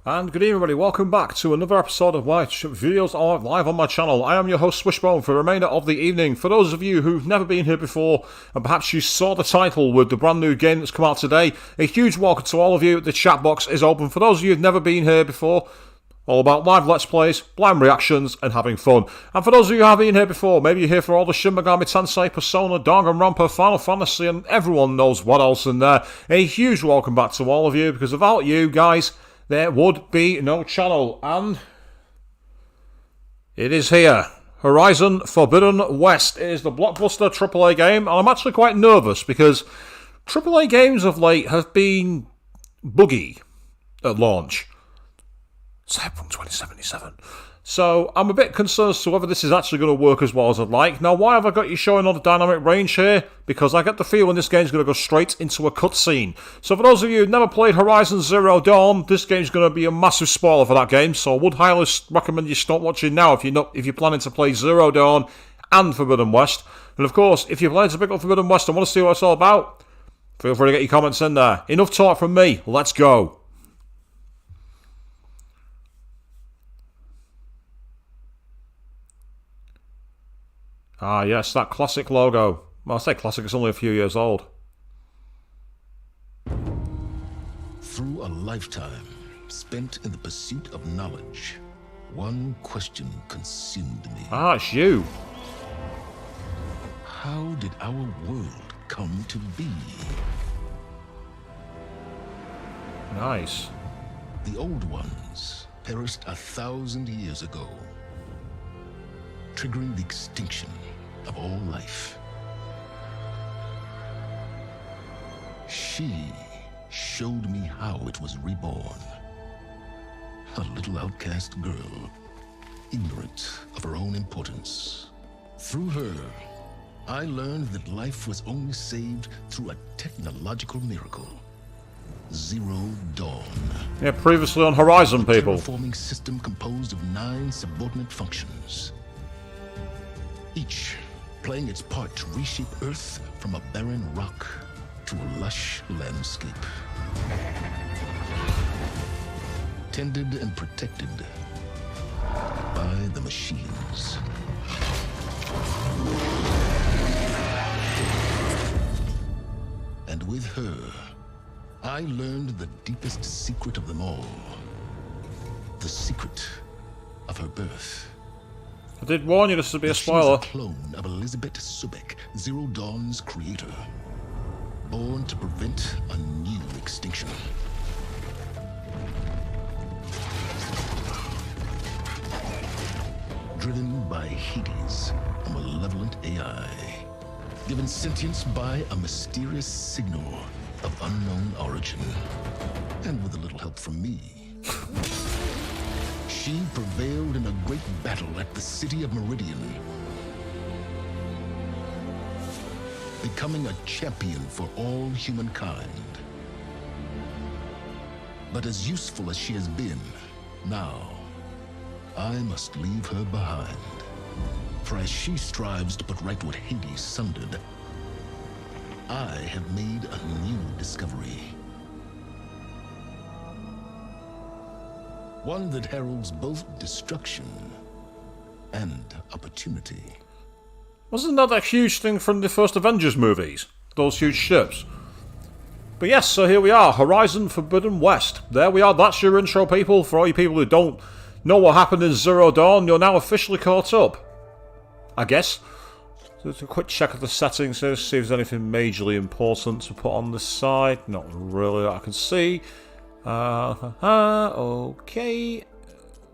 And good evening everybody, welcome back to another episode of my videos live on my channel. I am your host Swishbone for the remainder of the evening. For those of you who've never been here before, and perhaps you saw the title with the brand new game that's come out today, a huge welcome to all of you. The chat box is open for those of you who've never been here before. All about live Let's Plays, blind reactions, and having fun. And for those of you who have been here before, maybe you're here for all the Shin Megami Tensei, Persona, Danganronpa, Final Fantasy, and everyone knows what else in there. A huge welcome back to all of you, because without you guys, there would be no channel, and it is here. Horizon Forbidden West. It is the blockbuster AAA game, and I'm actually quite nervous because AAA games of late have been buggy at launch. Cyberpunk 2077. So I'm a bit concerned as to whether this is actually going to work as well as I'd like. Now, why have I got you showing all the dynamic range here? Because I get the feeling this game's going to go straight into a cutscene. So for those of you who've never played Horizon Zero Dawn, this game's going to be a massive spoiler for that game. So I would highly recommend you stop watching now if you're planning to play Zero Dawn and Forbidden West. And of course, if you're planning to pick up Forbidden West and want to see what it's all about, feel free to get your comments in there. Enough talk from me. Let's go. Ah, yes, that classic logo. Well, I say classic, it's only a few years old. Through a lifetime spent in the pursuit of knowledge, one question consumed me. Ah, it's you. How did our world come to be? Nice. The old ones perished 1,000 years ago, triggering the extinction of all life. She showed me how it was reborn. A little outcast girl, ignorant of her own importance. Through her, I learned that life was only saved through a technological miracle. Zero Dawn. Yeah, previously on Horizon, people. A terraforming system composed of 9 subordinate functions, each playing its part to reshape Earth from a barren rock to a lush landscape. Tended and protected by the machines. And with her, I learned the deepest secret of them all. The secret of her birth. I did warn you this would be a spoiler. She was a clone of Elizabeth Subek, Zero Dawn's creator. Born to prevent a new extinction. Driven by Hades, a malevolent AI. Given sentience by a mysterious signal of unknown origin. And with a little help from me. She prevailed in a great battle at the city of Meridian, becoming a champion for all humankind. But as useful as she has been, now, I must leave her behind. For as she strives to put right what Hades sundered, I have made a new discovery. One that heralds both destruction and opportunity. Wasn't that a huge thing from the first Avengers movies? Those huge ships. But yes, so here we are, Horizon Forbidden West. There we are, that's your intro, people. For all you people who don't know what happened in Zero Dawn, you're now officially caught up. I guess. So let's do a quick check of the settings here, see if there's anything majorly important to put on this side. Not really that I can see. Okay.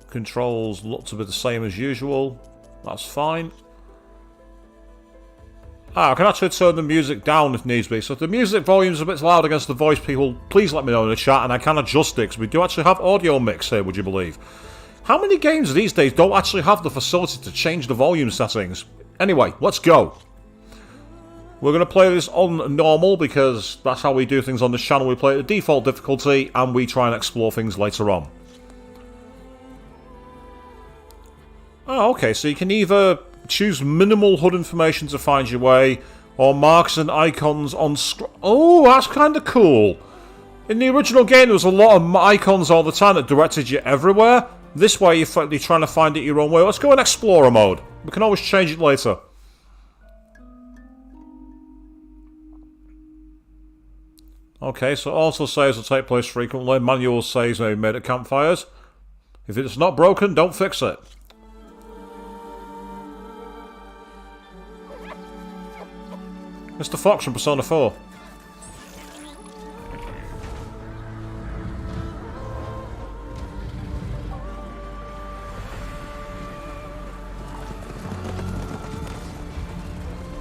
Controls look to be the same as usual. That's fine. I can actually turn the music down if needs be. So if the music volume's a bit loud against the voice, people, please let me know in the chat and I can adjust it, because we do actually have audio mix here, would you believe? How many games these days don't actually have the facility to change the volume settings? Anyway, let's go. We're going to play this on normal because that's how we do things on this channel. We play at the default difficulty and we try and explore things later on. Oh, okay, so you can either choose minimal HUD information to find your way, or marks and icons on screen. Oh, that's kind of cool. In the original game, there was a lot of icons all the time that directed you everywhere. This way, you're effectively trying to find it your own way. Let's go in Explorer mode. We can always change it later. Okay, so auto saves will take place frequently. Manual saves may be made at campfires. If it's not broken, don't fix it. Mr. Fox from Persona 4.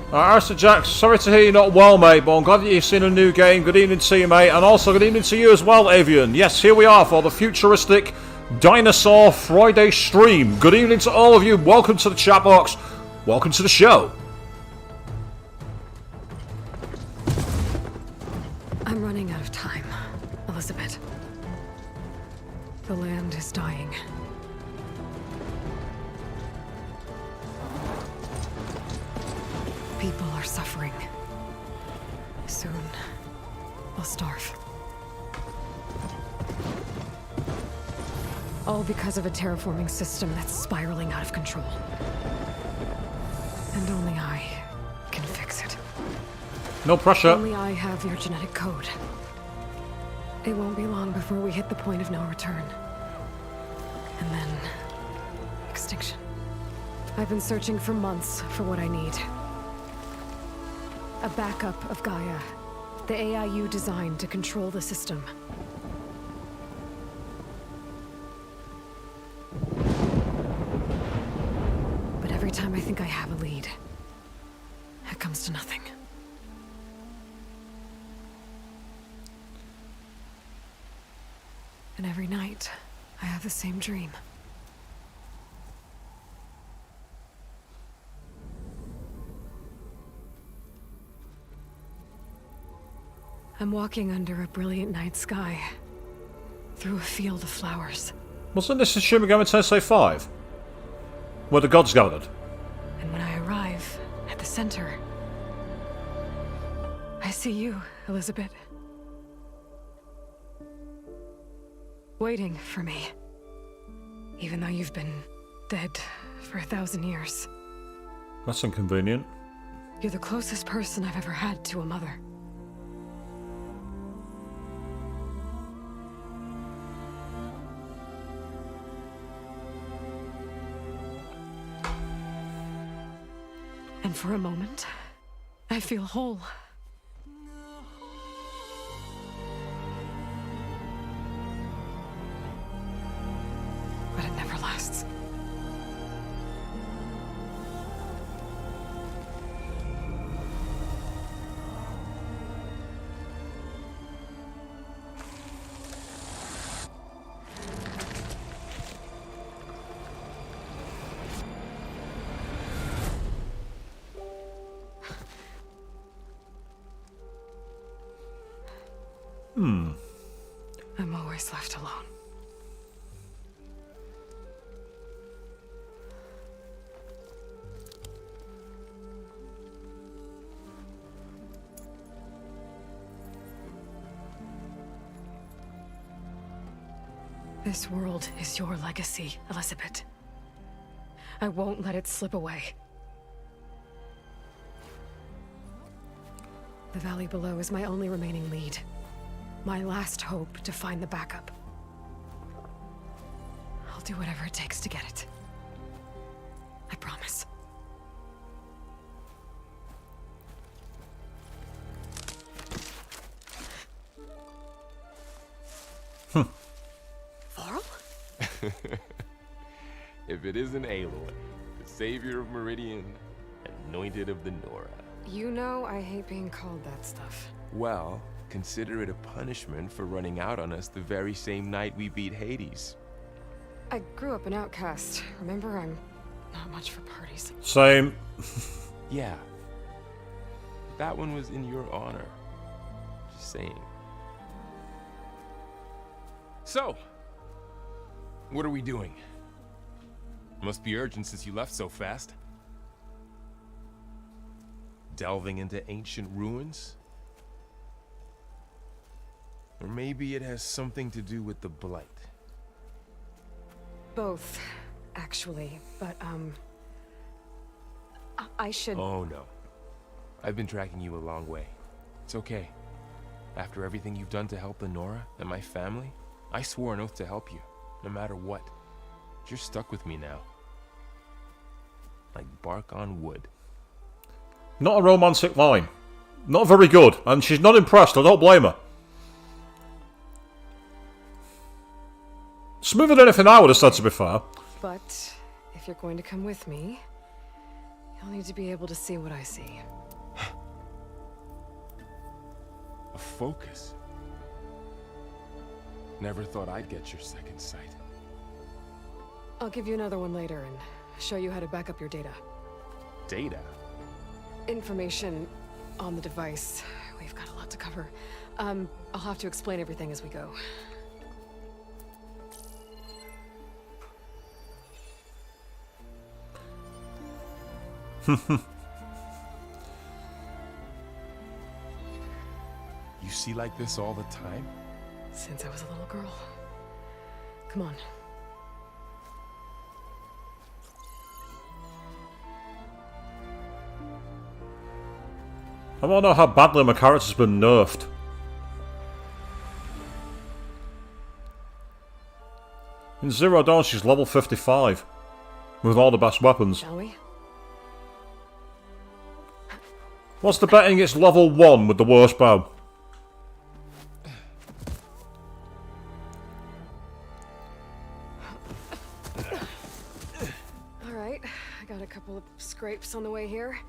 Alistair Jack, sorry to hear you're not well, mate, but I'm glad that you've seen a new game. Good evening to you, mate, and also good evening to you as well, Avian. Yes, here we are for the futuristic Dinosaur Friday stream. Good evening to all of you. Welcome to the chat box. Welcome to the show. I'm running out of time, Elizabeth. The land is dying. People are suffering. Soon, they'll starve. All because of a terraforming system that's spiraling out of control. And only I can fix it. No pressure. Only I have your genetic code. It won't be long before we hit the point of no return. And then... extinction. I've been searching for months for what I need. A backup of Gaia. The AIU designed to control the system. But every time I think I have a lead, it comes to nothing. And every night, I have the same dream. I'm walking under a brilliant night sky, through a field of flowers. Wasn't this in Shin Megami Tensei 5? Where the gods gathered? And when I arrive at the center, I see you, Elizabeth. Waiting for me. Even though you've been dead for 1,000 years. That's inconvenient. You're the closest person I've ever had to a mother. And for a moment, I feel whole. But it never lasts. I'm always left alone. This world is your legacy, Elizabeth. I won't let it slip away. The valley below is my only remaining lead. My last hope to find the backup. I'll do whatever it takes to get it. I promise. Varl? If it isn't Aloy, the savior of Meridian, anointed of the Nora. You know I hate being called that stuff. Well, consider it a punishment for running out on us the very same night we beat Hades. I grew up an outcast. Remember, I'm not much for parties. Same. Yeah. That one was in your honor. Just saying. So, what are we doing? Must be urgent since you left so fast. Delving into ancient ruins? Or maybe it has something to do with the blight. Both, actually. But, I should... Oh no. I've been tracking you a long way. It's okay. After everything you've done to help Lenora and my family, I swore an oath to help you, no matter what. You're stuck with me now. Like bark on wood. Not a romantic line. Not very good, and she's not impressed, I don't blame her. Smoother than anything I would have said, to be fair. But, if you're going to come with me, you'll need to be able to see what I see. A focus. Never thought I'd get your second sight. I'll give you another one later and show you how to back up your data. Data? Information on the device. We've got a lot to cover. I'll have to explain everything as we go. You see like this all the time? Since I was a little girl. Come on. I want to know how badly my character's been nerfed. In Zero Dawn, she's level 55. With all the best weapons. Shall we? What's the betting it's level 1 with the worst bow? Alright, I got a couple of scrapes on the way here.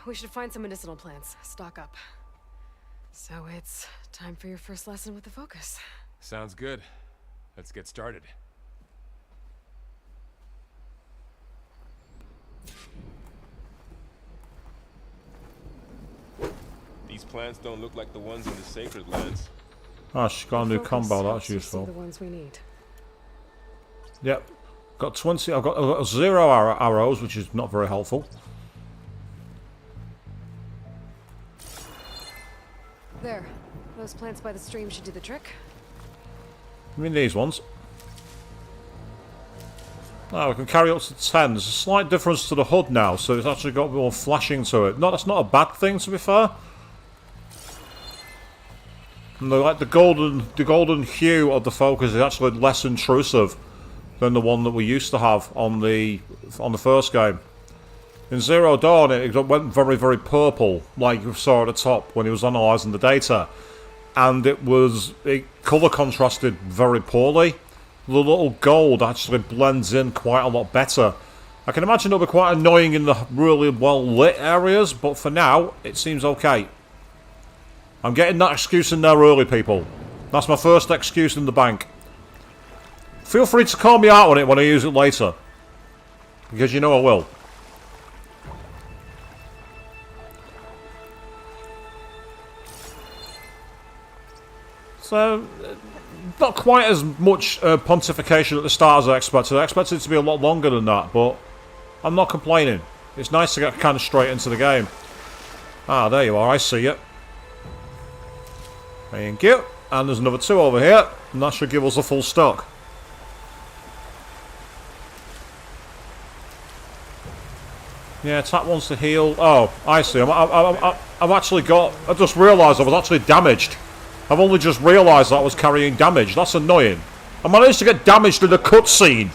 We should find some medicinal plants, stock up. So it's time for your first lesson with the focus. Sounds good. Let's get started. These plants don't look like the ones in the Sacred Lands. Ah, she's got a new Focus combo, helps that's you useful. see the ones we need. Yep. Got 20, I've got 0 arrows, which is not very helpful. There. Those plants by the stream should do the trick. I mean these ones. Now we can carry up to 10. There's a slight difference to the HUD now, so it's actually got more flashing to it. No, that's not a bad thing, to be fair. And the golden hue of the focus is actually less intrusive than the one that we used to have on the first game. In Zero Dawn, it went very, very purple, like you saw at the top when he was analysing the data, and it colour contrasted very poorly. The little gold actually blends in quite a lot better. I can imagine it'll be quite annoying in the really well lit areas, but for now, it seems okay. I'm getting that excuse in there early, people. That's my first excuse in the bank. Feel free to call me out on it when I use it later, because you know I will. So, not quite as much pontification at the start as I expected. I expected it to be a lot longer than that, but I'm not complaining. It's nice to get kind of straight into the game. Ah, there you are, I see it. Thank you. And there's another 2 over here, and that should give us a full stock. Yeah, tap wants to heal. Oh, I see. I've actually got... I just realised I was actually damaged. I've only just realised that I was carrying damage. That's annoying. I managed to get damaged in a cutscene.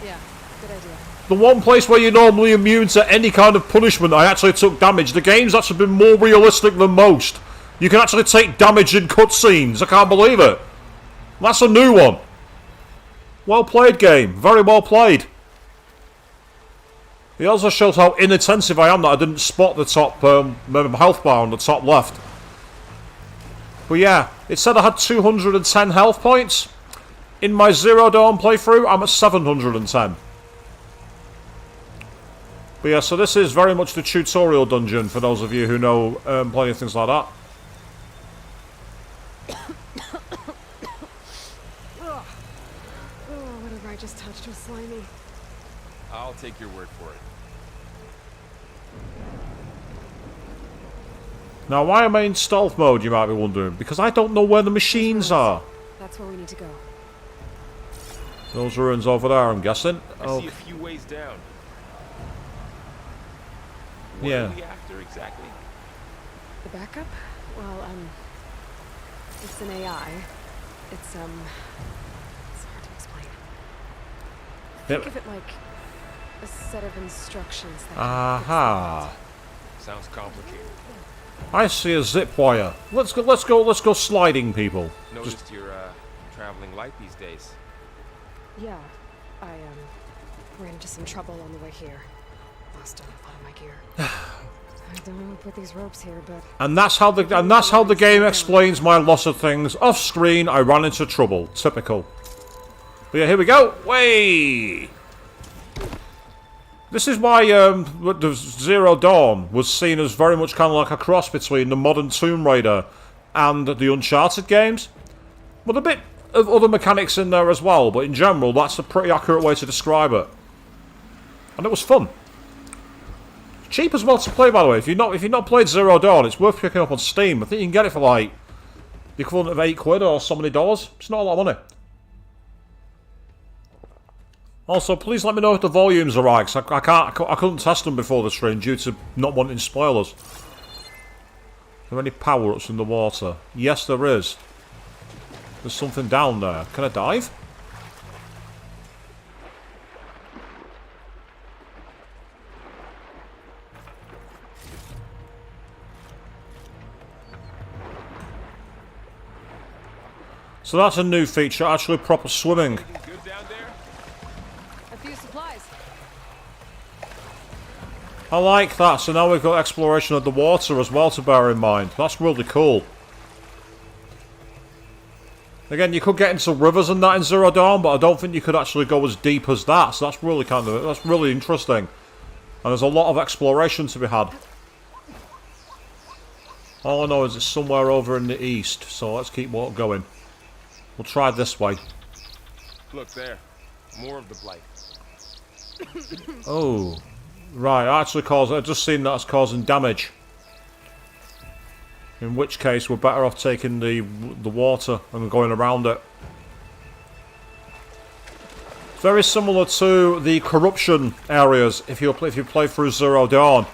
Yeah, good idea. The one place where you're normally immune to any kind of punishment, I actually took damage. The game's actually been more realistic than most. You can actually take damage in cutscenes. I can't believe it. That's a new one. Well played, game. Very well played. It also shows how inattentive I am that I didn't spot the top health bar on the top left. But yeah, it said I had 210 health points. In my Zero Dawn playthrough, I'm at 710. But yeah, so this is very much the tutorial dungeon for those of you who know playing things like that. Oh, whatever I just touched was slimy. I'll take your word for it. Now, why am I in stealth mode, you might be wondering? Because I don't know where the machines are. That's where we need to go. Those ruins over there, I'm guessing. I see a few ways down. What Yeah. are we after exactly? The backup? Well, it's an AI. It's hard to explain. Think of it like a set of instructions that Aha. Sounds complicated. I see a zip wire. Let's go sliding, people. Noticed you're traveling light these days. Yeah, I ran into some trouble on the way here. Lost a lot of my gear. I don't know who put these ropes here, but And that's how the game explains my loss of things. Off screen, I ran into trouble. Typical. But yeah, here we go. Way. This is why the Zero Dawn was seen as very much kind of like a cross between the modern Tomb Raider and the Uncharted games. With a bit of other mechanics in there as well, but in general, that's a pretty accurate way to describe it. And it was fun. Cheap as well to play, by the way. If you've not played Zero Dawn, it's worth picking up on Steam. I think you can get it for like the equivalent of £8 or so many dollars. It's not a lot of money. Also, please let me know if the volumes are right, because I couldn't test them before the stream due to not wanting spoilers. Are there any power-ups in the water? Yes, there is. There's something down there. Can I dive? So that's a new feature, actually proper swimming. Good down there? a few supplies. I like that, so now we've got exploration of the water as well to bear in mind. That's really cool. Again, you could get into rivers and that in Zero Dawn, but I don't think you could actually go as deep as that, so that's really interesting. And there's a lot of exploration to be had. All I know is it's somewhere over in the east, so let's keep going. We'll try this way. Look there. More of the blight. Oh. Right, I've just seen that as causing damage. In which case, we're better off taking the water and going around it. Very similar to the corruption areas if you play through Zero Dawn.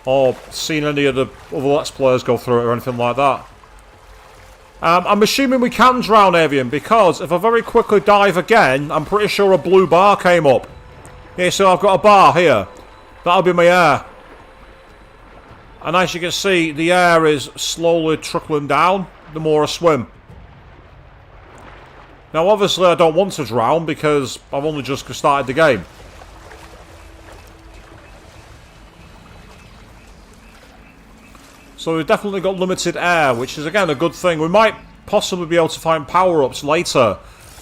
Or seen any of the other Let's Players go through it or anything like that. I'm assuming we can drown Avian, because if I very quickly dive again, I'm pretty sure a blue bar came up. Yeah, so I've got a bar here. That'll be my air. And as you can see, the air is slowly trickling down the more I swim. Now obviously I don't want to drown because I've only just started the game. So we've definitely got limited air, which is again a good thing. We might possibly be able to find power-ups later,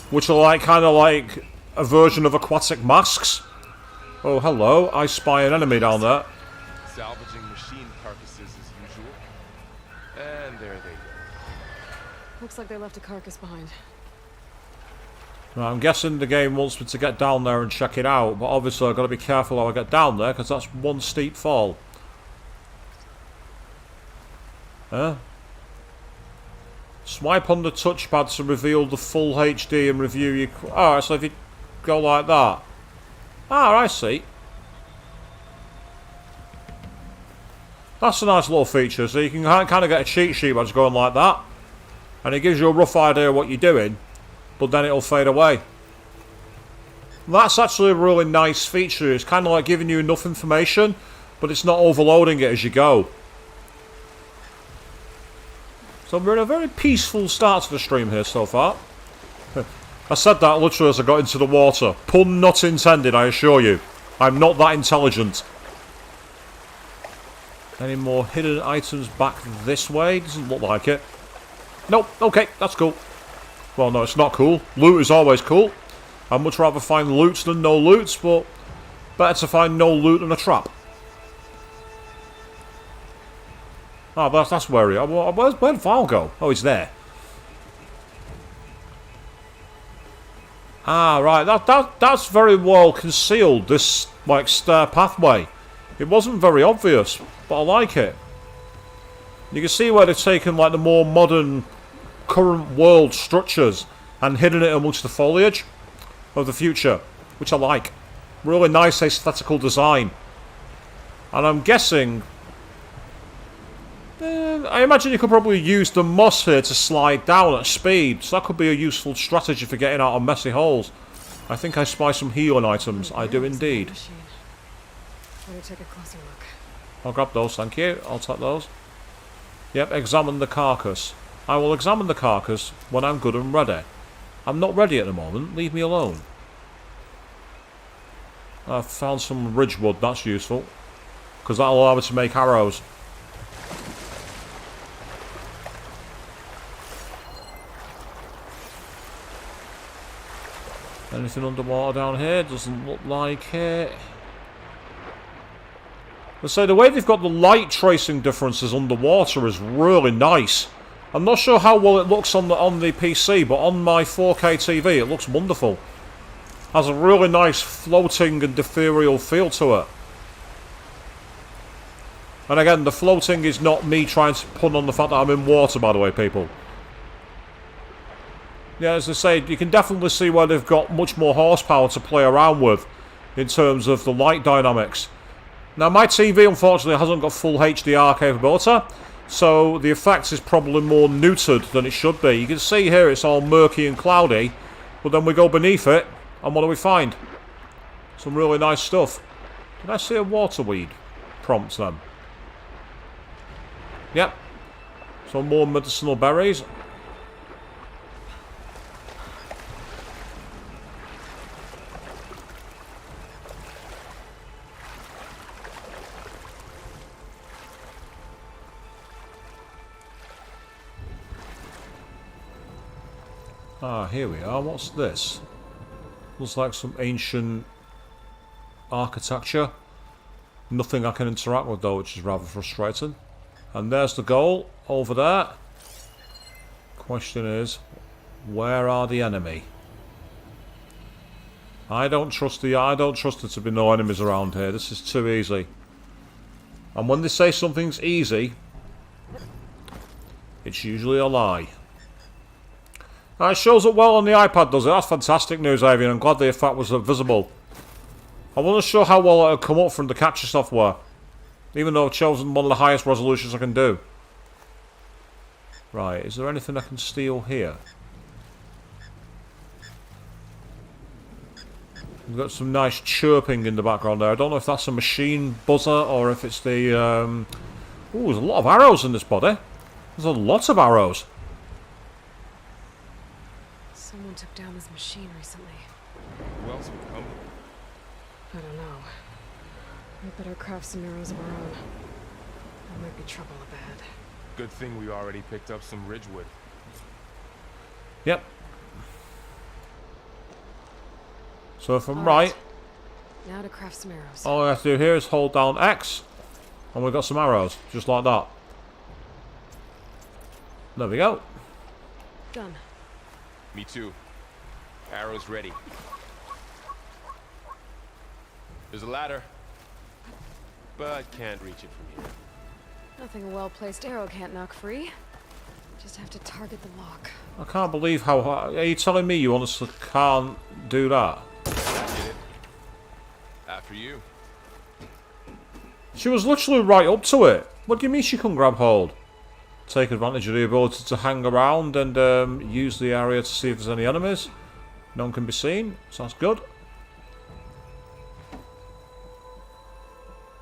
which are kind of like a version of aquatic masks. Oh, hello. I spy an enemy down there. Salvaging machine carcasses as usual. And there they go. Looks like they left a carcass behind. Right, I'm guessing the game wants me to get down there and check it out, but obviously I've got to be careful how I get down there, because that's one steep fall. Swipe on the touchpad to reveal the full HD and review your... Alright, so if you go like that... Ah, I see. That's a nice little feature, so you can kind of get a cheat sheet by just going like that. And it gives you a rough idea of what you're doing, but then it'll fade away. That's actually a really nice feature. It's kind of like giving you enough information, but it's not overloading it as you go. So we're in a very peaceful start to the stream here so far. I said that literally as I got into the water. Pun not intended, I assure you. I'm not that intelligent. Any more hidden items back this way? Doesn't look like it. Nope, okay, that's cool. Well, no, it's not cool. Loot is always cool. I'd much rather find loot than no loot, but better to find no loot than a trap. Oh, that's where he is. Where'd Val go? Oh, he's there. Ah, right. That's very well concealed, this, like, stair pathway. It wasn't very obvious, but I like it. You can see where they've taken like the more modern, current world structures and hidden it amongst the foliage of the future, which I like. Really nice aesthetical design. And I'm guessing... I imagine you could probably use the moss here to slide down at speed, so that could be a useful strategy for getting out of messy holes. I think I spy some healing items. I do indeed. Let me take a closer look. I'll grab those, thank you. I'll take those. Yep, examine the carcass. I will examine the carcass when I'm good and ready. I'm not ready at the moment. Leave me alone. I've found some ridgewood. That's useful. Because that'll allow me to make arrows. Anything underwater down here? Doesn't look like it. Let's say the way they've got the light tracing differences underwater is really nice. I'm not sure how well it looks on the PC, but on my 4K TV it looks wonderful. Has a really nice floating and ethereal feel to it. And again, the floating is not me trying to pun on the fact that I'm in water, by the way, people. Yeah, as I say, you can definitely see where they've got much more horsepower to play around with in terms of the light dynamics. Now, my TV, unfortunately, hasn't got full HDR capability, so the effect is probably more neutered than it should be. You can see here it's all murky and cloudy, but then we go beneath it, and what do we find? Some really nice stuff. Did I see a waterweed prompt then? Yep. Some more medicinal berries. Ah, here we are. What's this? Looks like some ancient architecture. Nothing I can interact with though, which is rather frustrating. And there's the goal over there. Question is, where are the enemy? I don't trust there to be no enemies around here. This is too easy. And when they say something's easy, it's usually a lie. It shows up well on the iPad, does it? That's fantastic news, Avian. I'm glad the effect was visible. I wasn't sure how well it would come up from the capture software, even though I've chosen one of the highest resolutions I can do. Right, is there anything I can steal here? We've got some nice chirping in the background there. I don't know if that's a machine buzzer or if it's the... Ooh, there's a lot of arrows in this body. There's a lot of arrows. Someone took down this machine recently. Who else would come? I don't know. We better craft some arrows of our own. There might be trouble ahead. Good thing we already picked up some ridgewood. Yep. So if I'm right, now to craft some arrows. all I have to do here is hold down X, and we've got some arrows, just like that. There we go. Done. Me too. Arrows ready. There's a ladder, but can't reach it from here. Nothing a well-placed arrow can't knock free. Just have to target the lock. I can't believe how... Are you telling me you honestly can't do that? That did it. After you. She was literally right up to it. What do you mean she couldn't grab hold? Take advantage of the ability to hang around and use the area to see if there's any enemies. None can be seen, so that's good.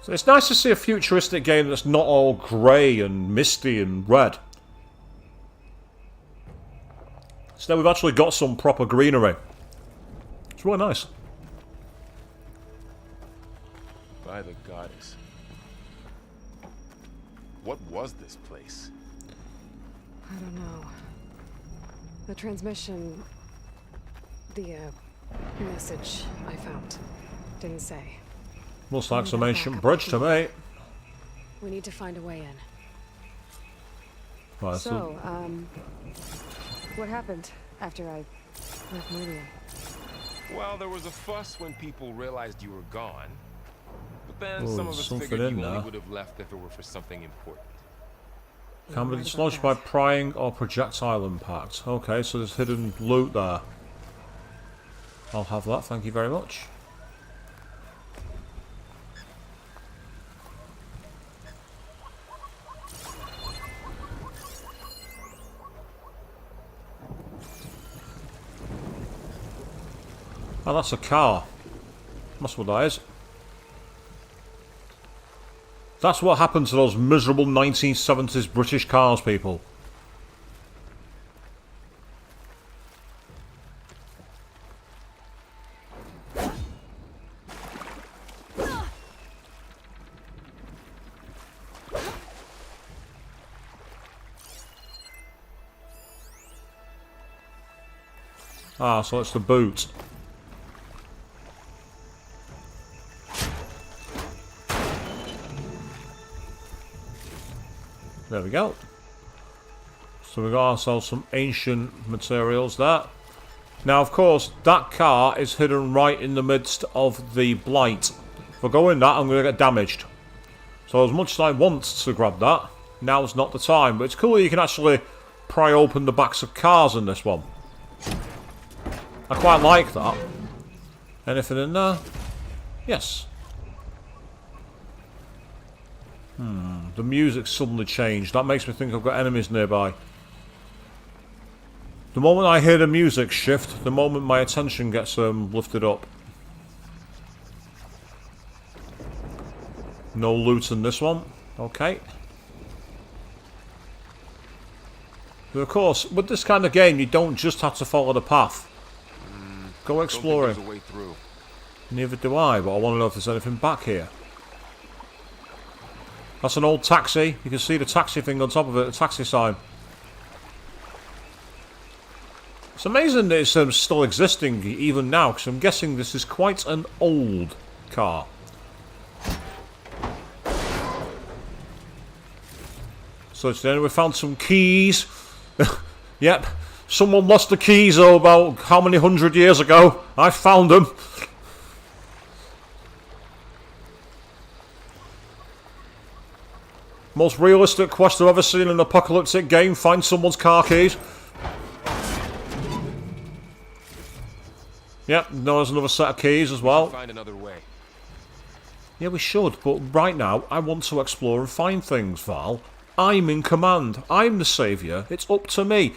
So it's nice to see a futuristic game that's not all grey and misty and red. So now we've actually got some proper greenery. It's really nice. By the goddess. What was this place? I don't know. The transmission... The, message I found didn't say. Looks like some ancient bridge to me. We need to find a way in. Right, So, what happened after I left Meridian? Well, there was a fuss when people realized you were gone. But then Oh, some of us something figured in you only there. would have left if it were for something important. Can be dislodged by prying or projectile impact. Okay, so there's hidden loot there. I'll have that, thank you very much. Oh, that's a car. That's what that is. That's what happened to those miserable 1970s British cars, people. Ah, so it's the boot. There we go. So we got ourselves some ancient materials there. Now, of course, that car is hidden right in the midst of the blight. If I go in that, I'm going to get damaged. So as much as I want to grab that, now's not the time. But it's cool that you can actually pry open the backs of cars in this one. I quite like that. Anything in there? Yes. The music suddenly changed. That makes me think I've got enemies nearby. The moment I hear the music shift, the moment my attention gets lifted up. No loot in this one. Okay. But of course, with this kind of game, you don't just have to follow the path. Go exploring. Don't think there's a way through. Neither do I, but I want to know if there's anything back here. That's an old taxi. You can see the taxi thing on top of it, the taxi sign. It's amazing that it's still existing even now, because I'm guessing this is quite an old car. So then we found some keys. Yep, someone lost the keys about how many 100 years ago. I found them. Most realistic quest I've ever seen in an apocalyptic game, find someone's car keys. Yep, there's another set of keys as well. Find another way. Yeah, we should, but right now, I want to explore and find things, Val. I'm in command. I'm the saviour. It's up to me.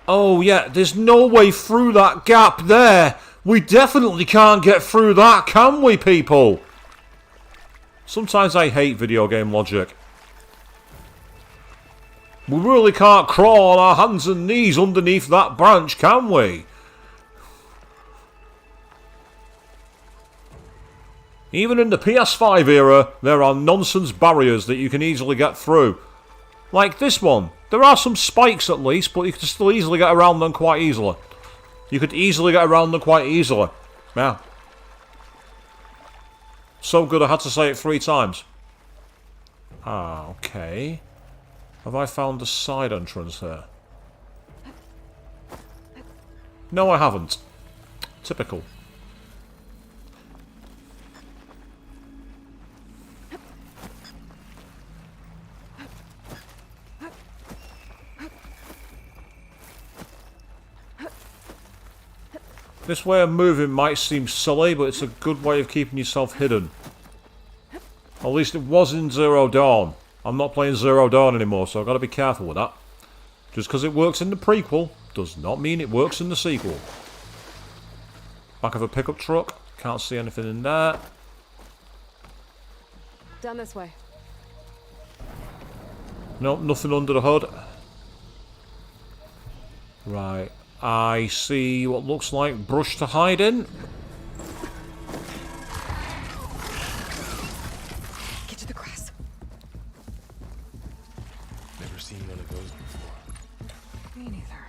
Oh yeah, there's no way through that gap there. We definitely can't get through that, can we, people? Sometimes I hate video game logic. We really can't crawl on our hands and knees underneath that branch, can we? Even in the PS5 era, there are nonsense barriers that you can easily get through. Like this one. There are some spikes at least, but you can still easily get around them quite easily. You could easily get around them quite easily. Yeah. So good I had to say it 3 times. Ah, okay. Have I found a side entrance here? No, I haven't. Typical. This way of moving might seem silly, but it's a good way of keeping yourself hidden. At least it was in Zero Dawn. I'm not playing Zero Dawn anymore, so I've got to be careful with that. Just because it works in the prequel, does not mean it works in the sequel. Back of a pickup truck. Can't see anything in there. Down this way. Nope, nothing under the hood. Right. I see what looks like brush to hide in. Get to the grass. Never seen one of those before. Me neither.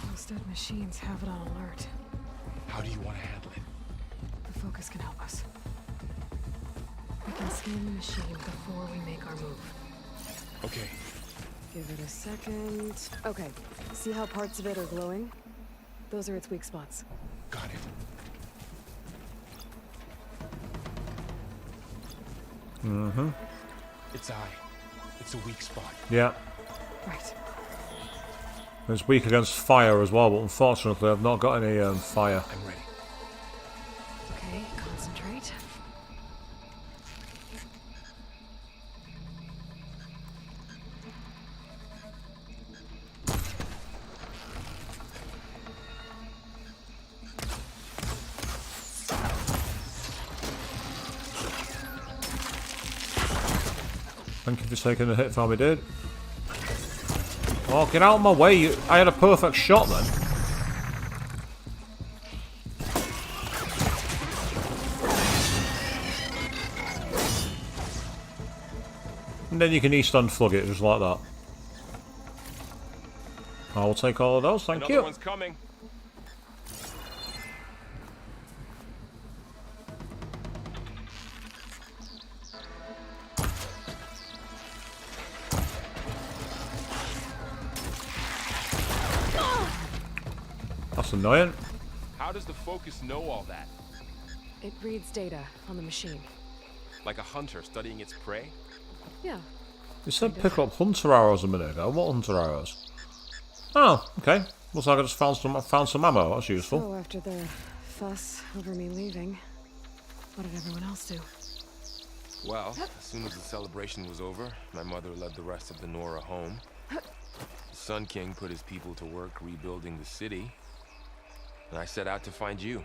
Most dead machines have it on alert. How do you want to handle it? The focus can help us. We can scan the machine before we make our move. Okay. Give it a second. Okay. See how parts of it are glowing? Those are its weak spots. Got it. Mm-hmm. Its eye. It's a weak spot. Yeah. Right. It's weak against fire as well, but unfortunately I've not got any fire. I'm ready. Okay, concentrate. Thank you for taking the hit for me, dude. Oh, get out of my way. I had a perfect shot then. And then you can East unplug it just like that. I will take all of those, thank Another you. one's coming. That's annoying. How does the focus know all that? It reads data on the machine. Like a hunter studying its prey? Yeah. You said pick up hunter arrows a minute ago. What hunter arrows? Oh, okay. Looks like I just found some ammo. That's useful. So after the fuss over me leaving, what did everyone else do? Well, as soon as the celebration was over, my mother led the rest of the Nora home. The Sun King put his people to work rebuilding the city, and I set out to find you.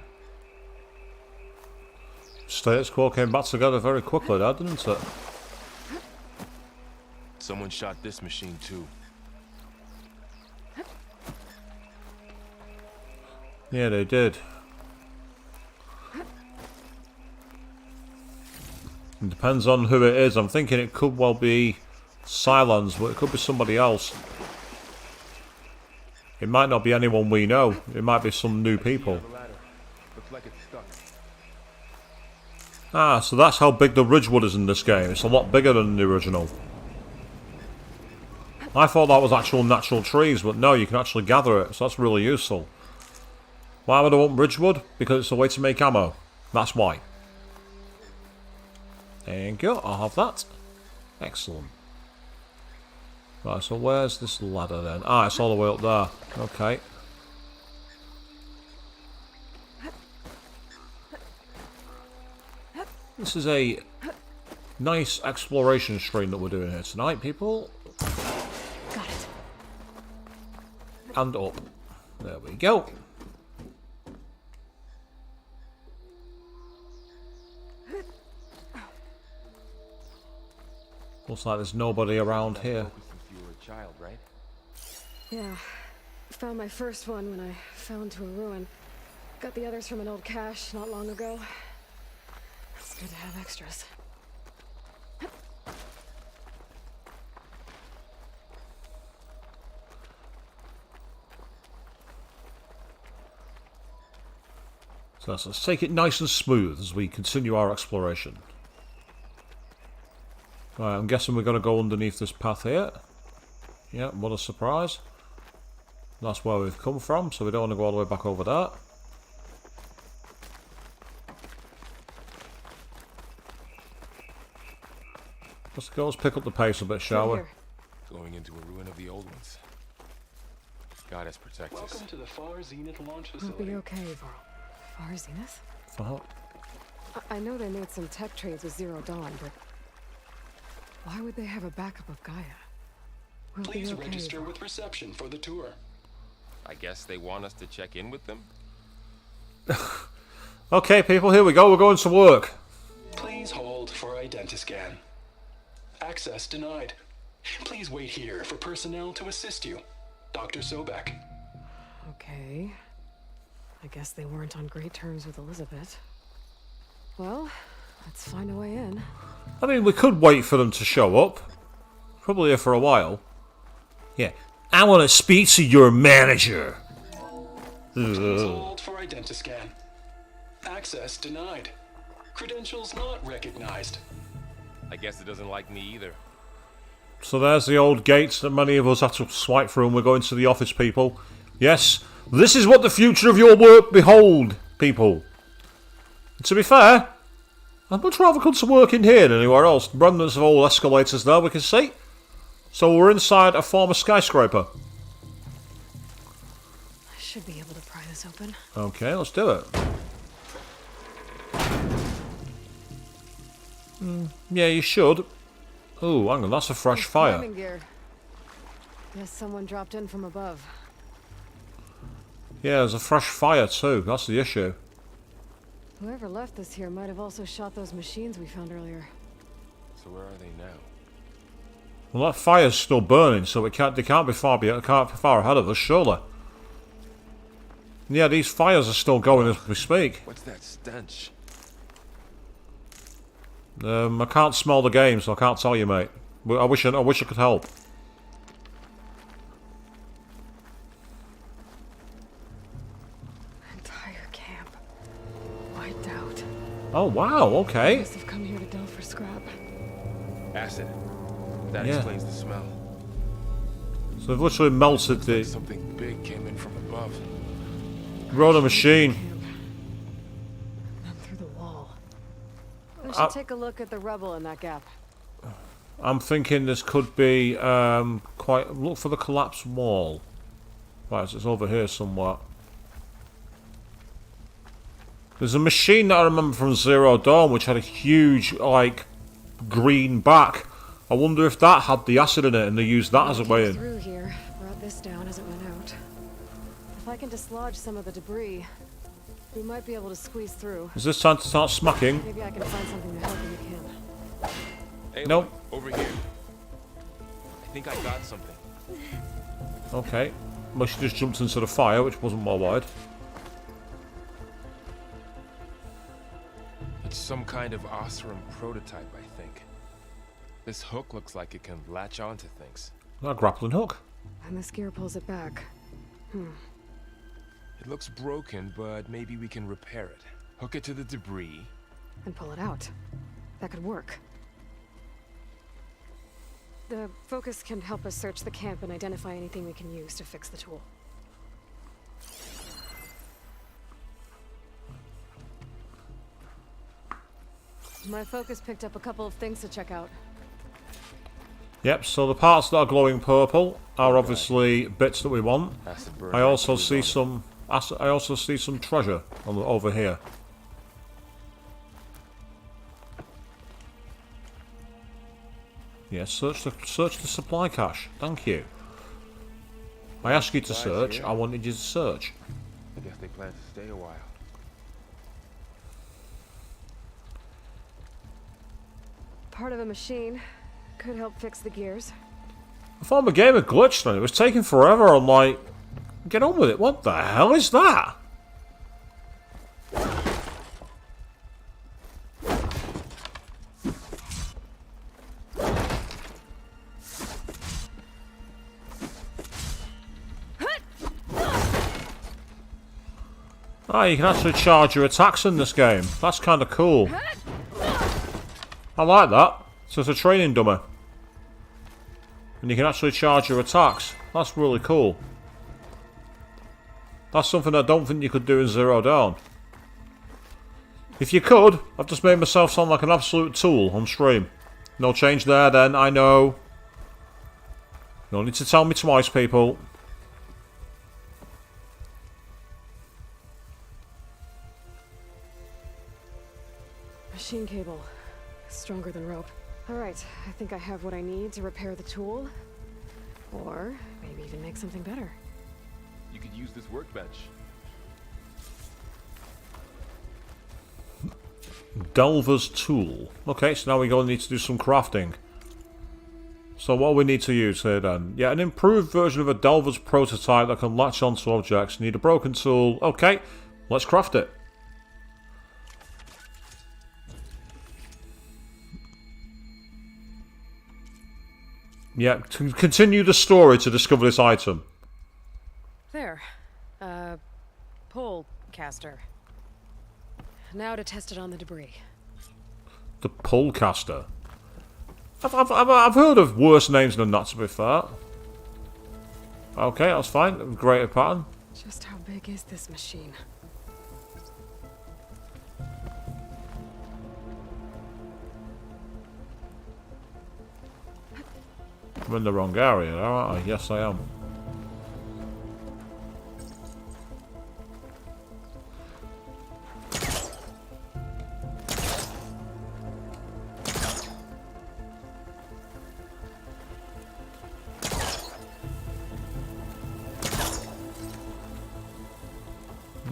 Status quo came back together very quickly, Dad, didn't it? Someone shot this machine too. Yeah, they did. It depends on who it is. I'm thinking it could well be Silence, but it could be somebody else. It might not be anyone we know. It might be some new people. Looks like it's stuck. Ah, so that's how big the Ridgewood is in this game. It's a lot bigger than the original. I thought that was actual natural trees, but no, you can actually gather it, so that's really useful. Why would I want Ridgewood? Because it's a way to make ammo. That's why. Thank you, I'll have that. Excellent. Right, so where's this ladder then? Ah, it's all the way up there. Okay. This is a nice exploration stream that we're doing here tonight, people. Got it. And up. There we go. Looks like there's nobody around here. Since you were a child, right? Yeah. Found my first one when I fell into a ruin. Got the others from an old cache not long ago. It's good to have extras. So let's take it nice and smooth as we continue our exploration. Right, I'm guessing we're going to go underneath this path here. Yeah, what a surprise. That's where we've come from, so we don't want to go all the way back over there. Let's pick up the pace a bit, shall we? Here. Going into a ruin of the old ones. God has protected us. Welcome to the Far Zenith launch We'll facility. be okay, Varl. Far Zenith? For I know they made some tech trades with Zero Dawn, but why would they have a backup of Gaia? We'll Please be okay, register Varl. with reception for the tour. I guess they want us to check in with them? Okay, people, here we go. We're going to work. Please hold for identiscan. Access denied. Please wait here for personnel to assist you. Dr. Sobek. Okay. I guess they weren't on great terms with Elizabeth. Well, let's find a way in. I mean, we could wait for them to show up. Probably here for a while. Yeah. I want to speak to your manager. Please hold for identiscan. Access denied. Credentials not recognized. I guess it doesn't like me either. So there's the old gates that many of us had to swipe through, and we're going to the office, people. Yes, this is what the future of your work behold, people. And to be fair, I'd much rather come to work in here than anywhere else. The remnants of all escalators there we can see. So we're inside a former skyscraper. I should be able to pry this open. Okay, let's do it. Yeah, you should. Oh, hang on, that's a fresh fire. Climbing gear. Guess someone dropped in from above. Yeah, there's a fresh fire too. That's the issue. Whoever left this here might have also shot those machines we found earlier. So where are they now? Well, that fire's still burning, so they can't be far ahead of us, surely. Yeah, these fires are still going as we speak. What's that stench? I can't smell the game, so I can't tell you, mate. But I wish I could help. Entire camp wiped out. Oh wow, okay. Must have come here to delve for scrap. Acid. That Yeah. explains the smell. So they've literally melted the Something big came in from above. rotor machine. Then through the wall. We should take a look at the rubble in that gap. I'm thinking this could be look for the collapsed wall. Right, so it's over here somewhere. There's a machine that I remember from Zero Dawn which had a huge, like, green back. I wonder if that had the acid in it and they used that as a way in. Through here, brought this down as it went out. If I can dislodge some of the debris, we might be able to squeeze through. Is this time to start smacking? Maybe I can find something to help in the camp. Hey, Nope. Over here. I think I got something. Okay. Well, she just jumped into the fire, which wasn't well wide. It's some kind of Osram prototype, I think. This hook looks like it can latch onto things. A grappling hook. And this gear pulls it back. It looks broken, but maybe we can repair it. Hook it to the debris. And pull it out. That could work. The focus can help us search the camp and identify anything we can use to fix the tool. My focus picked up a couple of things to check out. Yep, so the parts that are glowing purple are obviously bits that we want. Acid burn I also actively see on it. some I also see some treasure over here. Yes, search the supply cache. Thank you. I asked you to Supplies search, here. I wanted you to search. I guess they plan to stay a while. Part of a machine could help fix the gears. I found the game had glitched and it was taking forever. I'm like, get on with it. What the hell is that? Ah, you can actually charge your attacks in this game. That's kind of cool. I like that. So it's a training dummy. And you can actually charge your attacks. That's really cool. That's something I don't think you could do in Zero Dawn. If you could, I've just made myself sound like an absolute tool on stream. No change there then, I know. No need to tell me twice, people. Machine cable. Stronger than rope. Alright, I think I have what I need to repair the tool. Or maybe even make something better. You could use this workbench. Delver's tool. Okay, so now we're going to need to do some crafting. So what we need to use here then? Yeah, an improved version of a Delver's prototype that can latch onto objects. Need a broken tool. Okay, let's craft it. Yeah, to continue the story to discover this item. There. Pole caster. Now to test it on the debris. The Pullcaster. I've heard of worse names than that, to be fair. Okay, that's fine. Greater pattern. Just how big is this machine? I'm in the wrong area, aren't I? Yes, I am.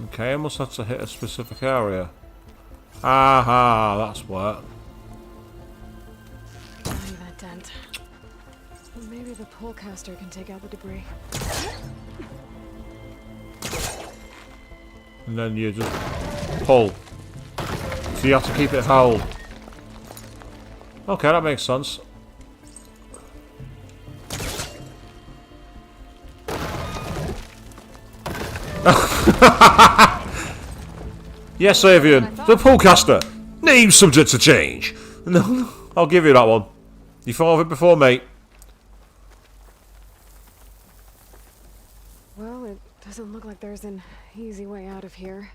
Okay, I must have to hit a specific area. Aha, that's what. Leave that dent. Maybe the polecaster can take out the debris. And then you just pull. So you have to keep it held. Okay, that makes sense. Yes, Avian, the polecaster. Name subject to change. No, I'll give you that one. You thought of it before, mate. Well, it doesn't look like there's an easy way out of here.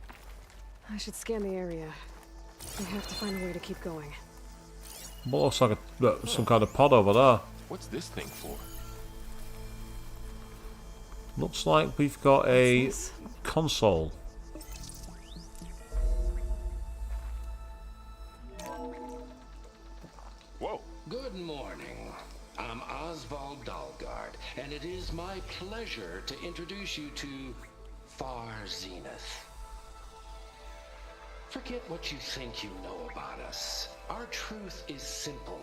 I should scan the area. We have to find a way to keep going. What looks like some kind of pod over there. What's this thing for? Looks like we've got a What's this? console. Whoa. Good morning. I'm Oswald Dalgard, and it is my pleasure to introduce you to Far Zenith. Forget what you think you know about us. Our truth is simple.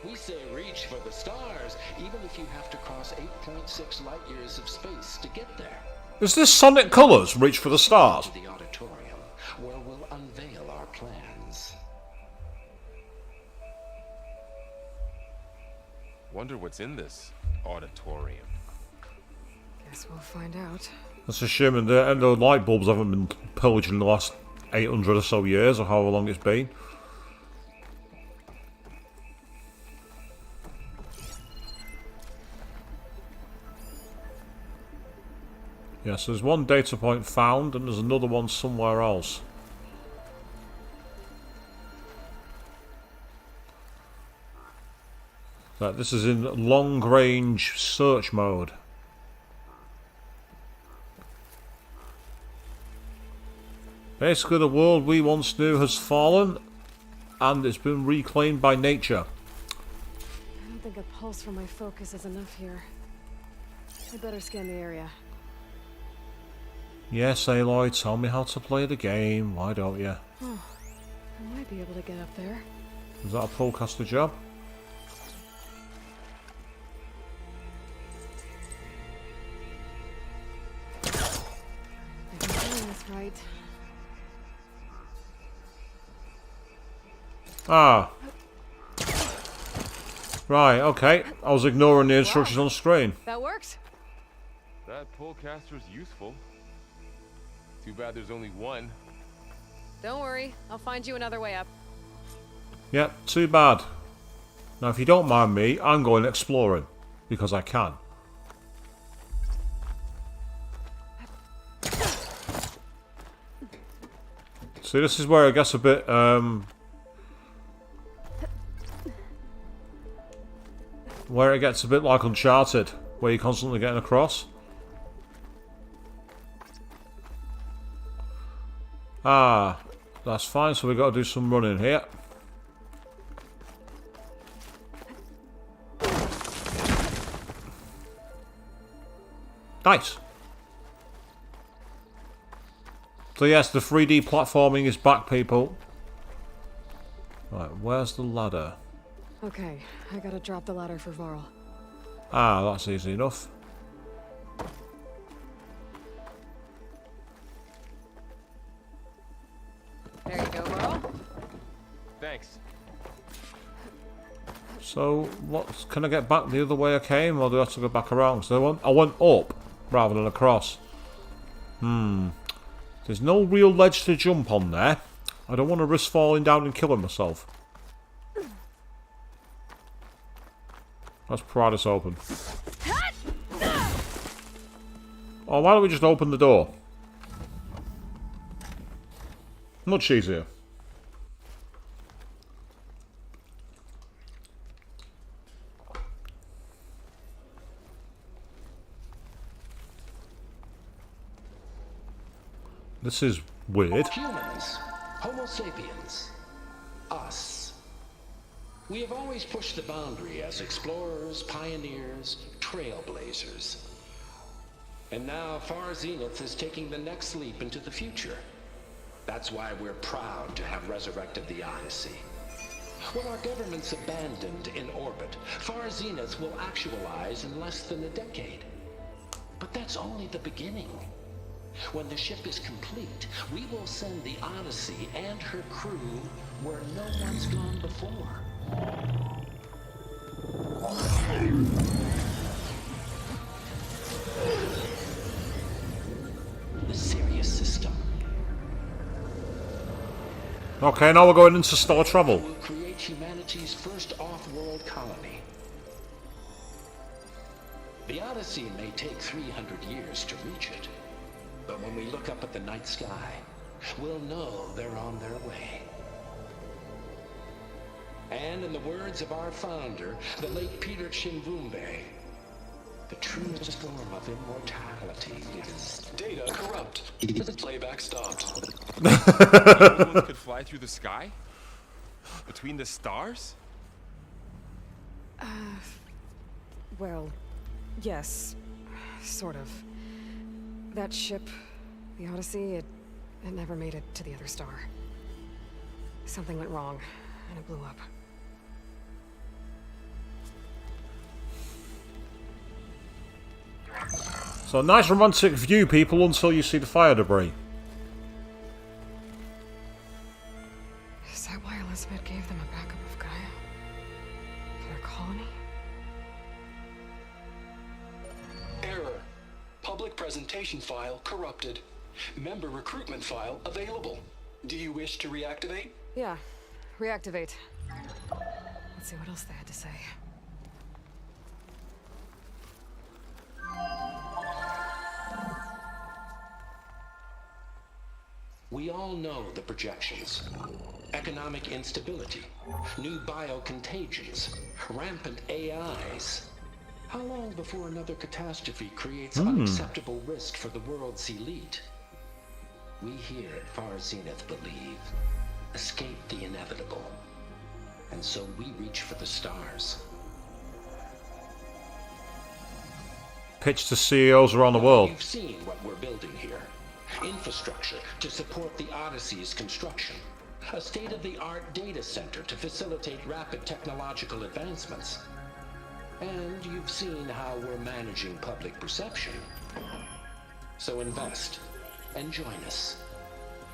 We say reach for the stars, even if you have to cross 8.6 light years of space to get there. Is this Sonic Colors? Reach for the stars. To the auditorium, where we'll unveil our plans. Wonder what's in this auditorium. Guess we'll find out. That's a shame, and the light bulbs haven't been pillaged in the last 800 or so years, or however long it's been. Yes, there's one data point found, and there's another one somewhere else. This is in long-range search mode. Basically, the world we once knew has fallen, and it's been reclaimed by nature. I don't think a pulse from my focus is enough here. I better scan the area. Yes, Aloy, tell me how to play the game, why don't you? Oh, I might be able to get up there. Is that a polecaster job? If I'm doing this right. Ah. Right, okay. I was ignoring the instructions on screen. That works? That polecaster's useful. Too bad there's only one. Don't worry, I'll find you another way up. Yep, too bad. Now, if you don't mind me, I'm going exploring. Because I can. See, this is where it gets a bit, where it gets a bit like Uncharted, where you're constantly getting across. Ah, that's fine, so we've got to do some running here. Nice. So yes, the 3D platforming is back, people. Right, where's the ladder? Okay, I gotta drop the ladder for Varl. Ah, that's easy enough. There you go, Varl. Thanks. So, what? Can I get back the other way I came, or do I have to go back around? So I went up rather than across. There's no real ledge to jump on there. I don't want to risk falling down and killing myself. Let's pry this open. Oh, why don't we just open the door? Much easier. This is weird. Humans, Homo sapiens, us. We have always pushed the boundary as explorers, pioneers, trailblazers. And now Far Zenith is taking the next leap into the future. That's why we're proud to have resurrected the Odyssey. What our governments abandoned in orbit, Far Zenith will actualize in less than a decade. But that's only the beginning. When the ship is complete, we will send the Odyssey and her crew where no one's gone before. The Sirius system. Okay, now we're going into stellar travel. Will create humanity's first off-world colony. The Odyssey may take 300 years to reach it, but when we look up at the night sky, we'll know they're on their way. And in the words of our founder, the late Peter Chimvumbe, the truest form of immortality is Data corrupt. Playback stopped. Anyone could fly through the sky? Between the stars? Well, yes. Sort of. That ship, the Odyssey, it never made it to the other star. Something went wrong, and it blew up. So a nice romantic view, people, until you see the fire debris. Is that why Elizabeth gave them a backup of Gaia? For their colony? Error. Public presentation file corrupted. Member recruitment file available. Do you wish to reactivate? Yeah. Reactivate. Let's see what else they had to say. We all know the projections. Economic instability, new biocontagions, rampant AIs. How long before another catastrophe creates unacceptable risk for the world's elite? We here at Far Zenith believe, escape the inevitable. And so we reach for the stars. Pitch to CEOs around the world. You've seen what we're building here. Infrastructure to support the Odyssey's construction. A state-of-the-art data center to facilitate rapid technological advancements. And you've seen how we're managing public perception. So invest and join us.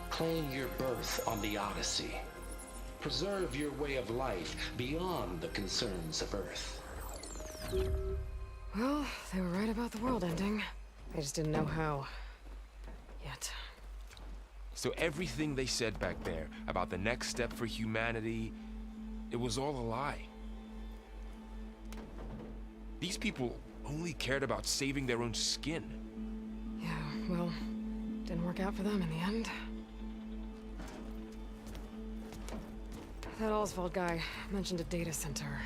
Claim your berth on the Odyssey. Preserve your way of life beyond the concerns of Earth. Well, they were right about the world ending. I just didn't know how. Yet. So everything they said back there about the next step for humanity, it was all a lie. These people only cared about saving their own skin. Yeah, well, didn't work out for them in the end. That Oswald guy mentioned a data center.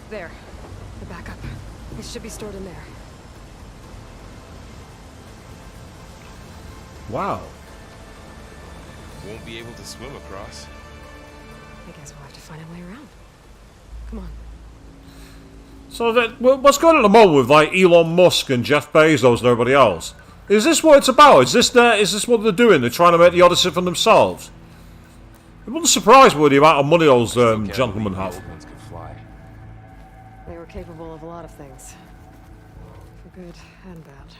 There. The backup. It should be stored in there. Wow. Won't be able to swim across. I guess we'll have to find a way around. Come on. So what's going on at the moment with like Elon Musk and Jeff Bezos and everybody else? Is this what it's about? Is this what they're doing? They're trying to make the Odyssey for themselves? It wouldn't surprise me with the amount of money those gentlemen have. Old ones could fly. They were capable of a lot of things. For good and bad.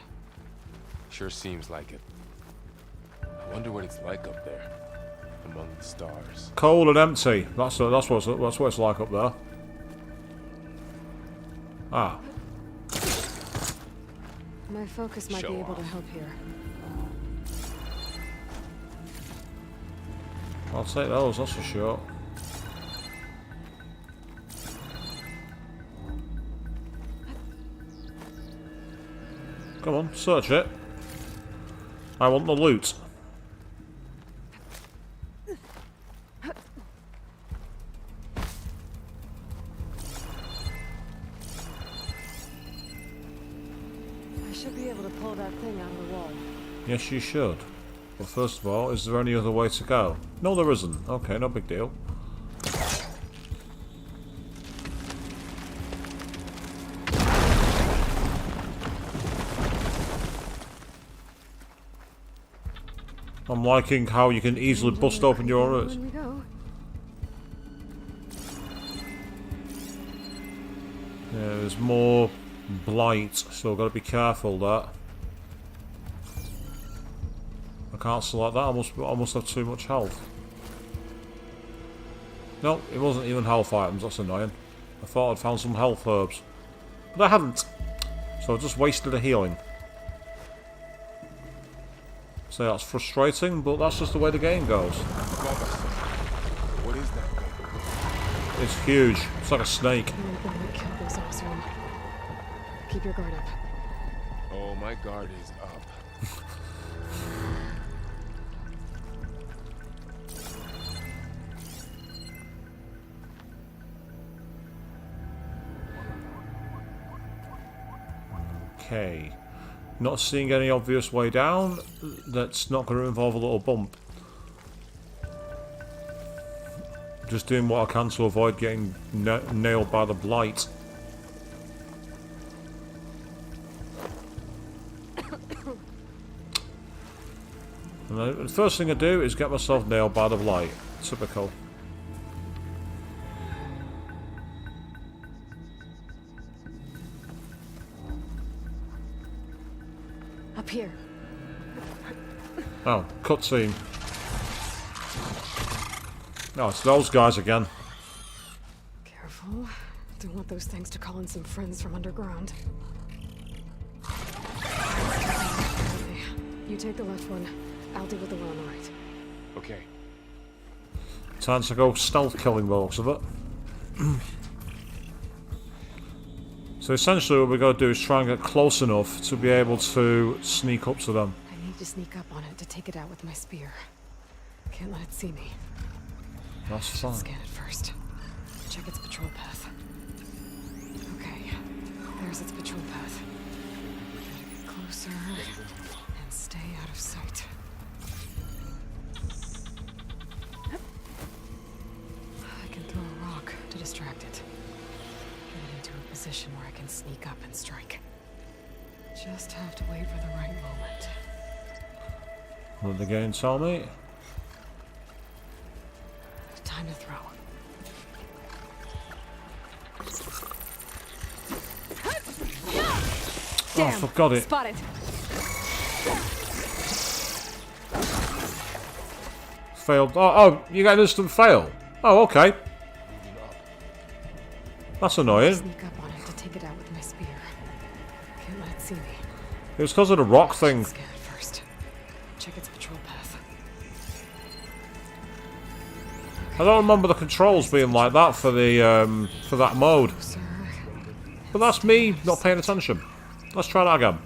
Sure seems like it. I wonder what it's like up there, among the stars. Cold and empty. That's what it's like up there. Ah. My focus might be able to help here. I'll take those, that's for sure. Come on, search it. I want the loot. should be able to pull that thing out of the wall. Yes, you should. But first of all, is there any other way to go? No, there isn't. Okay, no big deal. I'm liking how you can easily bust open your own. When we go. Yeah, there's more blight, so I've got to be careful there. I can't select that, I must have too much health. No, it wasn't even health items, that's annoying. I thought I'd found some health herbs. But I haven't. So I just wasted a healing. So that's frustrating, but that's just the way the game goes. What is that? It's huge. It's like a snake. Kill those Osram. Keep your guard up. Oh, my guard is up. Okay. Not seeing any obvious way down. That's not going to involve a little bump. Just doing what I can to avoid getting nailed by the blight. And the first thing I do is get myself nailed by the blight. Typical. Up here. Oh, cutscene. Oh, it's those guys again. Careful. Don't want those things to call in some friends from underground. Okay. You take the left one. I'll deal with the one on the right. Okay. Time to go stealth killing by the looks of it. So essentially what we're going to do is try and get close enough to be able to sneak up to them. I need to sneak up on it to take it out with my spear. Can't let it see me. That's fine. Scan it first. Check its patrol path. Okay. There's its patrol path. Gotta get closer and stay out of sight. I can throw a rock to distract it. Get it into a position where I can sneak up and strike. Just have to wait for the right moment. What did the game tell me? Time to throw. Oh, I forgot it. Spot it. Failed. Oh, you got an instant fail. Oh, okay. That's annoying. Sneak up on it to take it out with my spear. Can't let it see me. It was because of the rock thing. Scan it first. Check its patrol path. I don't remember the controls being like that for the for that mode. Closer. But that's me not paying attention. Let's try that again.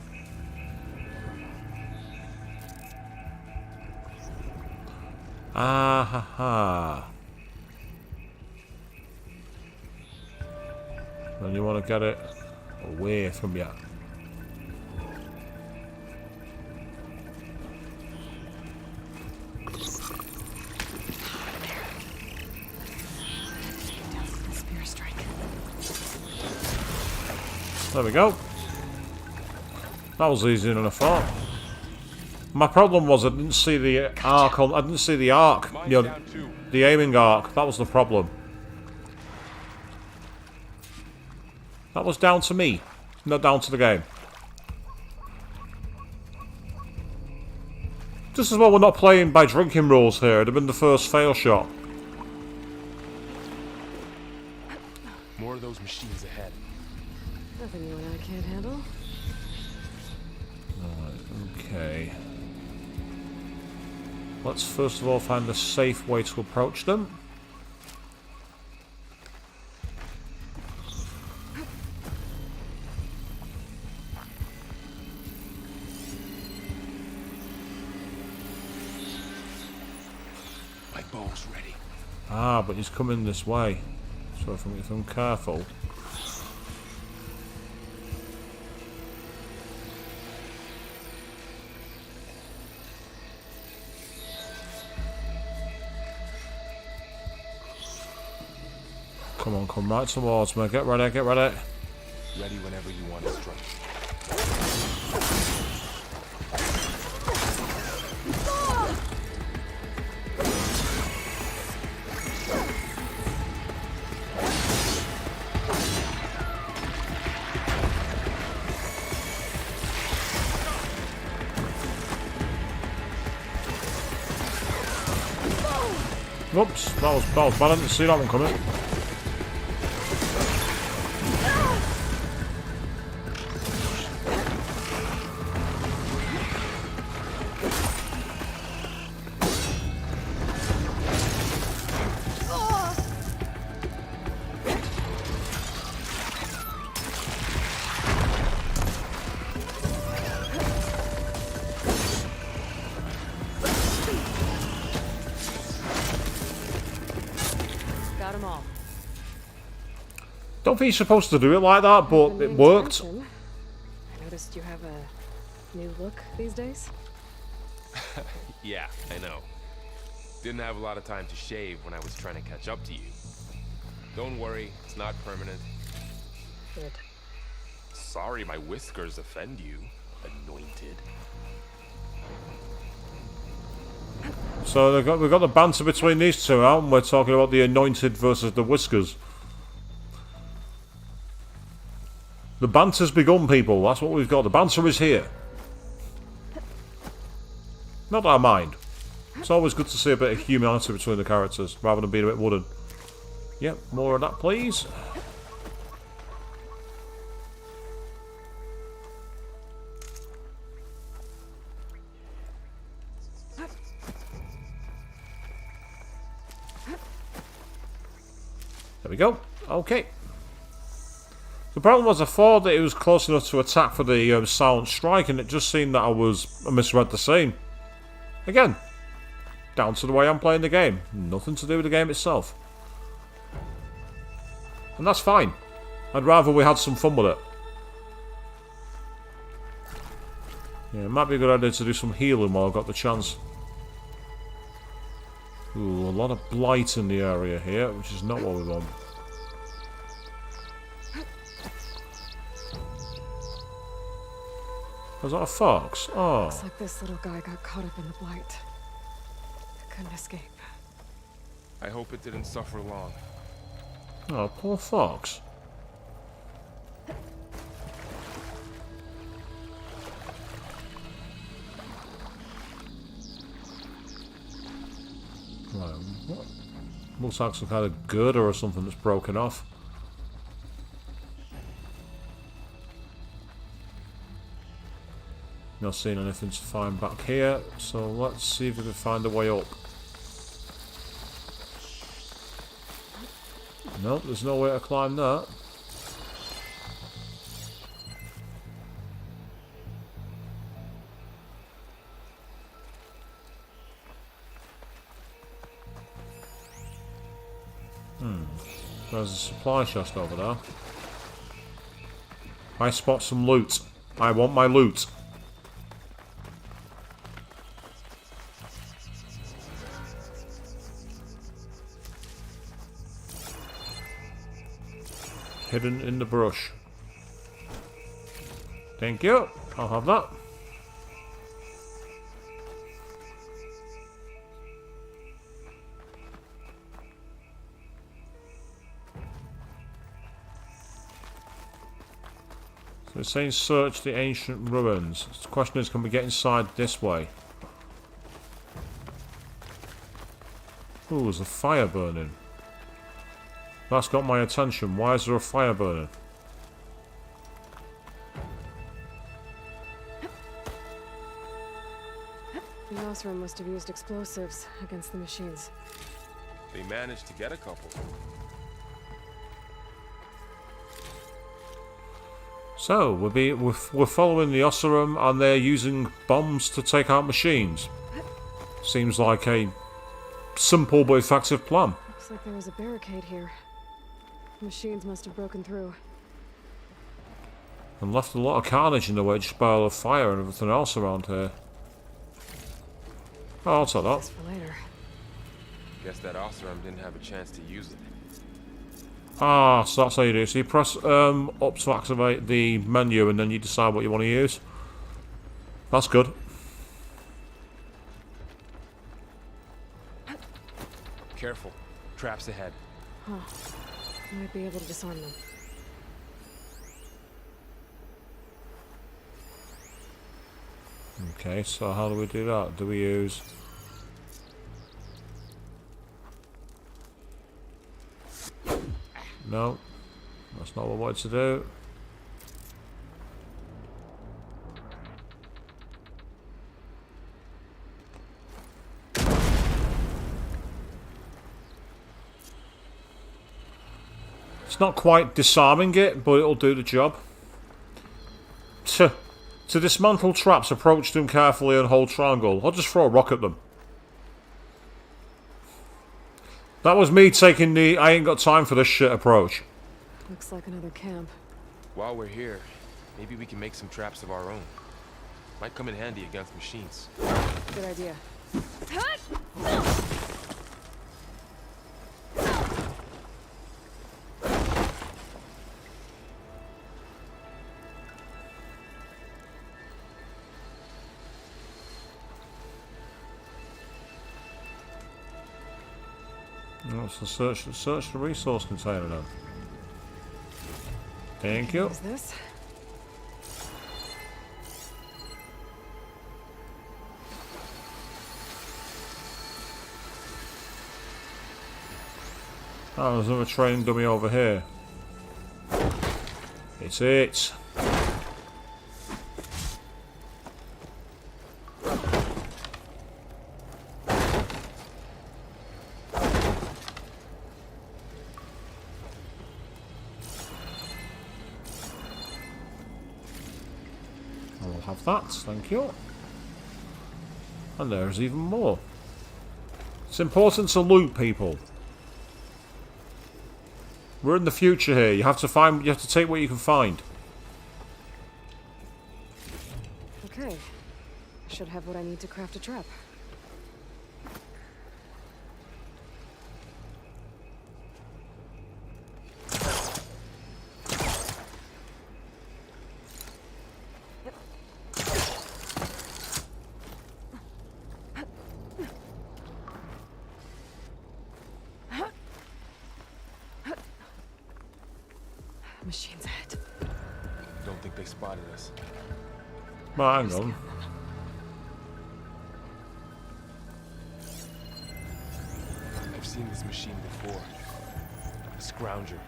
Ah ha ha. Then you want to get it away from you. Spear strike. There we go. That was easier than I thought. My problem was I didn't see the arc on. I didn't see the arc. You know, the aiming arc. That was the problem. That was down to me, not down to the game. Just as well we're not playing by drinking rules here. It'd have been the first fail shot. More of those machines ahead. Nothing you and I can't handle. Okay. Let's first of all find a safe way to approach them. My bow's ready. Ah, but he's coming this way. So if I'm careful. Come on, come right towards me. Get ready, get ready. Ready whenever you want to strike. Whoops, that was bad. I didn't see that one coming. Got them all. Don't think you're supposed to do it like that, but it worked. I noticed you have a new look these days. Yeah, I know. Didn't have a lot of time to shave when I was trying to catch up to you. Don't worry, it's not permanent. Good. Sorry my whiskers offend you, anointed. So we've got the banter between these two, haven't we? We're talking about the anointed versus the whiskers. The banter's begun, people. That's what we've got. The banter is here. Not that I mind. It's always good to see a bit of humanity between the characters, rather than being a bit wooden. Yep, more of that, please. There we go. Okay. The problem was I thought that it was close enough to attack for the silent strike, and it just seemed that I misread the scene. Again, down to the way I'm playing the game. Nothing to do with the game itself. And that's fine. I'd rather we had some fun with it. Yeah, it might be a good idea to do some healing while I've got the chance. Ooh, a lot of blight in the area here, which is not what we want. Was that a fox? Oh. Looks like this little guy got caught up in the blight. Couldn't escape. I hope it didn't suffer long. Oh, poor fox. Right, what? Looks like some kind of girder or something that's broken off. Not seeing anything to find back here, so let's see if we can find a way up. Nope, there's no way to climb that. There's a supply chest over there. I spot some loot. I want my loot. Hidden in the brush. Thank you. I'll have that. So it's saying search the ancient ruins. The question is, can we get inside this way? Ooh, there's a fire burning. That's got my attention. Why is there a fire burning? The Osram must have used explosives against the machines. They managed to get a couple. So, we're following the Osram and they're using bombs to take out machines. Seems like a simple but effective plan. Looks like there was a barricade here. Machines must have broken through. And left a lot of carnage in the way, just by all the fire and everything else around here. Oh, I'll take that. This for later. Guess that Osram didn't have a chance to use it. Ah, so that's how you do it. So you press up to activate the menu and then you decide what you want to use. That's good. Careful. Traps ahead. Huh. Might be able to disarm them. Okay, so how do we do that? Do we use... No. That's not what I wanted to do. It's not quite disarming it, but it'll do the job. To dismantle traps, approach them carefully and hold triangle. I'll just throw a rock at them. That was me taking the I ain't got time for this shit approach. Looks like another camp. While we're here, maybe we can make some traps of our own. Might come in handy against machines. Good idea. Let's search the resource container then. Thank you. What is this? Oh, there's another training dummy over here. It's it. I'll have that, thank you. And there's even more. It's important to loot, people. We're in the future here. You have to take what you can find. Okay. I should have what I need to craft a trap. Machine's ahead. Don't think they spotted us. Well, hang on. I've seen this machine before. A scrounger.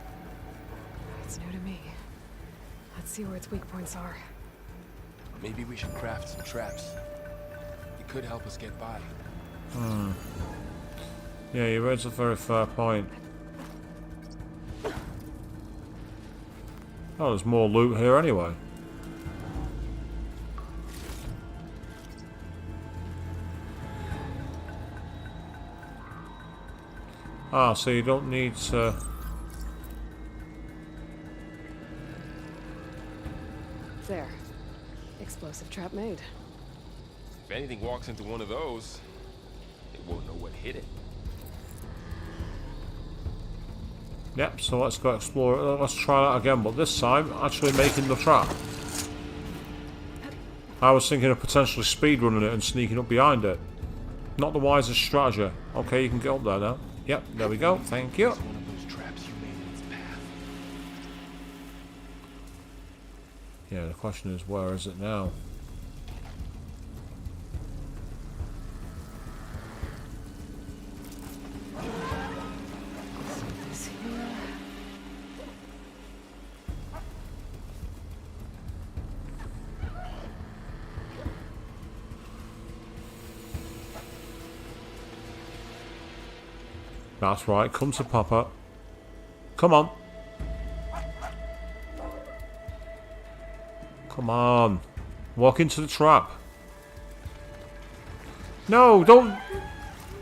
It's new to me. Let's see where its weak points are. Maybe we should craft some traps. It could help us get by. Yeah, you raise a very fair point. Oh, there's more loot here anyway. Ah, so you don't need to... There. Explosive trap made. If anything walks into one of those, it won't know what hit it. Yep, so let's go explore it. Let's try that again, but this time, actually making the trap. I was thinking of potentially speedrunning it and sneaking up behind it. Not the wisest strategy. Okay, you can get up there now. Yep, there we go. Thank you. It's one of those traps you made in its path. Yeah, the question is, where is it now? This here. That's right, come to Papa. Come on. Come on. Walk into the trap. No, don't...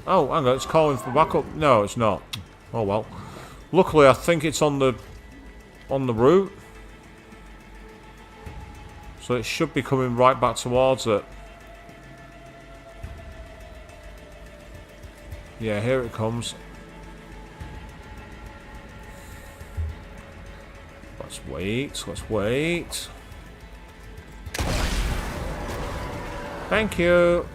Oh, hang on, it's calling for backup. No, it's not. Oh well. Luckily, I think it's on the route. So it should be coming right back towards it. Yeah, here it comes. Let's wait. Thank you.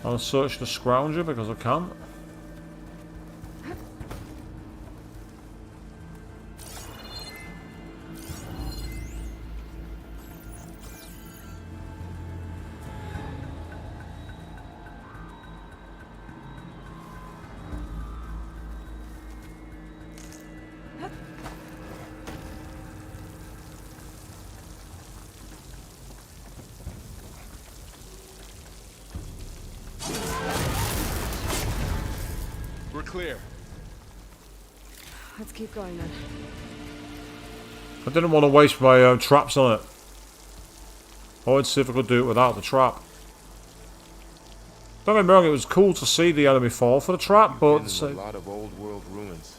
I'll search the scrounger because I can. We're clear. Let's keep going then. I didn't want to waste my traps on it. I wanted to see if I could do it without the trap. Don't get me wrong, it was cool to see the enemy fall for the trap, but... There's a lot of old world ruins.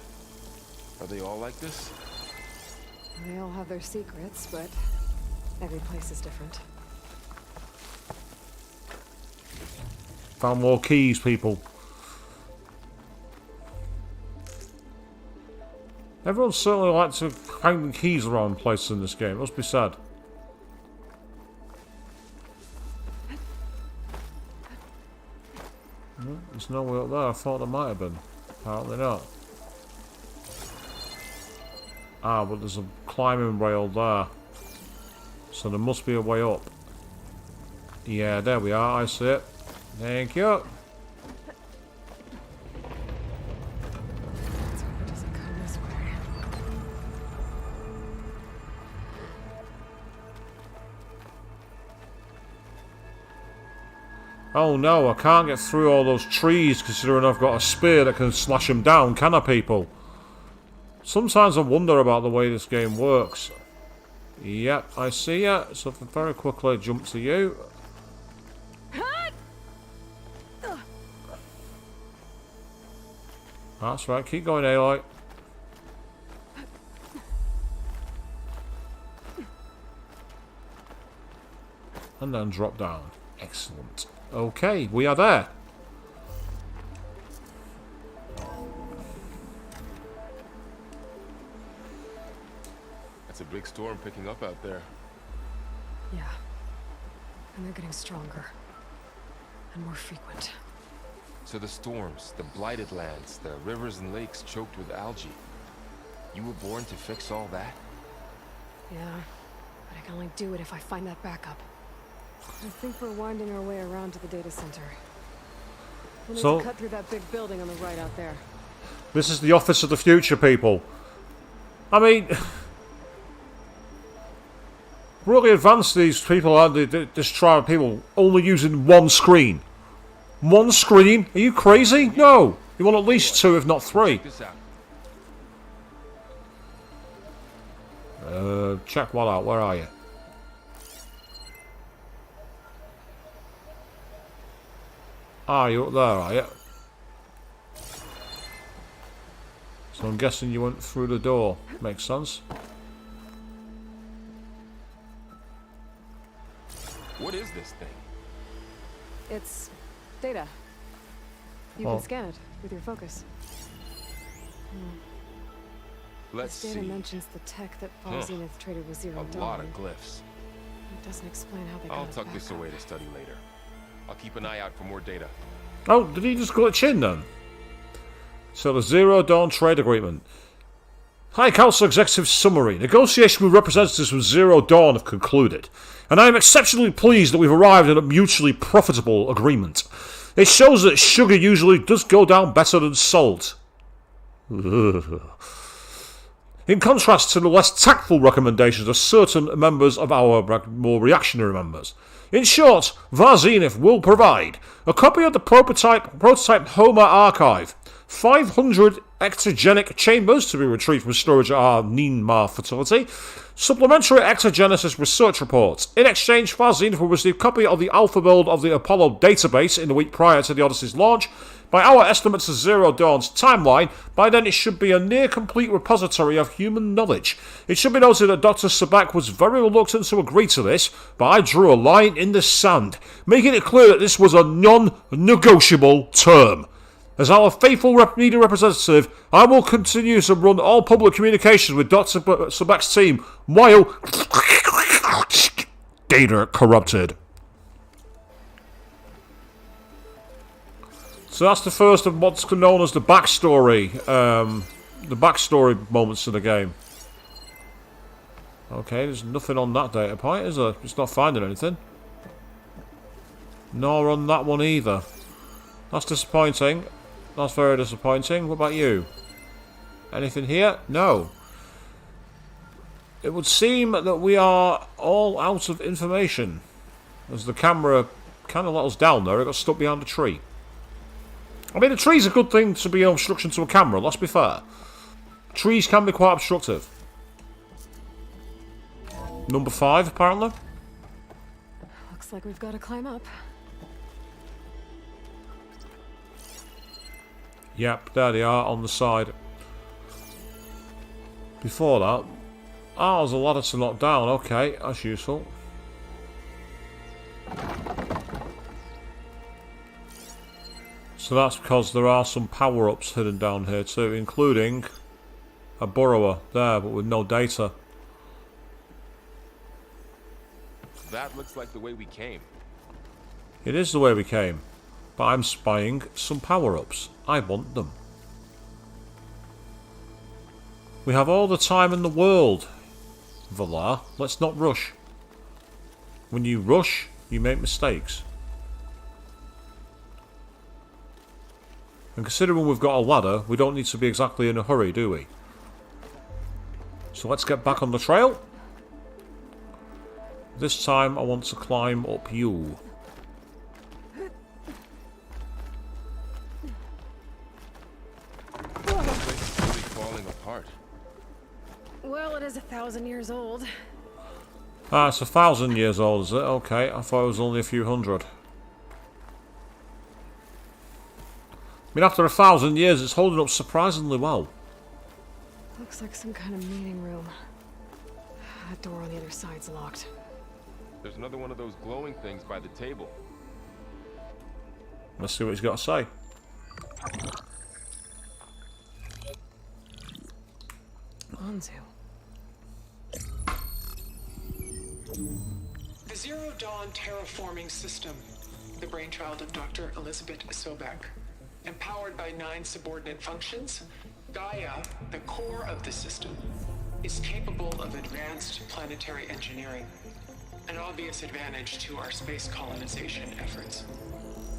Are they all like this? They all have their secrets, but every place is different. Found more keys, people. Everyone certainly likes to hang the keys around places in this game. It must be sad. There's no way up there. I thought there might have been. Apparently not. Ah, but there's a climbing rail there. So there must be a way up. Yeah, there we are. I see it. Thank you. Let's hope it doesn't come this way. Oh no, I can't get through all those trees considering I've got a spear that can slash them down, can I, people? Sometimes I wonder about the way this game works. Yep, I see ya. So if I very quickly jump to you. That's right, keep going, Aloy. And then drop down. Excellent. Okay, we are there. That's a big storm picking up out there. Yeah. And they're getting stronger. And more frequent. So the storms, the blighted lands, the rivers and lakes choked with algae. You were born to fix all that? Yeah. But I can only do it if I find that backup. I think we're winding our way around to the data center. We'll need to cut through that big building on the right out there. This is the office of the future, people. I mean... really advanced, these people are. This tribe of people only using one screen. One screen? Are you crazy? No. You want at least two, if not three. Check one out. Where are you? Ah, you're up there, are you? So I'm guessing you went through the door. Makes sense. What is this thing? It's data. You can scan it with your focus. Let's this data see. mentions the tech that Fall Zenith traded with Zero A Dawn. lot of glyphs. It doesn't explain how they got I'll it tuck back this up. away to study later. I'll keep an eye out for more data. Oh, did he just glitch in then? So the Zero Dawn trade agreement. High Council Executive Summary. Negotiation with representatives from Zero Dawn have concluded, and I am exceptionally pleased that we've arrived at a mutually profitable agreement. It shows that sugar usually does go down better than salt. Ugh. In contrast to the less tactful recommendations of certain members of our more reactionary members. In short, Varzinif will provide a copy of the prototype Homer archive, 500 ectogenic chambers to be retrieved from storage at our Ninmar facility, supplementary ectogenesis research reports. In exchange, Varzinif will receive a copy of the alpha build of the Apollo database in the week prior to the Odyssey's launch, By our estimates of Zero Dawn's timeline, by then it should be a near-complete repository of human knowledge. It should be noted that Dr. Sabak was very reluctant to agree to this, but I drew a line in the sand, making it clear that this was a non-negotiable term. As our faithful media representative, I will continue to run all public communications with Dr. Sabak's team while data corrupted. So that's the first of what's known as the backstory moments of the game. Okay, there's nothing on that data point, is there? It's not finding anything. Nor on that one either. That's disappointing. That's very disappointing. What about you? Anything here? No. It would seem that we are all out of information. As the camera kind of let us down there, it got stuck behind a tree. I mean, a tree's a good thing to be an obstruction to a camera, let's be fair. Trees can be quite obstructive. Number 5, apparently. Looks like we've got to climb up. Yep, there they are on the side. Before that... Oh, there's a ladder to knock down. Okay, that's useful. So that's because there are some power-ups hidden down here too, including a burrower there, but with no data. That looks like the way we came. It is the way we came, but I'm spying some power-ups. I want them. We have all the time in the world, Valar. Let's not rush. When you rush, you make mistakes. And considering we've got a ladder, we don't need to be exactly in a hurry, do we? So let's get back on the trail. This time I want to climb up you. This place is really falling apart. Well, it is 1,000 years old. Ah, it's 1,000 years old, is it? Okay, I thought it was only a few hundred. I mean, after 1,000 years, it's holding up surprisingly well. Looks like some kind of meeting room. That door on the other side's locked. There's another one of those glowing things by the table. Let's see what he's got to say. Anzu. The Zero Dawn terraforming system, the brainchild of Dr. Elizabeth Sobek. Empowered by 9 subordinate functions, Gaia, the core of the system, is capable of advanced planetary engineering, an obvious advantage to our space colonization efforts.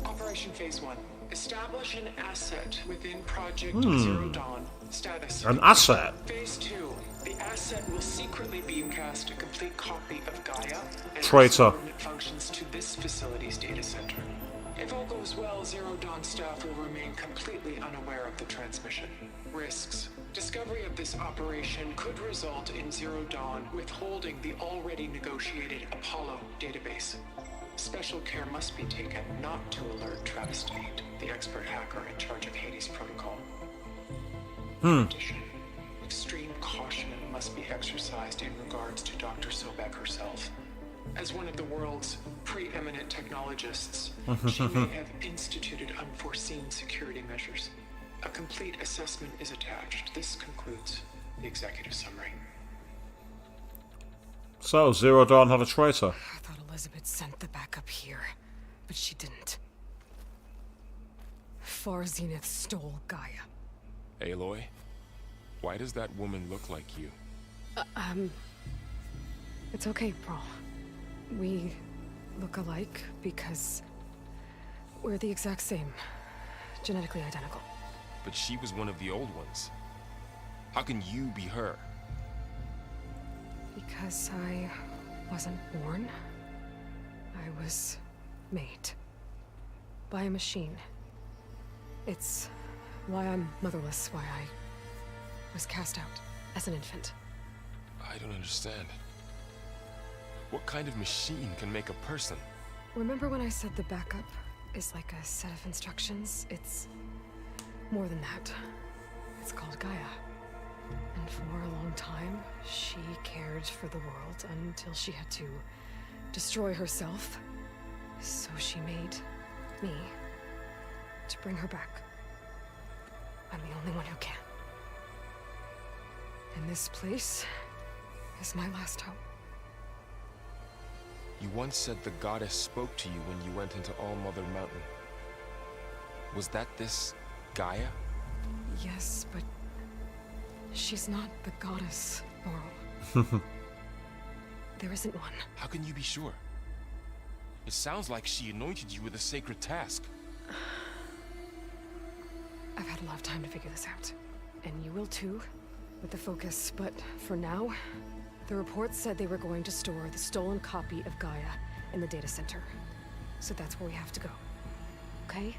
Operation Phase 1. Establish an asset within Project Zero Dawn. Status. An asset? Phase 2. The asset will secretly beamcast a complete copy of Gaia and Traitor. subordinate functions to this facility's data center. If all goes well, Zero Dawn staff will remain completely unaware of the transmission. Risks. Discovery of this operation could result in Zero Dawn withholding the already negotiated Apollo database. Special care must be taken not to alert Travis Tate, the expert hacker in charge of Hades Protocol. In addition, extreme caution must be exercised in regards to Dr. Sobek herself. As one of the world's preeminent technologists, she may have instituted unforeseen security measures. A complete assessment is attached. This concludes the executive summary. So, Zero Dawn had a traitor. I thought Elizabeth sent the backup here, but she didn't. Far Zenith stole Gaia. Aloy, why does that woman look like you? It's okay, Pearl. We look alike because we're the exact same. Genetically identical. But she was one of the old ones. How can you be her? Because I wasn't born. I was made. By a machine. It's why I'm motherless, why I was cast out as an infant. I don't understand. What kind of machine can make a person? Remember when I said the backup is like a set of instructions. It's more than that. It's called Gaia. And for a long time, she cared for the world until she had to destroy herself. So she made me to bring her back. I'm the only one who can. And this place is my last hope. You once said the goddess spoke to you when you went into All-Mother Mountain. Was that this Gaia? Yes, but she's not the goddess, Laurel. There isn't one. How can you be sure? It sounds like she anointed you with a sacred task. I've had a lot of time to figure this out. And you will too, with the focus. But for now, the report said they were going to store the stolen copy of Gaia in the data center. So that's where we have to go. Okay?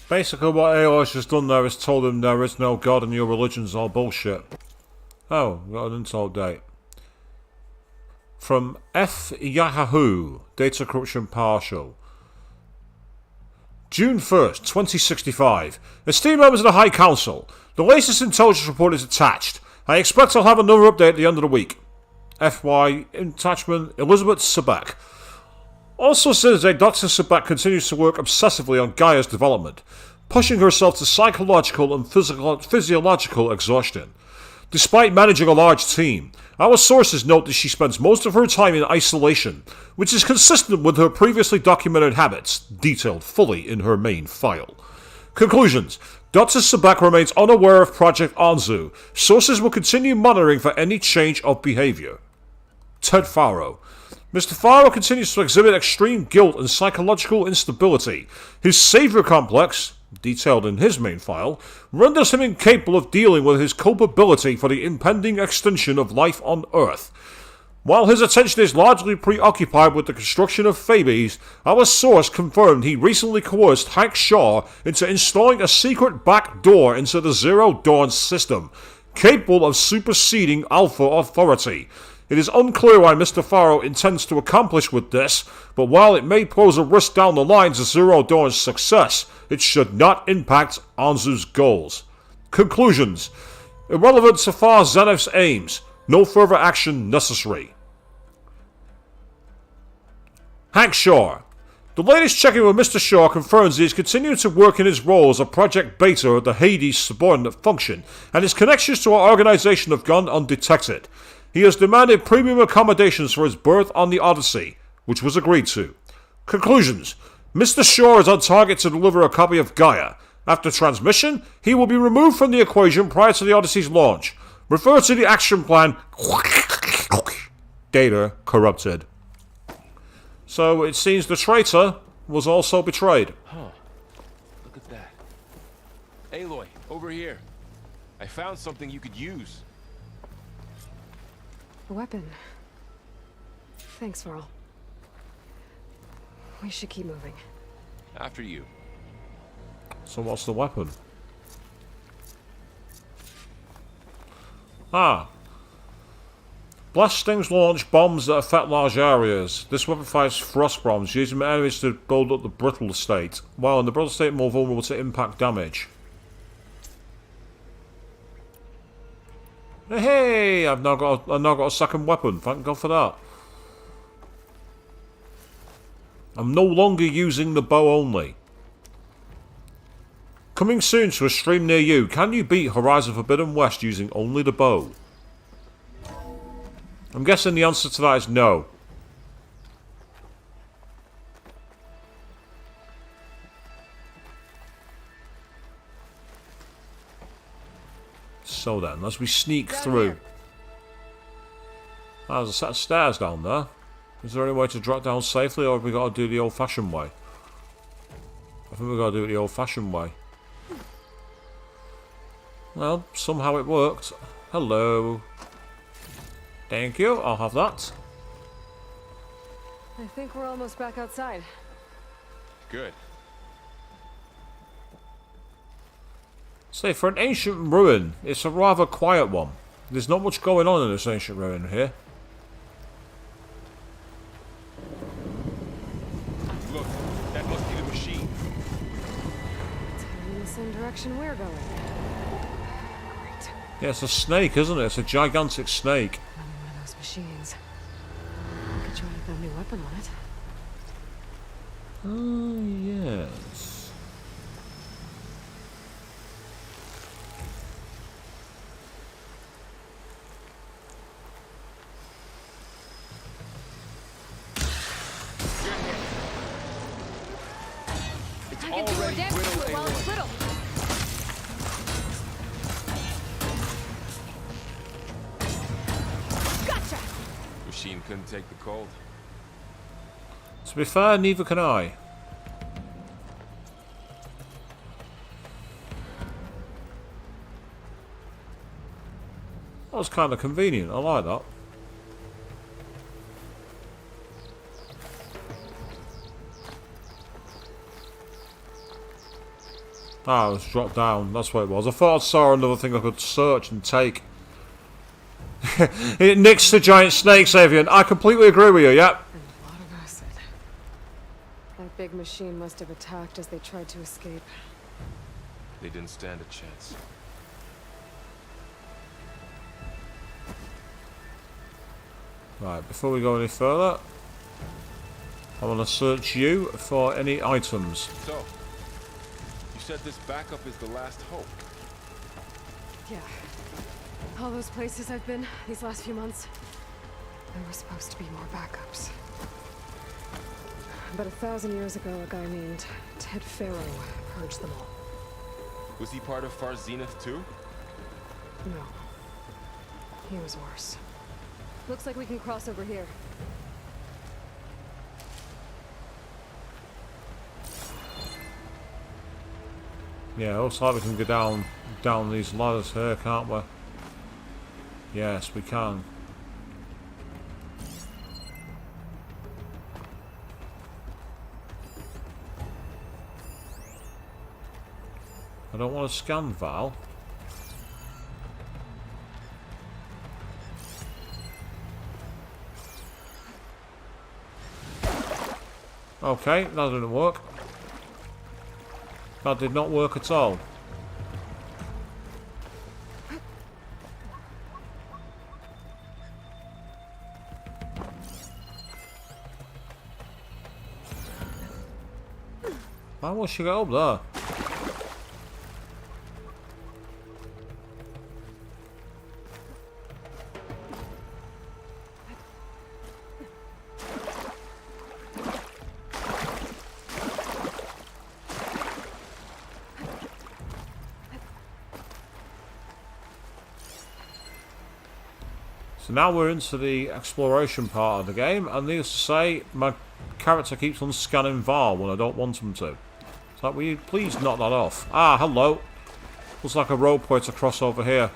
Basically what Aloy's just done there is told him there is no god and your religion's all bullshit. Oh, we got an insult date. From F. Yahoo, Data Corruption Partial. June 1st, 2065. Esteemed members of the High Council, the latest intelligence report is attached. I expect I'll have another update at the end of the week. FY attachment Elizabeth Sebek. Also says that Dr. Sebek continues to work obsessively on Gaia's development, pushing herself to psychological and physiological exhaustion. Despite managing a large team, our sources note that she spends most of her time in isolation, which is consistent with her previously documented habits, detailed fully in her main file. Conclusions. Dr. Sebek remains unaware of Project Anzu. Sources will continue monitoring for any change of behavior. Ted Faro. Mr. Faro continues to exhibit extreme guilt and psychological instability. His savior complex, detailed in his main file, renders him incapable of dealing with his culpability for the impending extinction of life on Earth. While his attention is largely preoccupied with the construction of Phoebes, our source confirmed he recently coerced Hank Shaw into installing a secret back door into the Zero Dawn system, capable of superseding Alpha authority. It is unclear why Mr. Faro intends to accomplish with this, but while it may pose a risk down the line to Zero Dawn's success, it should not impact Anzu's goals. Conclusions. Irrelevant so far as Zenith's aims. No further action necessary. Hank Shaw. The latest checking with Mr. Shaw confirms he is continuing to work in his role as a Project Beta of the Hades subordinate function, and his connections to our organization have gone undetected. He has demanded premium accommodations for his berth on the Odyssey, which was agreed to. Conclusions. Mr. Shaw is on target to deliver a copy of Gaia. After transmission, he will be removed from the equation prior to the Odyssey's launch. Refer to the action plan. Data corrupted. So it seems the traitor was also betrayed. Huh. Look at that. Aloy, over here. I found something you could use. A weapon. Thanks, Varl. We should keep moving. After you. So what's the weapon? Ah. Blast stings launch bombs that affect large areas. This weapon fires frost bombs, using enemies to build up the brittle state, while in the brittle state more vulnerable to impact damage. Hey! I've now got a second weapon. Thank God for that. I'm no longer using the bow only. Coming soon to a stream near you. Can you beat Horizon Forbidden West using only the bow? I'm guessing the answer to that is no. So then, as we sneak through. Ah, there's a set of stairs down there. Is there any way to drop down safely, or have we got to do the old-fashioned way? I think we've got to do it the old-fashioned way. Well, somehow it worked. Hello. Thank you, I'll have that. I think we're almost back outside. Good. Say, for an ancient ruin, it's a rather quiet one. There's not much going on in this ancient ruin here. Look, that must be the machine. It's heading in the same direction we're going. Great. Yeah, it's a snake, isn't it? It's a gigantic snake. Another one of those machines. I could try a new weapon on it. Oh, yes. It's I can do more already damage brittle, to it while it's Aloy. brittle. Gotcha! Machine couldn't take the cold. To be fair, neither can I. That was kind of convenient. I like that. Ah, it was dropped down. That's what it was. I thought I saw another thing I could search and take. It nicks the giant snake, Savian. I completely agree with you, yep. And a lot of acid. That big machine must have attacked as they tried to escape. They didn't stand a chance. Right, before we go any further, I want to search you for any items. So, you said this backup is the last hope. Yeah. All those places I've been these last few months, there were supposed to be more backups. But 1,000 years ago, a guy named Ted Farrow purged them all. Was he part of Far Zenith too? No. He was worse. Looks like we can cross over here. Yeah, looks like we can go down these ladders here, can't we? Yes, we can. I don't want to scan Val. Okay, that didn't work. That did not work at all. How will she get up there? So now we're into the exploration part of the game, and needless to say, my character keeps on scanning Val when I don't want him to. So will you please knock that off? Ah, hello. Looks like a roadway to cross over here.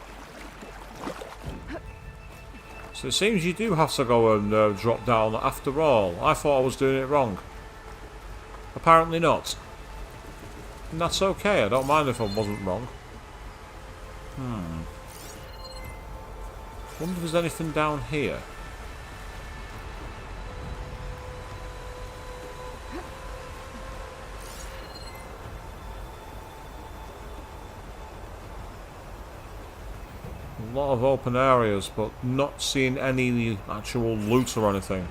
So it seems you do have to go and drop down after all. I thought I was doing it wrong. Apparently not. And that's okay, I don't mind if I wasn't wrong. Wonder if there's anything down here. A lot of open areas, but not seeing any actual loot or anything.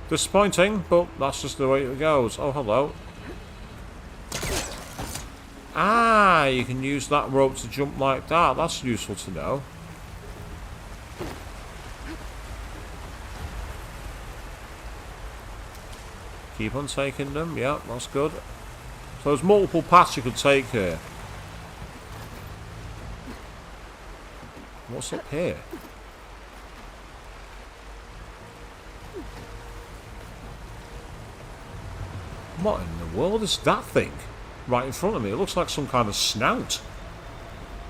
Disappointing, but that's just the way it goes. Oh, hello. Ah, you can use that rope to jump like that. That's useful to know. Keep on taking them. Yeah, that's good. So there's multiple paths you could take here. What's up here? What in the world is that thing? Right in front of me. It looks like some kind of snout.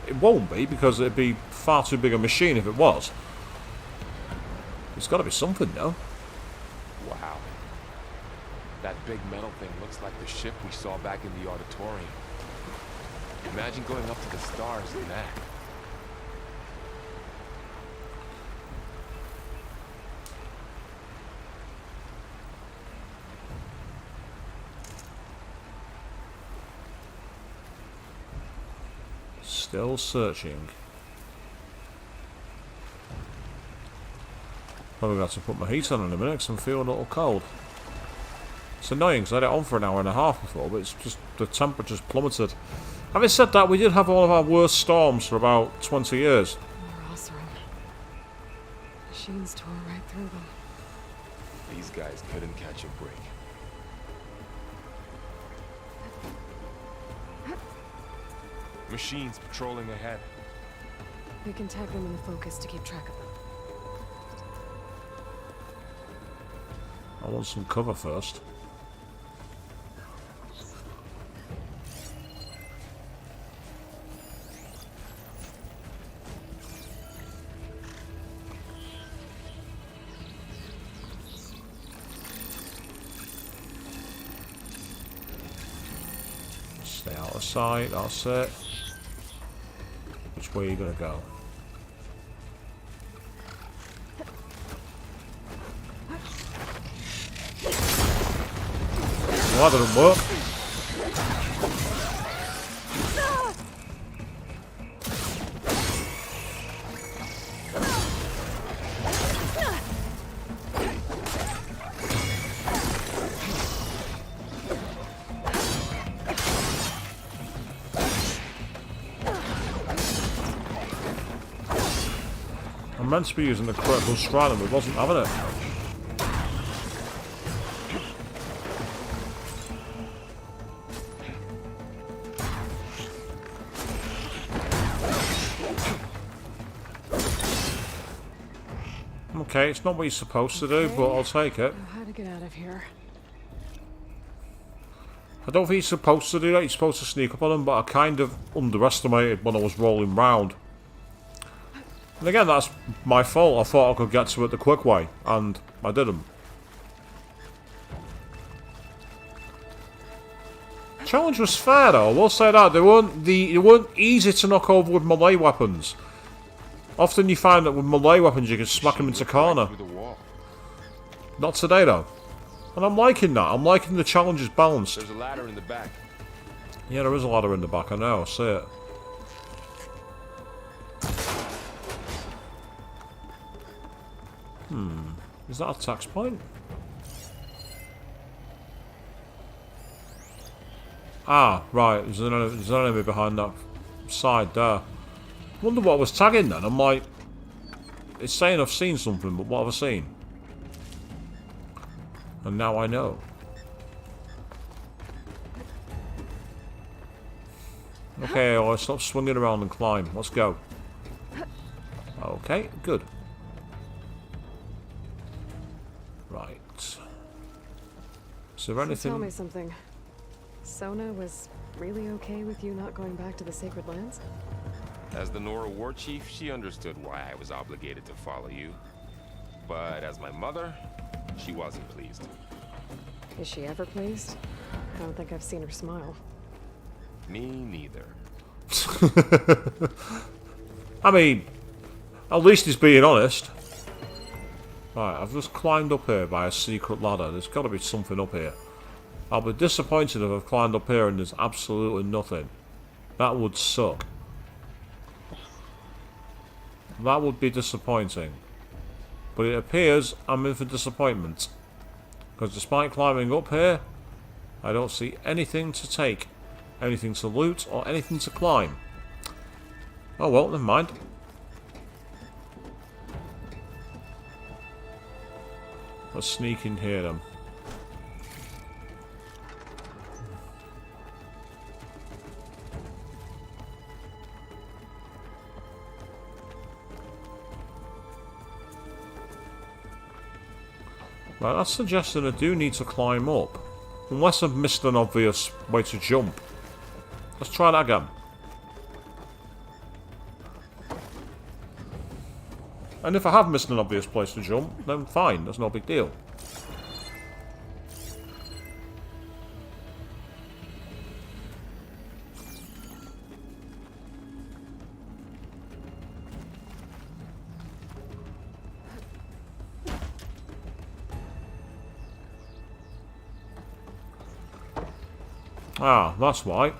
It won't be, because it'd be far too big a machine if it was. There's got to be something, though. Wow. That big metal thing looks like the ship we saw back in the auditorium. Imagine going up to the stars in that. Still searching. Probably got to put my heat on in a minute because I'm feeling a little cold. It's annoying because I had it on for an hour and a half before, but it's just the temperature's plummeted. Having said that, we did have one of our worst storms for about 20 years. Machines tore right through them. These guys couldn't catch a break. Machines patrolling ahead. We can tag them in the focus to keep track of them. I want some cover first. Stay out of sight, that's it. Which way are you gonna go? Well, that didn't work. I'm meant to be using the critical strike and we wasn't having it. Okay, it's not what you're supposed to do, but I'll take it. Know how to get out of here. I don't think you're supposed to do that, you're supposed to sneak up on them, but I kind of underestimated when I was rolling round. And again, that's my fault. I thought I could get to it the quick way, and I didn't. Challenge was fair though, I will say that. They weren't easy to knock over with melee weapons. Often you find that with melee weapons you can smack them into corner. Not today though. And I'm liking that. I'm liking the challenges balanced. There's a ladder in the back. Yeah, there is a ladder in the back, I know, I see it. Is that a tax point? Ah, right, there's an enemy behind that side there. Wonder what I was tagging then. I'm like, it's saying I've seen something, but what have I seen? And now I know. Okay, I'll stop swinging around and climb. Let's go. Okay, good. Right. Is there anything? So tell me something. Sona was really okay with you not going back to the Sacred Lands? As the Nora war chief, she understood why I was obligated to follow you. But as my mother, she wasn't pleased. Is she ever pleased? I don't think I've seen her smile. Me neither. I mean, at least he's being honest. Right, I've just climbed up here by a secret ladder. There's got to be something up here. I'll be disappointed if I've climbed up here and there's absolutely nothing. That would suck. That would be disappointing. But it appears I'm in for disappointment. Because despite climbing up here, I don't see anything to take. Anything to loot or anything to climb. Oh well, never mind. Let's sneak in here then. Right, that's suggesting I do need to climb up. Unless I've missed an obvious way to jump. Let's try that again. And if I have missed an obvious place to jump, then fine, that's no big deal. Ah, that's why.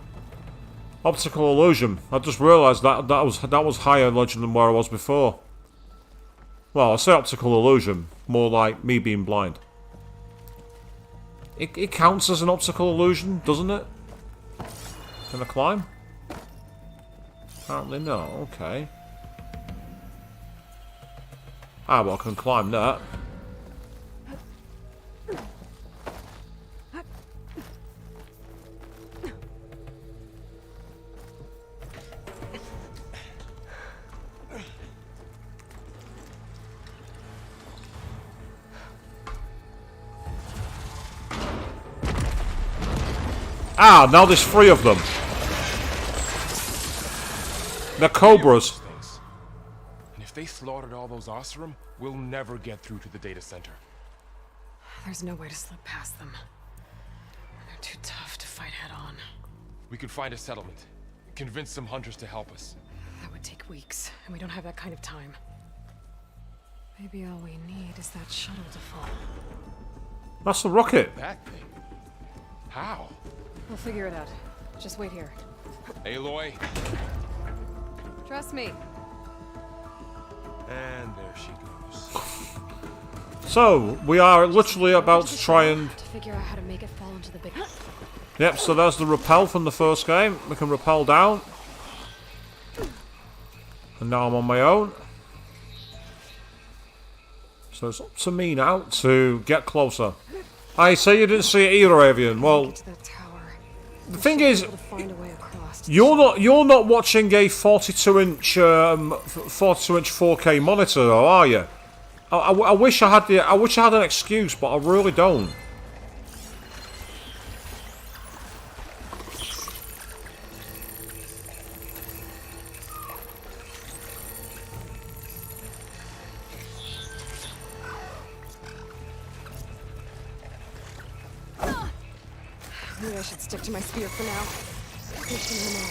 Optical illusion. I just realised that was higher legend than where I was before. Well, I say optical illusion, more like me being blind. It counts as an optical illusion, doesn't it? Can I climb? Apparently no, okay. Ah, well I can climb that. Ah, now there's 3 of them. They're cobras. And if they slaughtered all those Oseram, we'll never get through to the data center. There's no way to slip past them. They're too tough to fight head on. We could find a settlement. Convince some hunters to help us. That would take weeks, and we don't have that kind of time. Maybe all we need is that shuttle to fall. That's the rocket. That thing? How? We'll figure it out. Just wait here. Aloy. Trust me. And there she goes. So, we are literally about to try and... To figure out how to make it fall into the big... Yep, so there's the rappel from the first game. We can rappel down. And now I'm on my own. So it's up to me now to get closer. I say you didn't see it either, Avian. Well, the thing is, you're not watching a 42-inch 4K monitor, though, are you? I wish I had an excuse, but I really don't. Maybe I should stick to my spear for now. Push him more.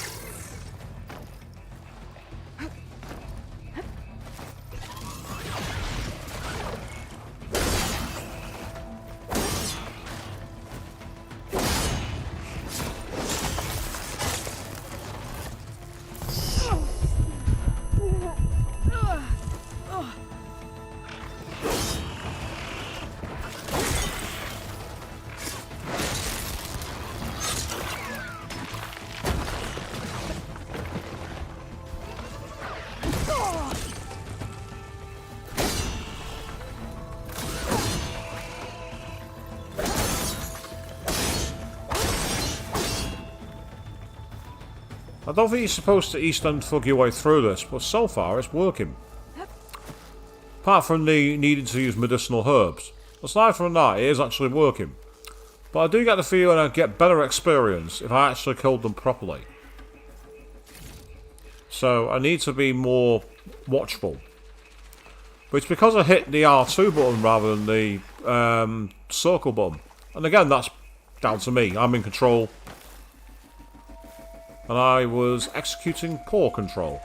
I don't think you're supposed to East End thug your way through this, but so far it's working. Apart from the needing to use medicinal herbs. Aside from that, it is actually working. But I do get the feeling I get better experience if I actually killed them properly. So I need to be more watchful. But it's because I hit the R2 button rather than the circle button. And again, that's down to me. I'm in control. And I was executing poor control.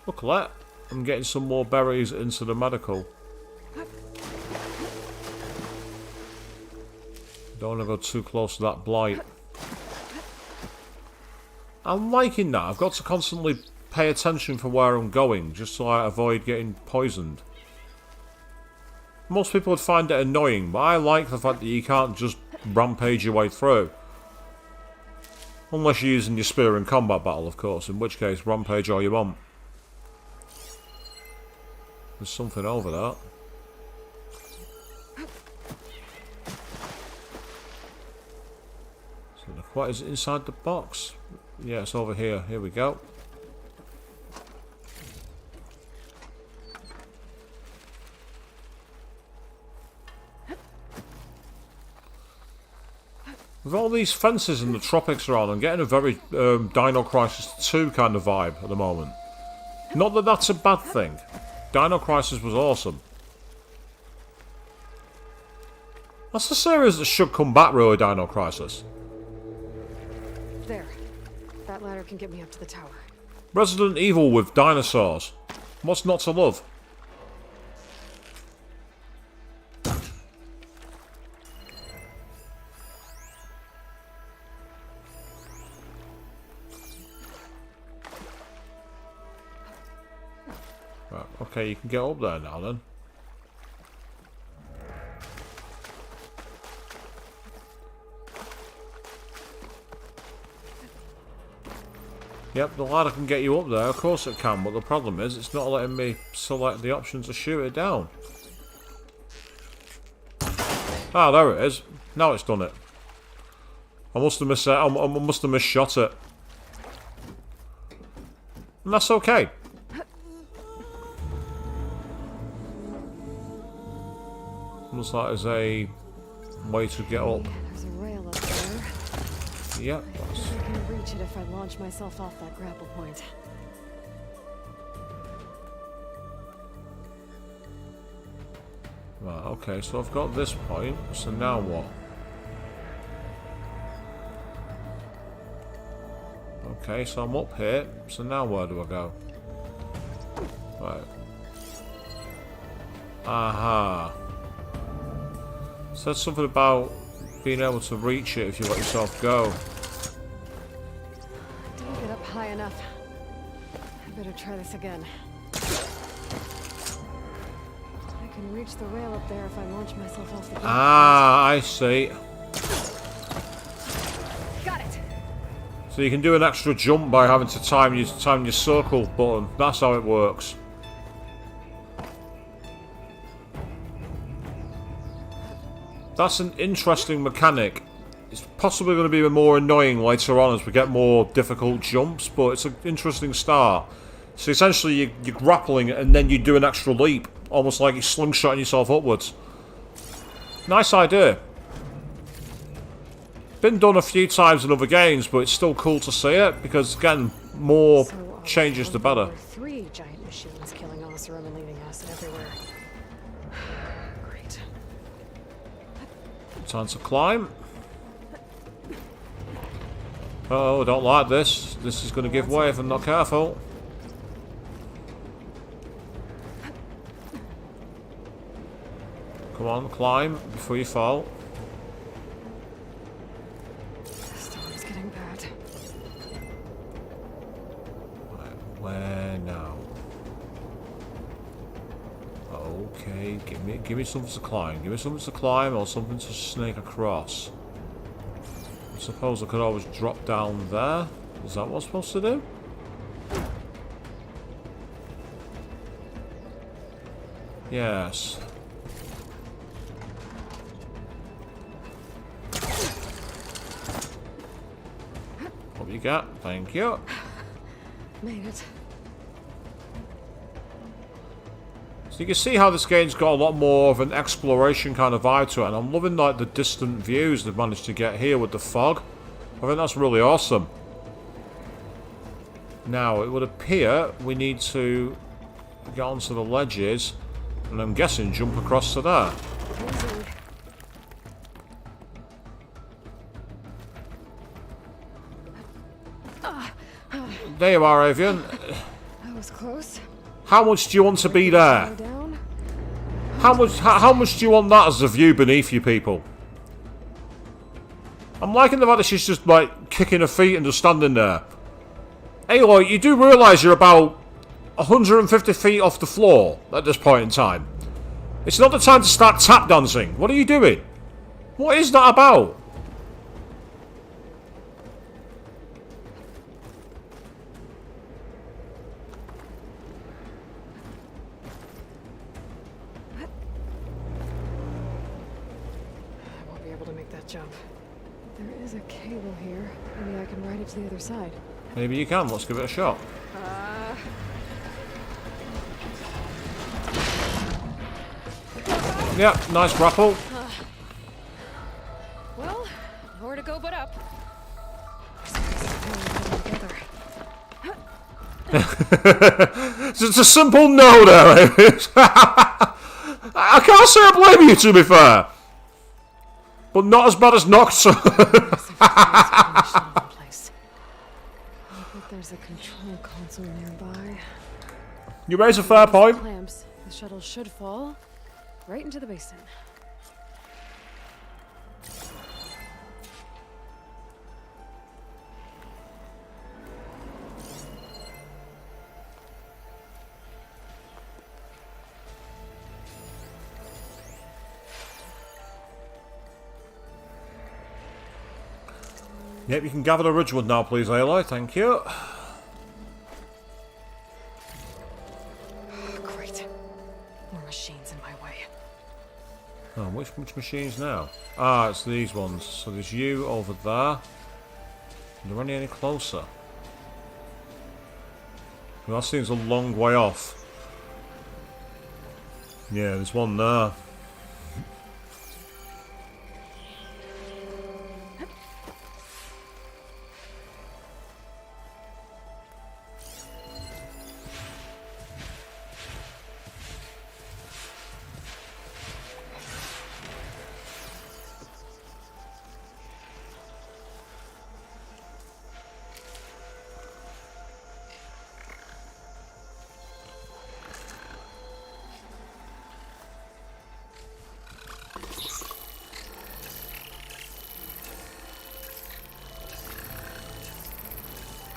Look at that. I'm getting some more berries into the medical. Don't want to go too close to that blight. I'm liking that. I've got to constantly pay attention for where I'm going, just so I avoid getting poisoned. Most people would find it annoying, but I like the fact that you can't just rampage your way through. Unless you're using your spear in combat battle, of course, in which case rampage all you want. There's something over that. So what is it inside the box? Yeah, it's over here. Here we go. With all these fences in the tropics around, I'm getting a very Dino Crisis 2 kind of vibe at the moment. Not that that's a bad thing. Dino Crisis was awesome. That's the series that should come back, really, Dino Crisis. There. That ladder can get me up to the tower. Resident Evil with dinosaurs. What's not to love? Okay, you can get up there now then. Yep, the ladder can get you up there, of course it can, but the problem is it's not letting me select the option to shoot it down. Ah, there it is. Now it's done it. I must have misshot it. And that's okay. Looks like there's a way to get up. There's a rail up there. Yep. I can reach it if I launch myself off that grapple point. Right, okay, so I've got this point, so now what? Okay, so I'm up here, so now where do I go? Right. Aha. Said something about being able to reach it if you let yourself go. Didn't get up high enough. I better try this again. I can reach the rail up there if I launch myself off the grapple Ah, I see. point. Got it! So you can do an extra jump by having to time your circle button. That's how it works. That's an interesting mechanic. It's possibly going to be more annoying later on as we get more difficult jumps, but it's an interesting start. So essentially you're grappling and then you do an extra leap, almost like you're slingshotting yourself upwards. Nice idea. Been done a few times in other games, but it's still cool to see it, because again, more changes the better. There were 3 giant machines killing Osram and leaving acid everywhere. Great. Time to climb. Oh, I don't like this. This is going to give way if I'm not careful. Come on, climb before you fall. The storm's getting bad. Right, where now? Okay, give me something to climb. Give me something to climb or something to snake across. I suppose I could always drop down there. Is that what I'm supposed to do? Yes. What you got? Thank you. Made it. So you can see how this game's got a lot more of an exploration kind of vibe to it, and I'm loving like the distant views they've managed to get here with the fog. I think that's really awesome. Now, it would appear we need to get onto the ledges, and I'm guessing jump across to there. Easy. There you are, Avian. That was close. How much do you want to be there? Go down. How much do you want that as a view beneath you people? I'm liking the fact that she's just like kicking her feet and just standing there. Aloy, you do realise you're about 150 feet off the floor at this point in time. It's not the time to start tap dancing. What are you doing? What is that about? I won't be able to make that jump. There is a cable here. Maybe I can ride it to the other side. Maybe you can. Let's give it a shot. Yeah, nice grapple. Well, nowhere to go but up. It's a simple no there. I can't say I blame you, to be fair. But not as bad as Nocturne. There's a control console nearby. You raise a fair point. Clamps. The shuttle should fall right into the basin. Yep, you can gather the ridgewood now, please, Aloy. Thank you. Great. More machines in my way. Oh, which machines now? Ah, it's these ones. So there's you over there. Are there any closer? Well, that seems a long way off. Yeah, there's one there.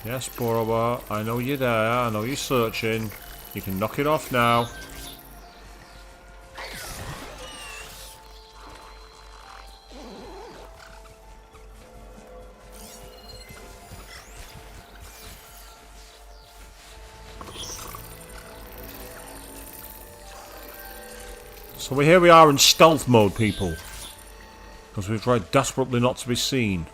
Yes, Borowa, I know you're there, I know you're searching. You can knock it off now. So here we are in stealth mode, people. Because we've tried desperately not to be seen.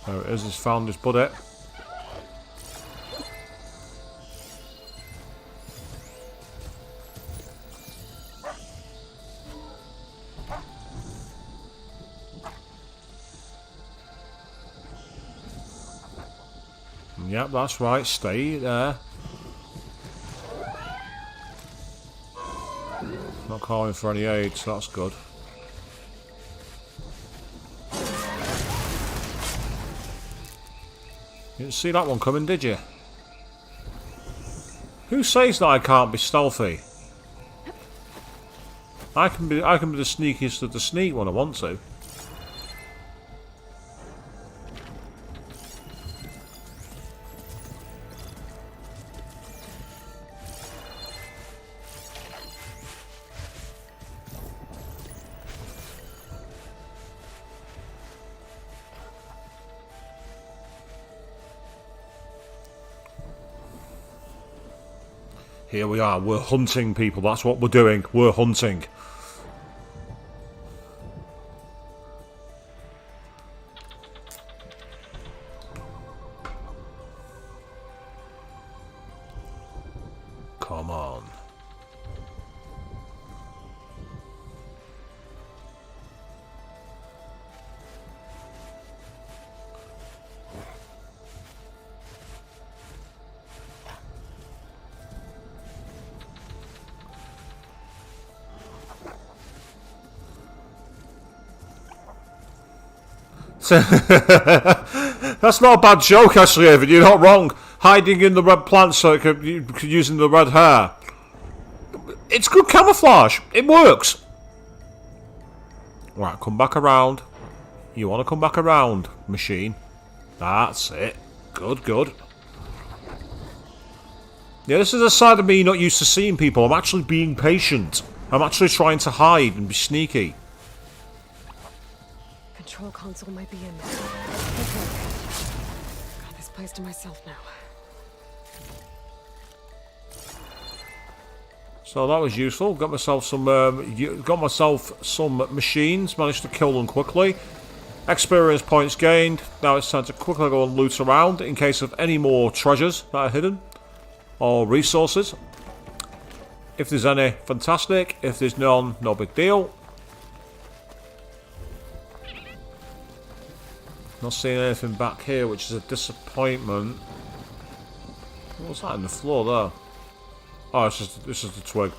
There it is, he's found his buddy. Yep, that's right, stay there. Not calling for any aid, so that's good. You didn't see that one coming, did you? Who says that I can't be stealthy? I can be the sneakiest of the sneak when I want to. Here we are, we're hunting people, that's what we're doing, we're hunting. Come on. That's not a bad joke, actually, Evan. You're not wrong. Hiding in the red plants so using the red hair. It's good camouflage. It works. Right, come back around. You want to come back around, machine. That's it. Good, good. Yeah, this is a side of me not used to seeing people. I'm actually being patient. I'm actually trying to hide and be sneaky. Control console might be in there. Okay. Got this place to myself now. So that was useful. Got myself some machines. Managed to kill them quickly. Experience points gained. Now it's time to quickly go and loot around in case of any more treasures that are hidden or resources. If there's any, fantastic. If there's none, no big deal. Not seeing anything back here, which is a disappointment. What's that in the floor there? Oh, it's just a twig.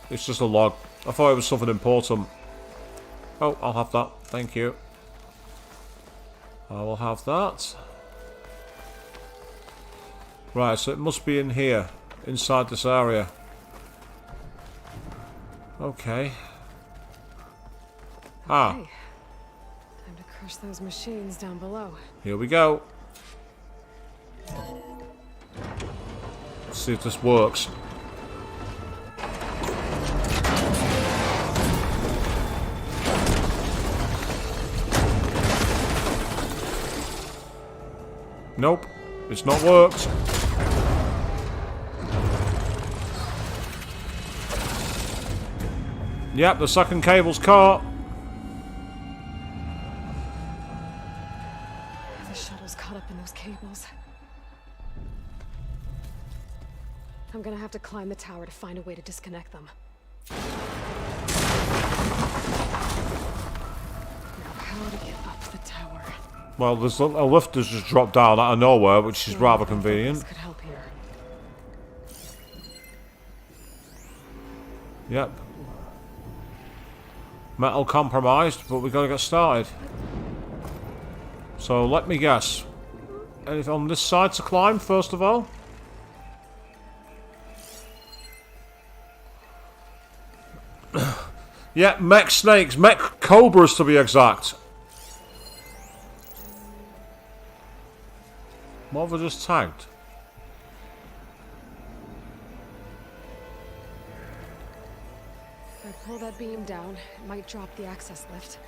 It's just a log. I thought it was something important. Oh, I'll have that. Thank you. I will have that. Right, so it must be in here. Inside this area. Okay. Ah. Hey, time to crush those machines down below. Here we go. Let's see if this works. Nope, it's not worked. Yep, the second cable's caught. The shuttle's caught up in those cables. I'm gonna have to climb the tower to find a way to disconnect them. Now, how to get up the tower? Well, there's a lift has just dropped down out of nowhere, which is rather convenient. This could help here. Yep. Metal compromised, but we gotta get started. So let me guess. Anything on this side to climb, first of all? Yeah, mech snakes, mech cobras to be exact. What have I just tagged? If I pull that beam down, it might drop the access lift.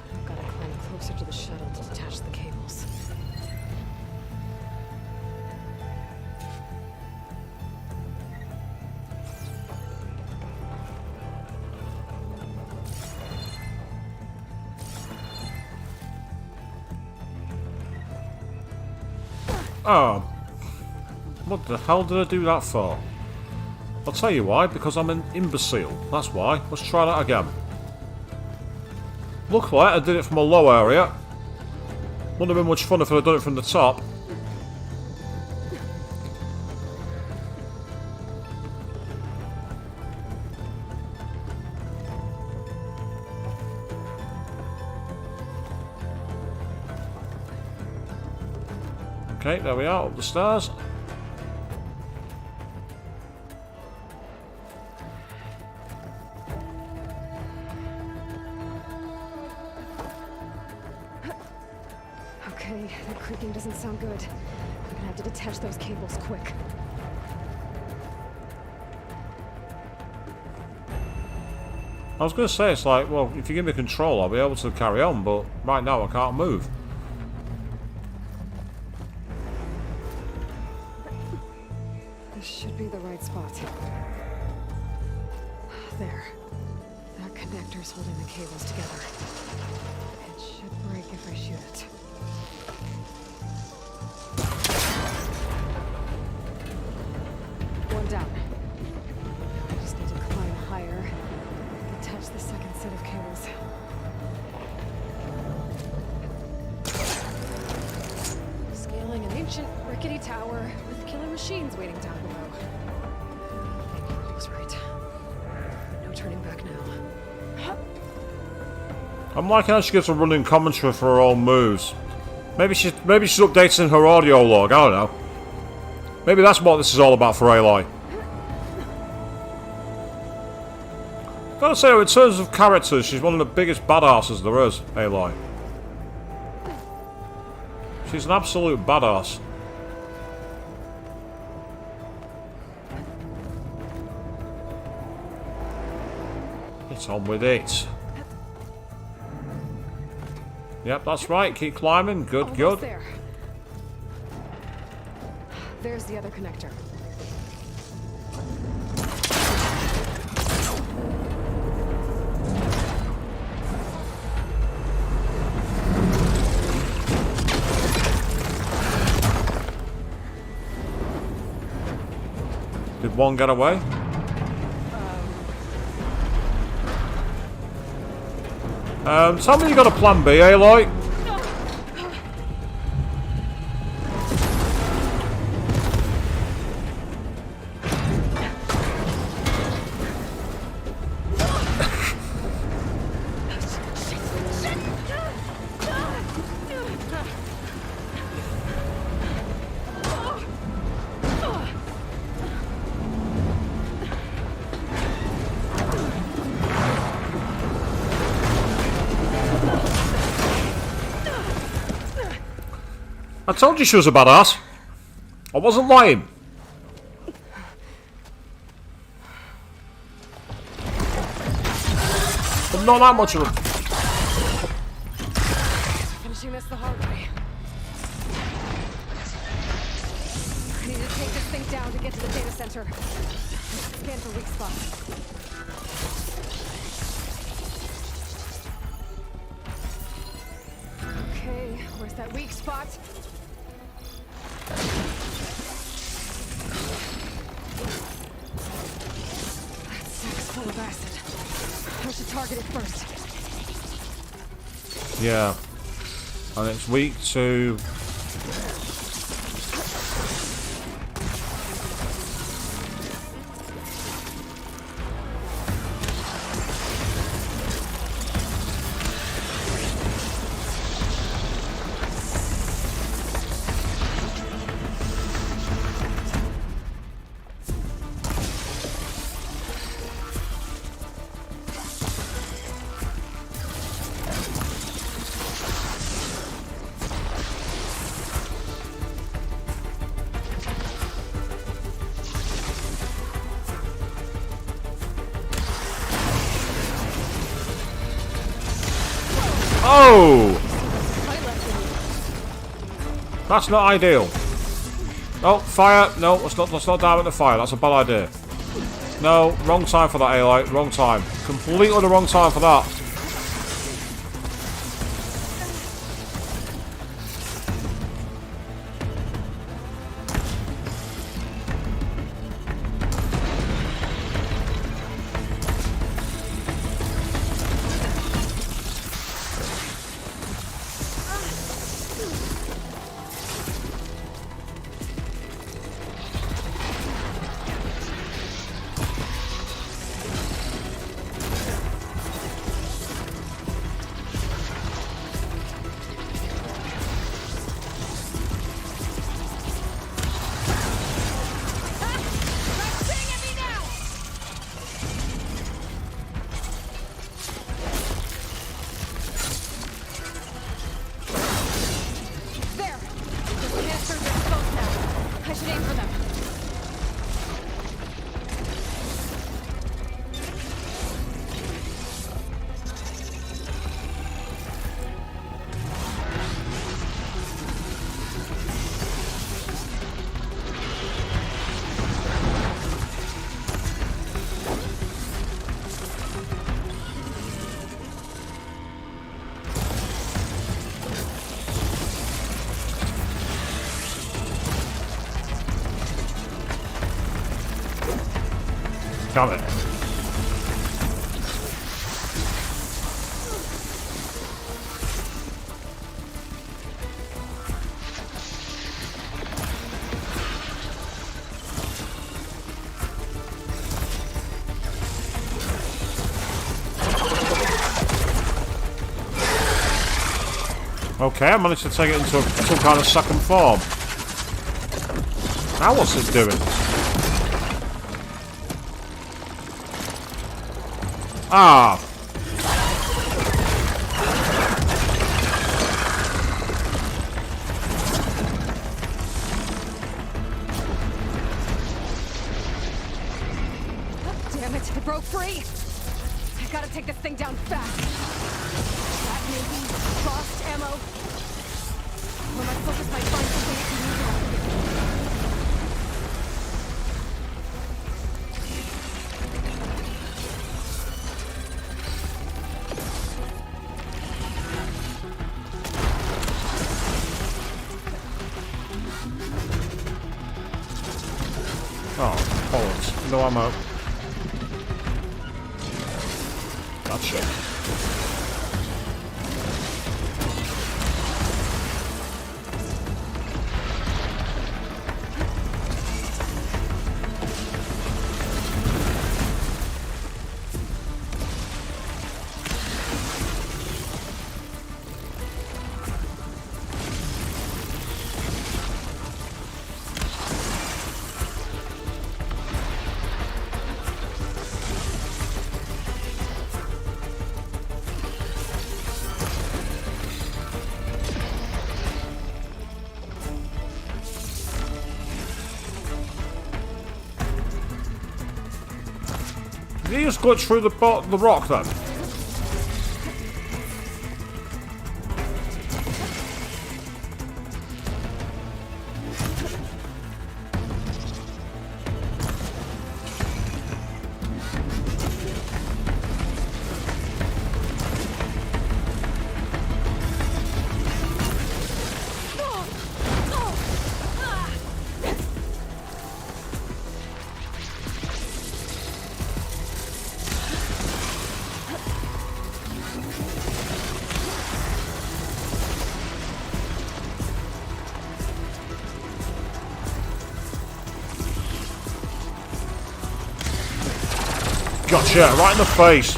I've got to climb closer to the shuttle to detach the cables. Oh. What the hell did I do that for? I'll tell you why, because I'm an imbecile. That's why. Let's try that again. Luckily, I did it from a low area. Wouldn't have been much fun if I'd done it from the top. Okay, there we are, up the stairs. Okay, the creaking doesn't sound good. I'm gonna have to detach those cables quick. I was going to say, it's like, well, if you give me control, I'll be able to carry on, but right now I can't move. This should be the right spot. There. That connector's holding the cables together. It should break if I shoot it. One down. I just need to climb higher. Detach the second set of cables. Scaling an ancient rickety tower with killer machines waiting down below. I was right. No turning back now. I'm liking how she gives a running commentary for her own moves. Maybe she's updating her audio log, I don't know. Maybe that's what this is all about for Aloy. Gotta say, in terms of characters, she's one of the biggest badasses there is, Aloy. She's an absolute badass. Get on with it. Yep, that's right. Keep climbing. Good, Almost good. there. There's the other connector. Did one get away? Tell me you got a plan B, Aloy. told you she was a badass. I wasn't lying. But not that much of a... Finishing this the hard way. I need to take this thing down to get to the data center. Scan for weak spots. Okay, where's that weak spot? That sack's full of acid. I should target it first. Yeah. And it's weak to... Oh! That's not ideal. Oh, fire. No, let's not dive into fire. That's a bad idea. No, wrong time for that, Aloy. Wrong time. Completely the wrong time for that. Damn it. Okay, I managed to take it into some kind of second form. Now what's it doing? Ah! Damn it, it broke free! I gotta take this thing down fast. That may be lost ammo. When my focus might find something it can use. Oh, bollocks. No ammo. Gotcha. Did he just glitch through the rock then? Gotcha, right in the face.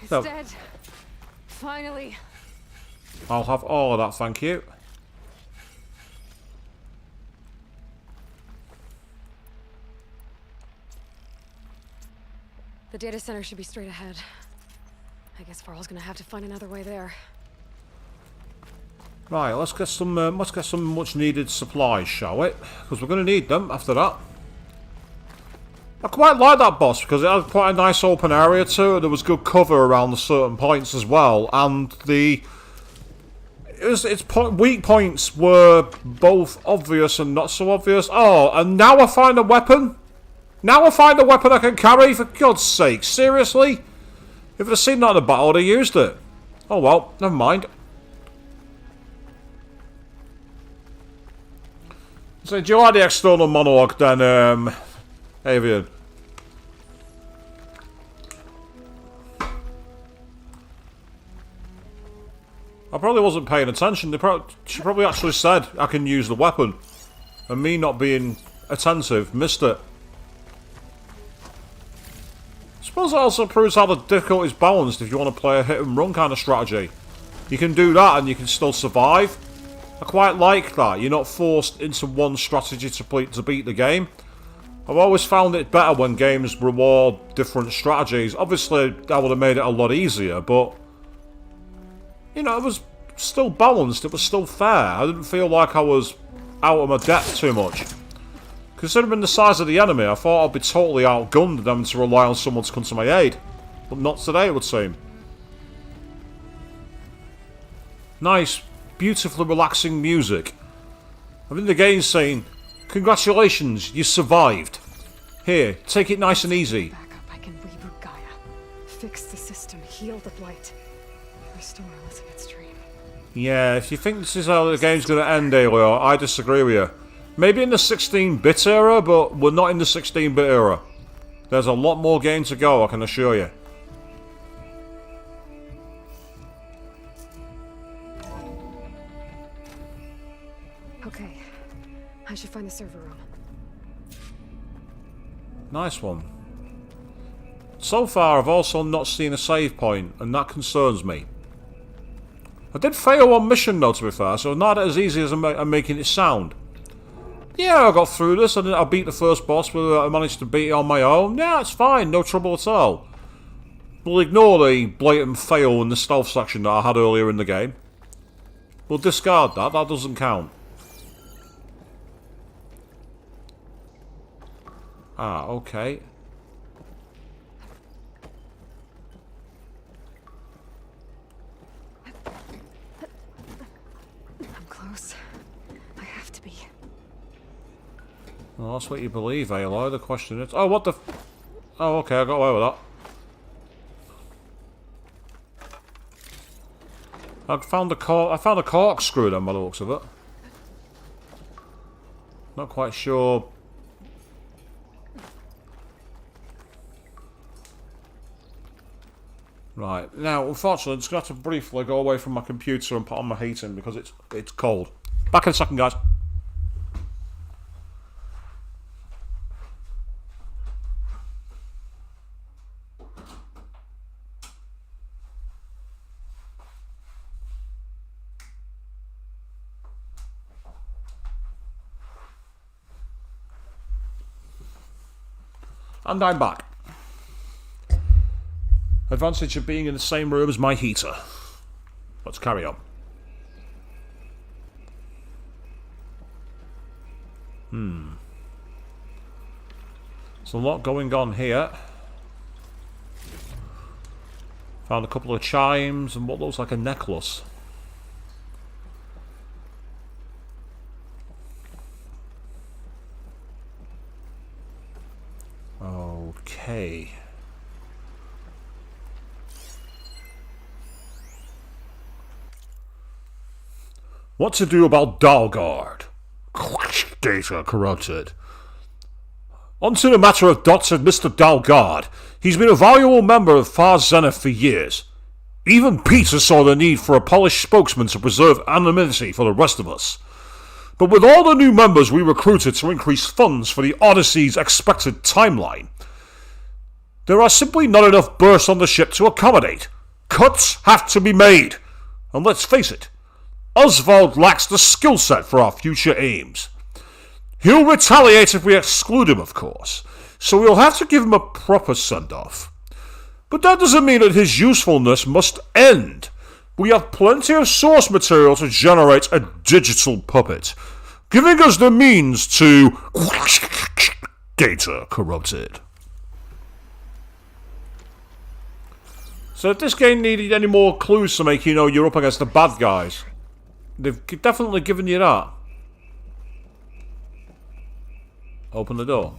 It's No. dead. Finally. I'll have all of that, thank you. The data center should be straight ahead. I guess Varl's gonna have to find another way there. Right, let's get some much needed supplies, shall we? Because we're going to need them after that. I quite like that boss because it had quite a nice open area too. There was good cover around the certain points as well, and its weak points were both obvious and not so obvious. Oh, and now I find a weapon. Now I find a weapon I can carry. For God's sake, seriously? If I'd seen that in the battle, I'd have used it. Oh well, never mind. So, do you like the external monologue then, Avian? I probably wasn't paying attention. She probably actually said I can use the weapon. And me not being attentive missed it. I suppose it also proves how the difficulty is balanced if you want to play a hit and run kind of strategy. You can do that and you can still survive. I quite like that. You're not forced into one strategy to beat the game. I've always found it better when games reward different strategies. Obviously, that would have made it a lot easier, but you know, it was still balanced. It was still fair. I didn't feel like I was out of my depth too much. Considering the size of the enemy, I thought I'd be totally outgunned and having to rely on someone to come to my aid. But not today, it would seem. Nice, beautifully relaxing music. I think the game's saying, congratulations, you survived. Here, take it nice and easy. Back up, I can reboot Gaia. Fix the system, heal the blight. Restore Elizabeth's dream. Yeah, if you think this is how the game's going to end, Aloy, I disagree with you. Maybe in the 16-bit era, but we're not in the 16-bit era. There's a lot more game to go, I can assure you. Okay, I should find the server room. Nice one. So far, I've also not seen a save point, and that concerns me. I did fail one mission though, to be fair, so not as easy as I'm making it sound. Yeah, I got through this, and I beat the first boss, but I managed to beat it on my own. Yeah, it's fine, no trouble at all. We'll ignore the blatant fail in the stealth section that I had earlier in the game. We'll discard that, that doesn't count. Ah, okay. I'm close. I have to be. Well, that's what you believe, Aloy. The question is... Oh, what the... Oh, okay, I got away with that. I found a corkscrew then, by the looks of it. Not quite sure... Right, now, unfortunately, I'm just going to have to briefly go away from my computer and put on my heating because it's cold. Back in a second, guys. And I'm back. Advantage of being in the same room as my heater. Let's carry on. There's a lot going on here. Found a couple of chimes and what looks like a necklace. Okay. What to do about Dalgard? Data corrupted. On to the matter of Dr. Mr. Dalgard. He's been a valuable member of Far Zenith for years. Even Peter saw the need for a polished spokesman to preserve anonymity for the rest of us. But with all the new members we recruited to increase funds for the Odyssey's expected timeline, there are simply not enough berths on the ship to accommodate. Cuts have to be made. And let's face it, Oswald lacks the skill set for our future aims. He'll retaliate if we exclude him, of course, so we'll have to give him a proper send-off. But that doesn't mean that his usefulness must end. We have plenty of source material to generate a digital puppet, giving us the means to data corrupted. So if this game needed any more clues to make you know you're up against the bad guys, they've definitely given you that. Open the door.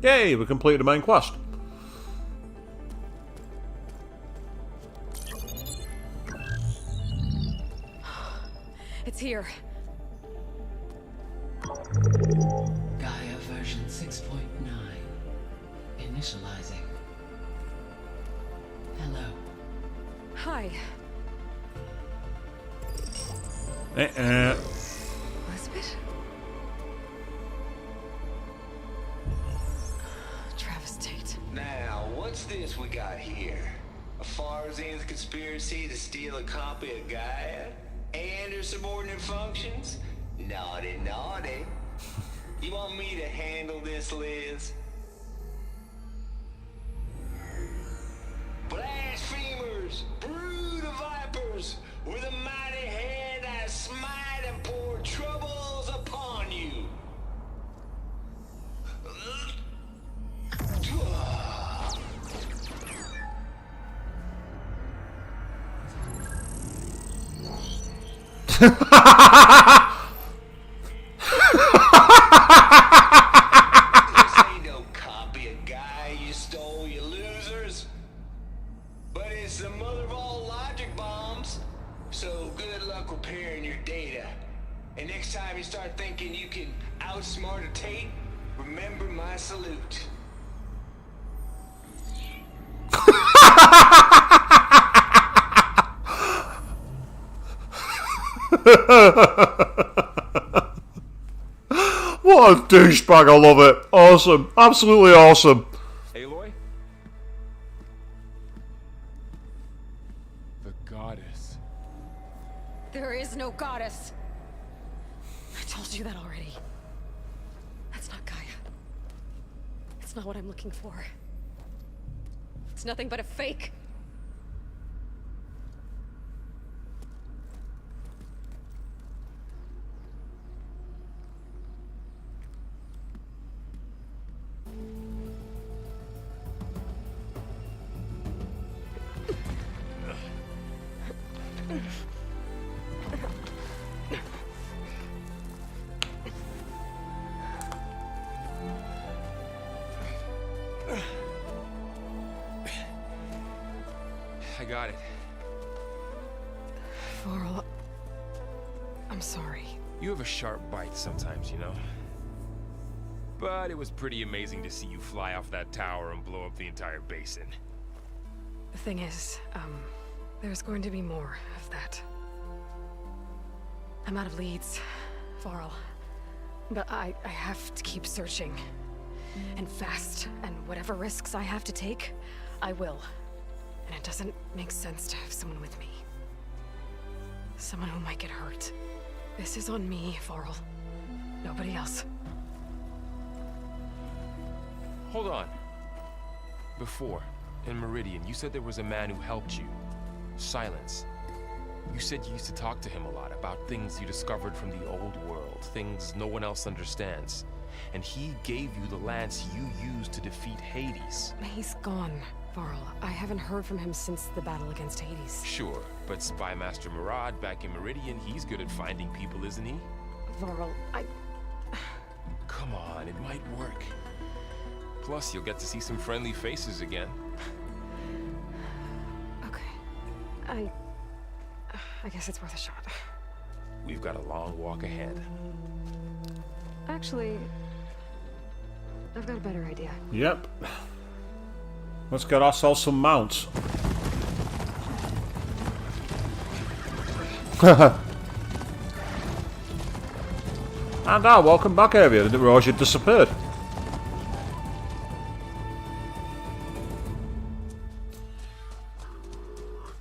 Yay, we completed the main quest. It's here. Gaia version 6.9. Initializing. Hello. Hi. Elizabeth? Travestate. Now, what's this we got here? A Farzian's conspiracy to steal a copy of Gaia? And her subordinate functions? Naughty, naughty. You want me to handle this, Liz? Blasphemers! Brood of vipers! With a mighty hand I smite and pour troubles upon you! This ain't no copy of Gaia you stole, you losers. But it's the mother of all logic bombs. So good luck repairing your data. And next time you start thinking you can outsmart a Tate, remember my salute. What a douchebag, I love it. Awesome. Absolutely awesome. Aloy? The goddess. There is no goddess. I told you that already. That's not Gaia. It's not what I'm looking for. It's nothing but a fake. I got it. Varl, I'm sorry. You have a sharp bite sometimes, you know? But it was pretty amazing to see you fly off that tower and blow up the entire basin. The thing is, there's going to be more of that. I'm out of leads, Varl. But I have to keep searching. And fast. And whatever risks I have to take, I will. And it doesn't make sense to have someone with me. Someone who might get hurt. This is on me, Varl. Nobody else. Hold on. Before. In Meridian, you said there was a man who helped you. Silence. You said you used to talk to him a lot about things you discovered from the old world, things no one else understands. And he gave you the lance you used to defeat Hades. He's gone, Varl. I haven't heard from him since the battle against Hades. Sure, but Spy Master Murad back in Meridian, he's good at finding people, isn't he? Varl, Come on, it might work. Plus, you'll get to see some friendly faces again. Okay. I guess it's worth a shot. We've got a long walk ahead. Actually, I've got a better idea. Yep. Let's get ourselves some mounts. And welcome back, Avia. I didn't realise you'd disappeared.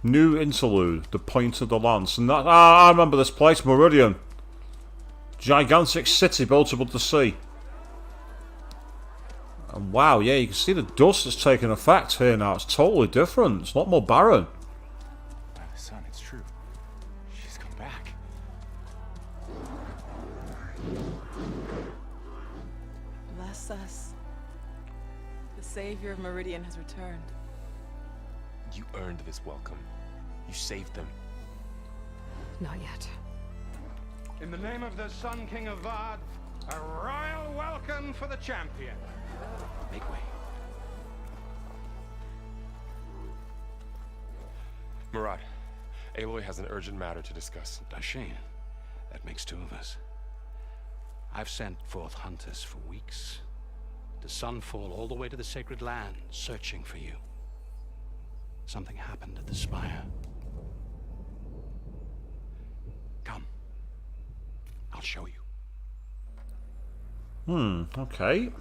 New interlude, the point of the lance. And that, I remember this place, Meridian. Gigantic city built above the sea. And wow, yeah, you can see the dust that's taken effect here now. It's totally different. It's a lot more barren. Son, it's true. She's come back. Bless us. The savior of Meridian has returned. You earned this welcome. You saved them. Not yet. In the name of the Sun King of Vard, a royal welcome for the champion. Make way. Murad, Aloy has an urgent matter to discuss. Dashane, that makes two of us. I've sent forth hunters for weeks. To Sunfall all the way to the Sacred Land, searching for you. Something happened at the Spire. Come. I'll show you. Okay.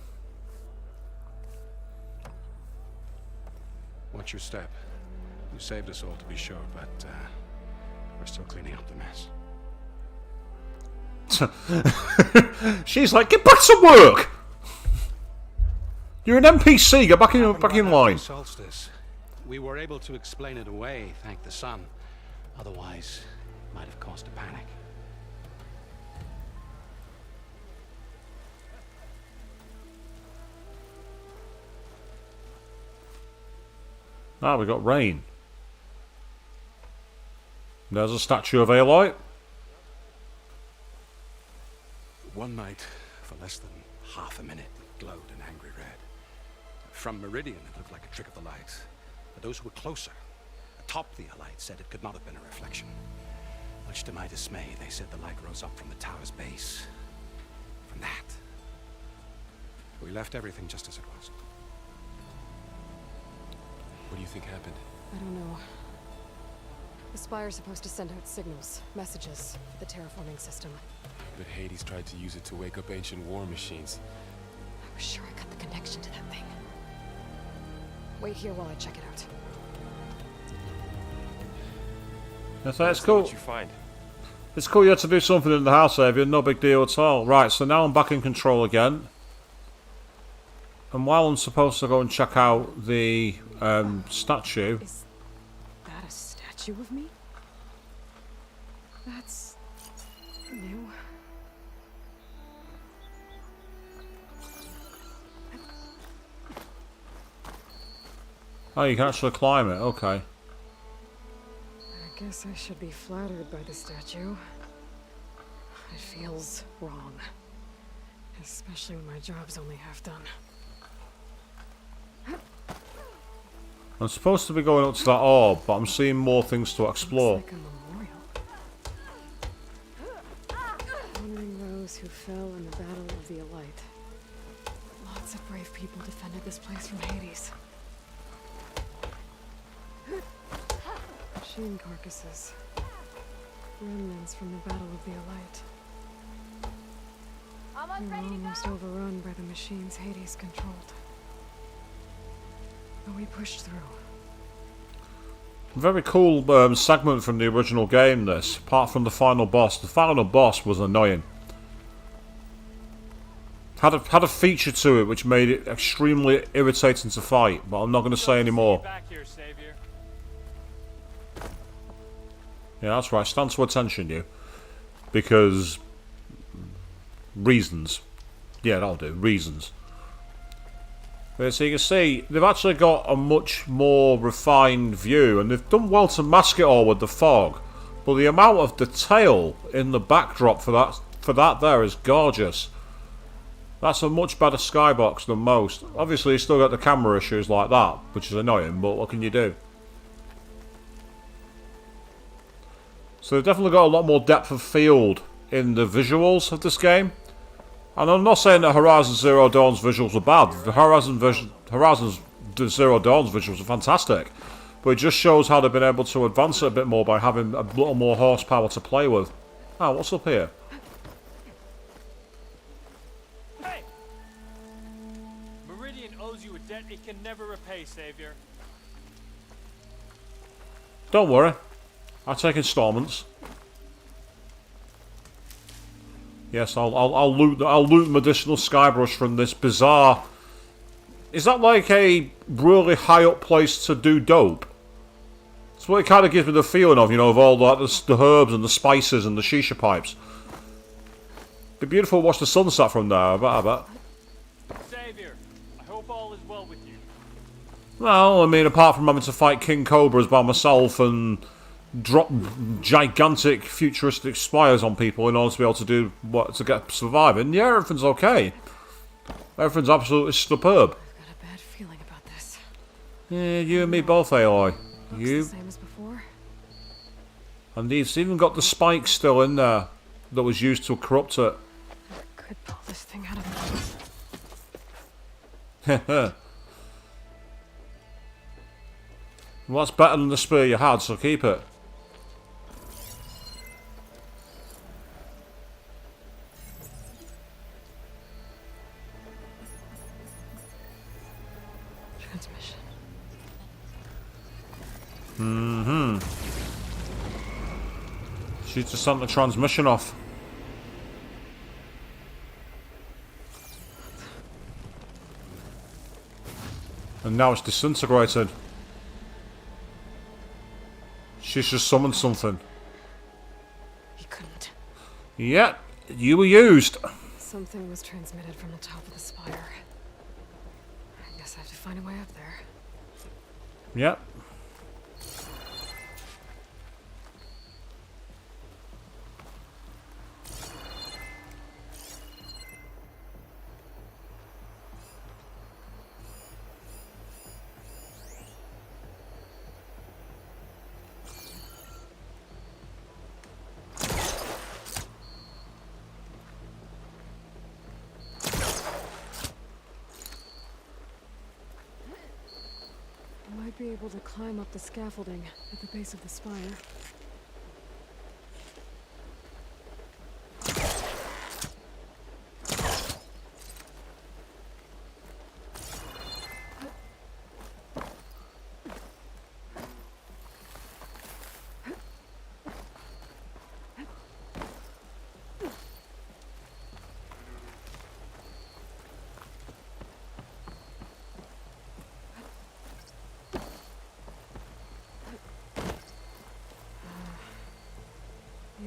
Watch your step. You saved us all, to be sure, but we're still cleaning up the mess. She's like, get back to work! You're an NPC, get back in line. Solstice. We were able to explain it away, thank the sun. Otherwise, it might have caused a panic. Ah, we got rain. There's a statue of Aloy. One night, for less than half a minute, it glowed an angry red. From Meridian, it looked like a trick of the light. But those who were closer, atop the light, said it could not have been a reflection. Much to my dismay, they said the light rose up from the tower's base. From that, we left everything just as it was. What do you think happened? I don't know. The Spire's supposed to send out signals, messages for the terraforming system. But Hades tried to use it to wake up ancient war machines. I was sure I got the connection to that thing. Wait here while I check it out. That's cool. What you find? It's cool you had to do something in the house, Avia. No big deal at all. Right, so now I'm back in control again. And while I'm supposed to go and check out the statue... Is that a statue of me? That's... new. Oh, you can actually climb it. Okay. I guess I should be flattered by the statue. It feels wrong. Especially when my job's only half done. I'm supposed to be going up to that orb, but I'm seeing more things to explore. Looks like a memorial. Honoring those who fell in the Battle of the Aloy. Lots of brave people defended this place from Hades. Machine carcasses. Remnants from the Battle of the Aloy. They were almost overrun by the machines Hades controlled. But we pushed through. Very cool segment from the original game, this. Apart from the final boss. The final boss was annoying. Had a feature to it which made it extremely irritating to fight, but I'm not going to say any more. Yeah, that's right. Stand to attention, you. Because... reasons. Yeah, that'll do. Reasons. But so you can see, they've actually got a much more refined view, and they've done well to mask it all with the fog. But the amount of detail in the backdrop for that there is gorgeous. That's a much better skybox than most. Obviously, you still got the camera issues like that, which is annoying, but what can you do? So they've definitely got a lot more depth of field in the visuals of this game. And I'm not saying that Horizon Zero Dawn's visuals are bad. The Horizon Zero Dawn's visuals are fantastic. But it just shows how they've been able to advance it a bit more by having a little more horsepower to play with. Ah, what's up here? Hey! Meridian owes you a debt it can never repay, Savior. Don't worry. I take installments. Yes, I'll loot medicinal skybrush from this bizarre. Is that like a really high up place to do dope? It's what it kind of gives me the feeling of, you know, of all the herbs and the spices and the shisha pipes. It'd be beautiful to watch the sunset from there. I bet. Savior, I hope all is well with you. Well, I mean, apart from having to fight King Cobras by myself and drop gigantic futuristic spires on people in order to be able to do what to get surviving. Yeah, everything's okay. Everything's absolutely superb. I've got a bad feeling about this. Yeah, you and me both, Aloy. Looks You. the same as before. And it's even got the spike still in there that was used to corrupt it. I could pull this thing out of Heh. Well, that's better than the spear you had, so keep it. Transmission. She's just sent the transmission off. And now it's disintegrated. She's just summoned something. He couldn't. Yeah, you were used. Something was transmitted from the top of the spire. I guess I have to find a way up there. Yep. I might be able to climb up the scaffolding at the base of the spire.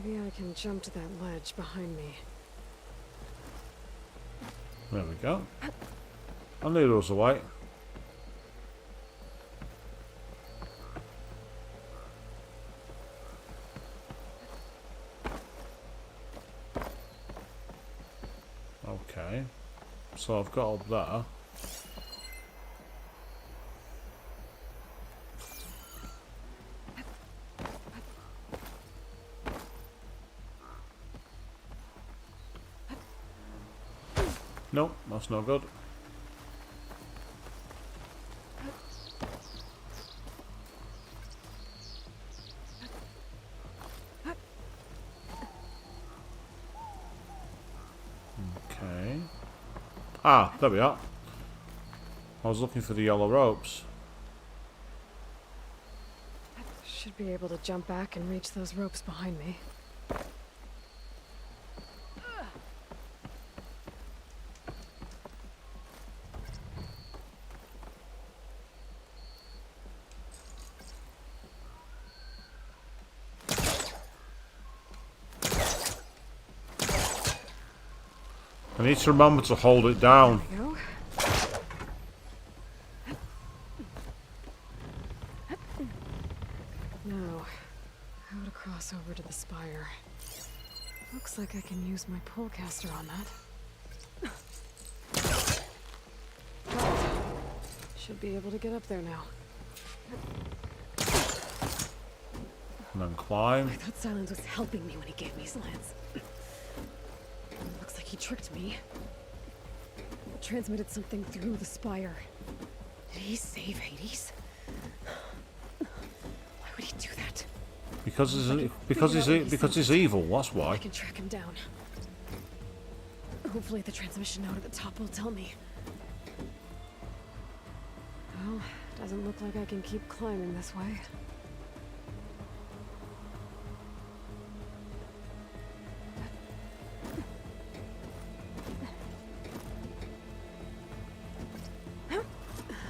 Maybe I can jump to that ledge behind me. There we go. I knew there was a way. Okay. So I've got up there. Nope, that's no good. Okay. Ah, there we are. I was looking for the yellow ropes. Should be able to jump back and reach those ropes behind me. I need to remember to hold it down. There we go. Now, how to cross over to the spire. Looks like I can use my pullcaster on that. Should be able to get up there now. And then climb. I thought Silence was helping me when he gave me slants. Looks like he tricked me. Transmitted something through the spire. Did he save Hades? Why would he do that? Because he's evil, that's why. I can track him down. Hopefully the transmission node at the top will tell me. Well, doesn't look like I can keep climbing this way.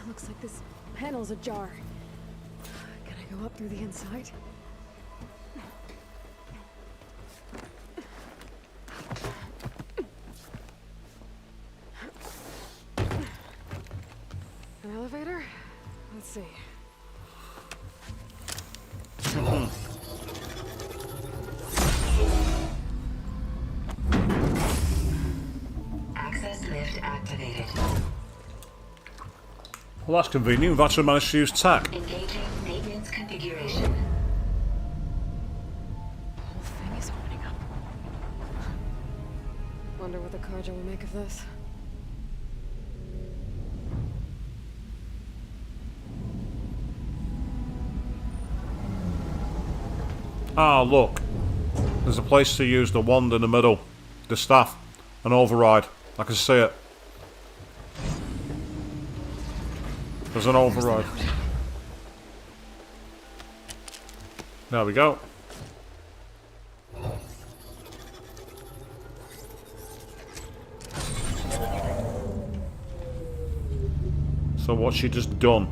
Looks like this panel's ajar. Can I go up through the inside? An elevator? Let's see. Access lift activated. Well, that's convenient. We've actually managed to use tech. Engaging maintenance configuration. The whole thing is opening up. Wonder what the Carja will make of this. Ah, look. There's a place to use the wand in the middle. The staff. An override. I can see it. There's an override. There we go. So what's she just done?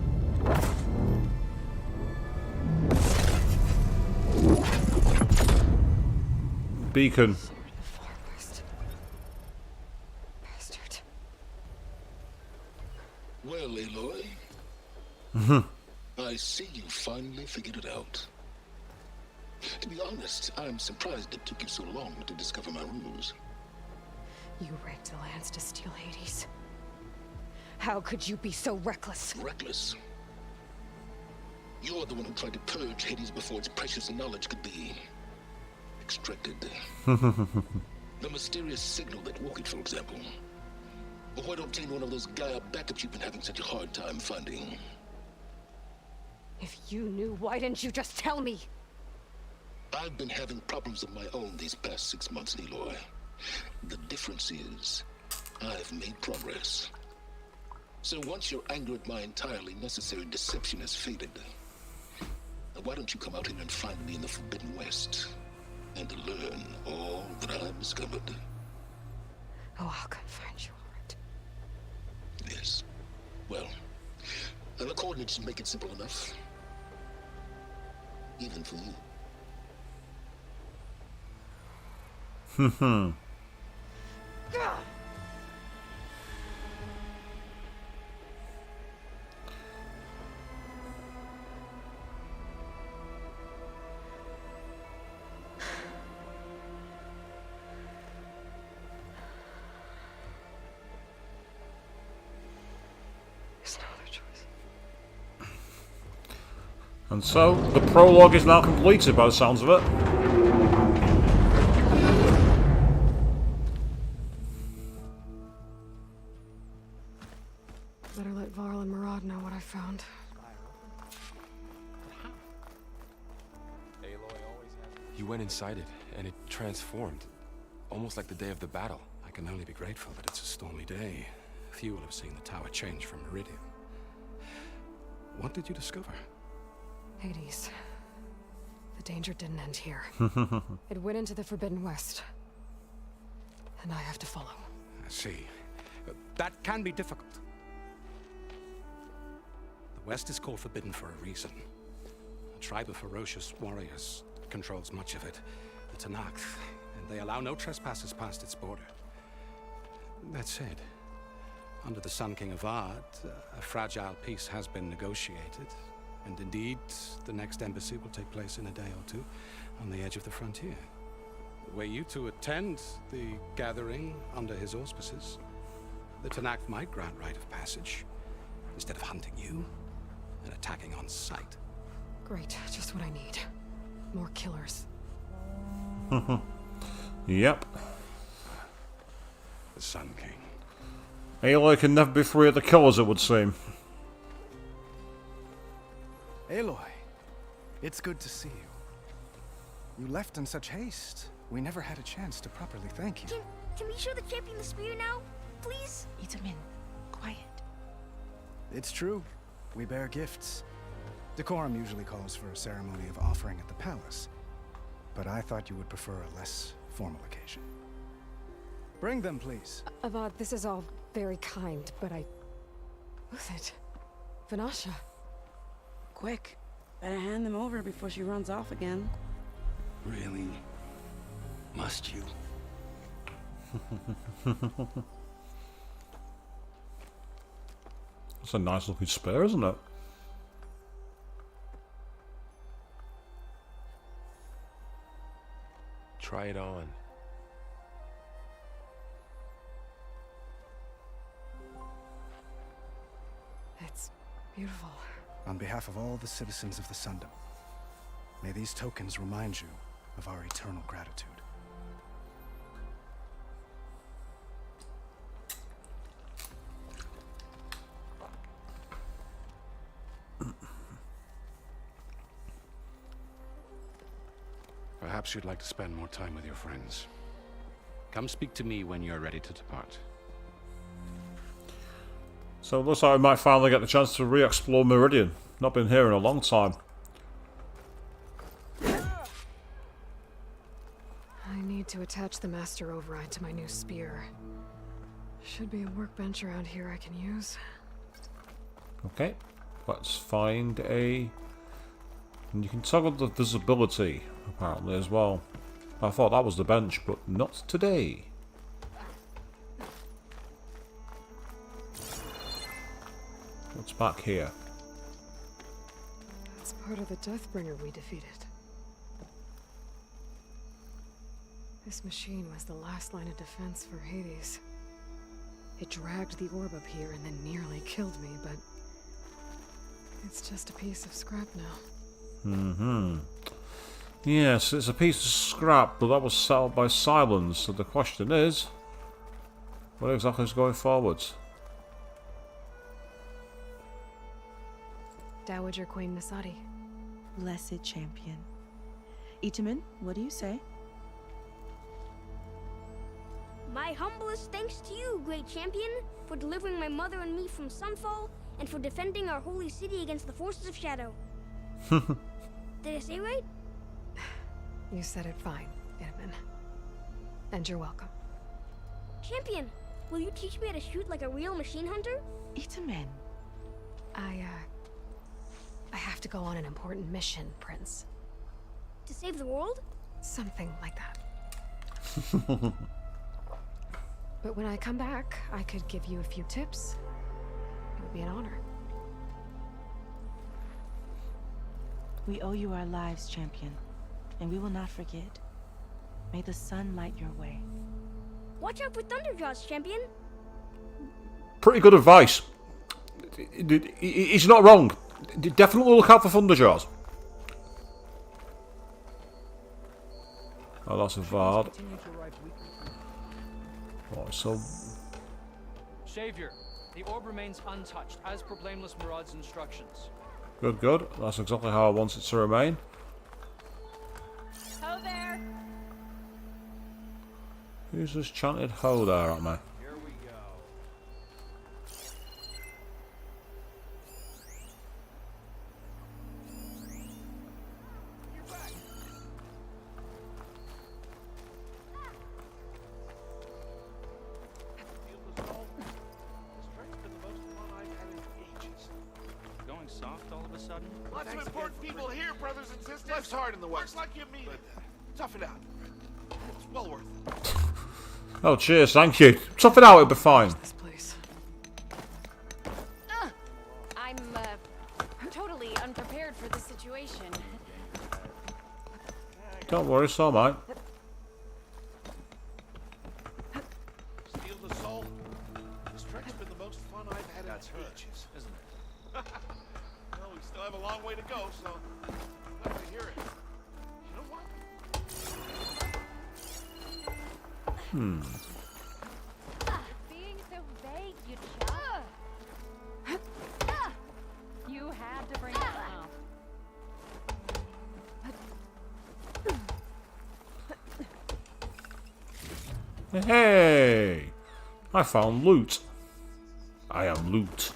Beacon. Well, Aloy. I see you finally figured it out. To be honest, I'm surprised it took you so long to discover my ruse. You rigged the lands to steal Hades. How could you be so reckless? Reckless? You're the one who tried to purge Hades before its precious knowledge could be extracted. The mysterious signal that woke it, for example. Or why don't obtain one of those Gaia backups you've been having such a hard time finding? If you knew, why didn't you just tell me? I've been having problems of my own these past 6 months, Aloy. The difference is, I've made progress. So once your anger at my entirely necessary deception has faded, why don't you come out here and find me in the Forbidden West, and learn all that I've discovered? Oh, I'll come find you, all right. Yes. Well, and the coordinates make it simple enough. Even for you. And so, the prologue is now completed by the sounds of it. Better let Varl and Murad know what I found. You went inside it, and it transformed. Almost like the day of the battle. I can only be grateful that it's a stormy day. Few will have seen the tower change from Meridian. What did you discover? Hades. The danger didn't end here. It went into the Forbidden West. And I have to follow. I see. That can be difficult. The West is called Forbidden for a reason. A tribe of ferocious warriors controls much of it, the Tanakh, and they allow no trespassers past its border. That said, under the Sun King of Ard, a fragile peace has been negotiated. And indeed, the next embassy will take place in a day or two on the edge of the frontier. Were you to attend the gathering under his auspices, the Tanakh might grant right of passage, instead of hunting you and attacking on sight. Great, just what I need. More killers. Yep. The Sun King. Aloy can never be free of the killers, it would seem. Aloy, it's good to see you. You left in such haste. We never had a chance to properly thank you. Can we show the champion the spear now? Please? Itamin, quiet. It's true. We bear gifts. Decorum usually calls for a ceremony of offering at the palace. But I thought you would prefer a less formal occasion. Bring them, please. Avad, this is all very kind, but Who's it? Vanasha. Quick. Better hand them over before she runs off again. Really? Must you? That's a nice looking spear, isn't it? Try it on. It's beautiful. On behalf of all the citizens of the Sundom, may these tokens remind you of our eternal gratitude. Perhaps you'd like to spend more time with your friends. Come speak to me when you're ready to depart. So it looks like we might finally get the chance to re-explore Meridian. Not been here in a long time. I need to attach the master override to my new spear. Should be a workbench around here I can use. Okay, let's find a... And you can toggle the visibility, apparently, as well. I thought that was the bench, but not today. What's back here? That's part of the Deathbringer we defeated. This machine was the last line of defense for Hades. It dragged the orb up here and then nearly killed me, but... it's just a piece of scrap now. Yes, it's a piece of scrap, but that was settled by silence, so the question is... what exactly is going forwards? Dowager Queen Nasadi. Blessed champion. Itamin, what do you say? My humblest thanks to you, great champion, for delivering my mother and me from Sunfall, and for defending our holy city against the forces of Shadow. Did I say right? You said it fine, Edmund. And you're welcome. Champion, will you teach me how to shoot like a real machine hunter? Itamin. I have to go on an important mission, Prince. To save the world? Something like that. But when I come back, I could give you a few tips. It would be an honor. We owe you our lives, champion, and we will not forget. May the sun light your way. Watch out for Thunderjaws, champion. Pretty good advice. He's not wrong. Definitely look out for Thunderjaws. Oh, that's a Vard. Right, so... Savior, the orb remains untouched, as per Blameless Maraud's instructions. Good, good. That's exactly how I want it to remain. Ho there! Who's this chanted ho there at me? Here we go. Going soft all of a sudden? Lots of important people here, brothers and sisters. Life's hard in the West. Work like you mean it. Tough it out. It's well worth it. Oh, cheers, thank you. Tough it out, it'll be fine. I'm totally unprepared for this situation. Don't worry, it's alright. Steal the soul. This trek's been the most fun I've had in ages, isn't it? Well, we still have a long way to go, so glad to hear it. You know what? Being so vague, you You had to bring it up. Hey! I found loot. I am loot.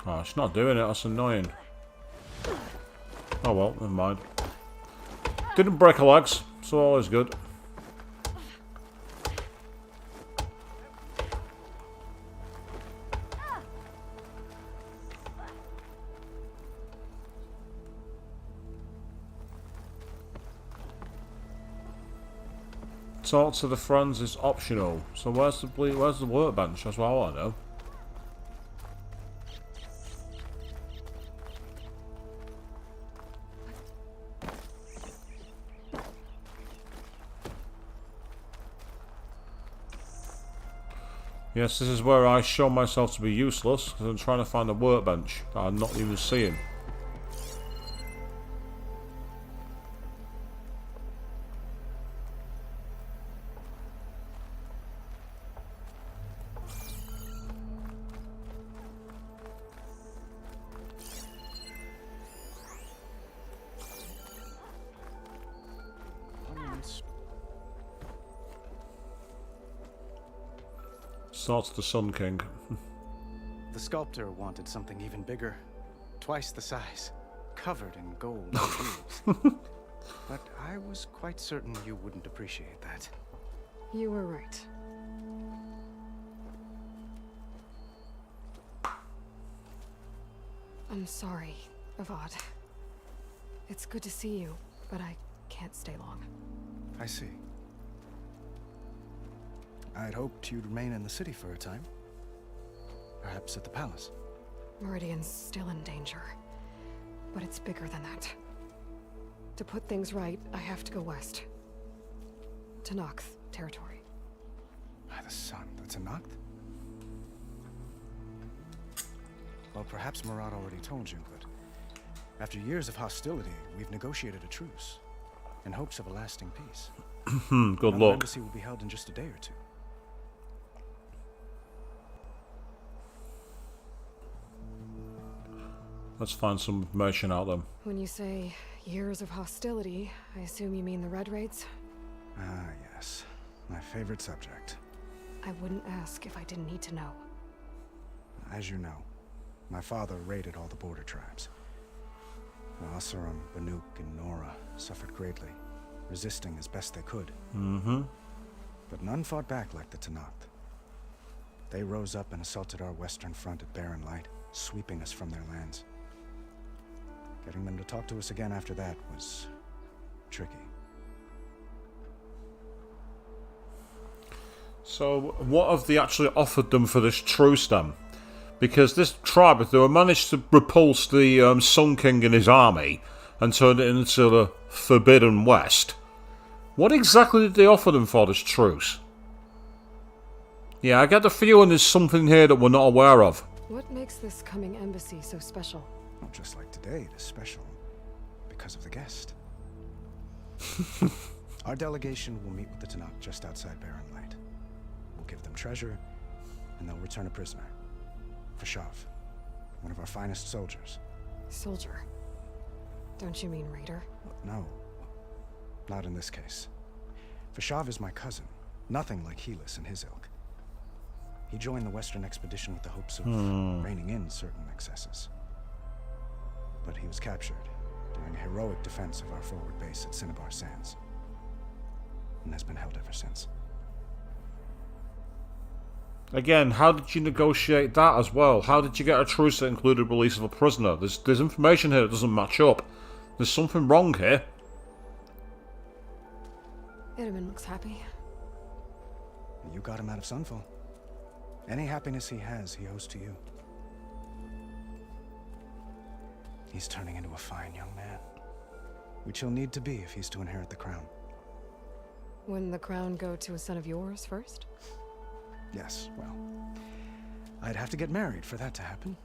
Oh, it's not doing it. That's annoying. Oh well, never mind. Didn't break her legs, so all is good. Talk to the friends is optional. So where's the workbench? That's what I want to know. Yes, this is where I show myself to be useless, because I'm trying to find a workbench that I'm not even seeing. Starts the Sun King. The sculptor wanted something even bigger. Twice the size. Covered in gold and jewels. But I was quite certain you wouldn't appreciate that. You were right. I'm sorry, Avad. It's good to see you, but I can't stay long. I see. I'd hoped you'd remain in the city for a time. Perhaps at the palace. Meridian's still in danger. But it's bigger than that. To put things right, I have to go west. To Noct territory. By the sun, that's a Noct? Well, perhaps Murad already told you, but after years of hostility, we've negotiated a truce in hopes of a lasting peace. Good Another luck. embassy will be held in just a day or two. Let's find some information out then. When you say years of hostility, I assume you mean the Red Raids? Ah, yes. My favorite subject. I wouldn't ask if I didn't need to know. As you know, my father raided all the border tribes. Asurum, Banuk, and Nora suffered greatly, resisting as best they could. Mm-hmm. But none fought back like the Tenakth. They rose up and assaulted our western front at Barren Light, sweeping us from their lands. Getting them to talk to us again after that was tricky. So, what have they actually offered them for this truce then? Because this tribe, if they were managed to repulse the Sun King and his army and turn it into the Forbidden West, what exactly did they offer them for this truce? Yeah, I get the feeling there's something here that we're not aware of. What makes this coming embassy so special? Well, just like today, it is special because of the guest. Our delegation will meet with the Tenakth just outside Barren Light. We'll give them treasure, and they'll return a prisoner. Fashav, one of our finest soldiers. Soldier? Don't you mean raider? No, not in this case. Fashav is my cousin, nothing like Helis and his ilk. He joined the Western expedition with the hopes of reining in certain excesses. But he was captured during a heroic defense of our forward base at Cinnabar Sands, and has been held ever since. Again, how did you negotiate that as well? How did you get a truce that included release of a prisoner? There's information here that doesn't match up. There's something wrong here. Itaman looks happy. You got him out of Sunfall. Any happiness he has, he owes to you. He's turning into a fine young man, which he'll need to be if he's to inherit the crown. Wouldn't the crown go to a son of yours first? Yes, well, I'd have to get married for that to happen.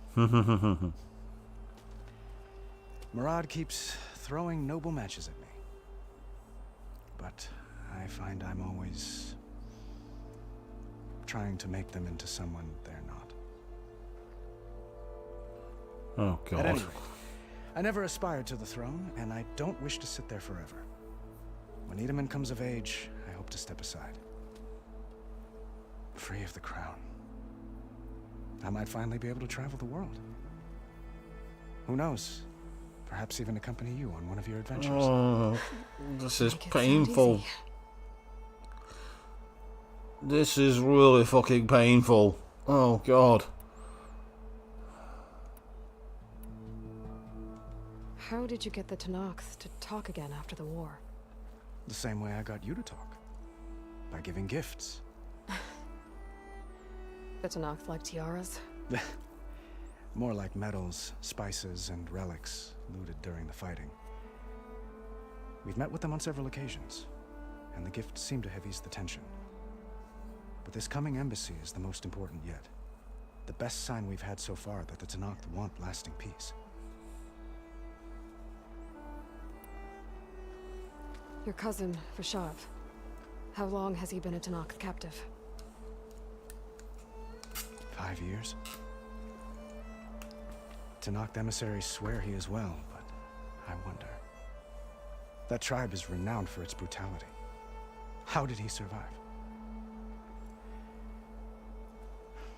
Murad keeps throwing noble matches at me. But I find I'm always trying to make them into someone they're not. Oh, God. At any rate, I never aspired to the throne, and I don't wish to sit there forever. When Itaman comes of age, I hope to step aside. Free of the crown. I might finally be able to travel the world. Who knows? Perhaps even accompany you on one of your adventures. Oh, this is painful. This is really fucking painful. Oh, God. How did you get the Tenakth to talk again after the war? The same way I got you to talk. By giving gifts. The Tenakth like tiaras? More like medals, spices, and relics looted during the fighting. We've met with them on several occasions, and the gifts seem to have eased the tension. But this coming embassy is the most important yet. The best sign we've had so far that the Tenakth want lasting peace. Your cousin, Vashav. How long has he been a Tenakth captive? 5 years. Tenakth emissaries swear he is well, but I wonder. That tribe is renowned for its brutality. How did he survive?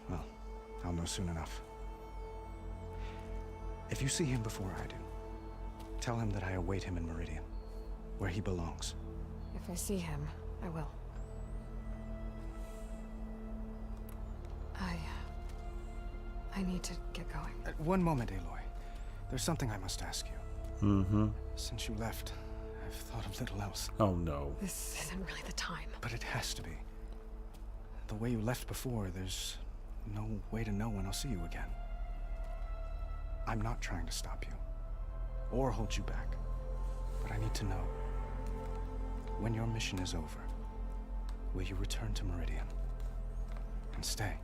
Well, I'll know soon enough. If you see him before I do, tell him that I await him in Meridian, where he belongs. If I see him, I will. I need to get going. One moment, Aloy. There's something I must ask you. Mm-hmm. Since you left, I've thought of little else. Oh, no. This isn't really the time. But it has to be. The way you left before, there's no way to know when I'll see you again. I'm not trying to stop you, or hold you back. But I need to know, when your mission is over, will you return to Meridian? And stay?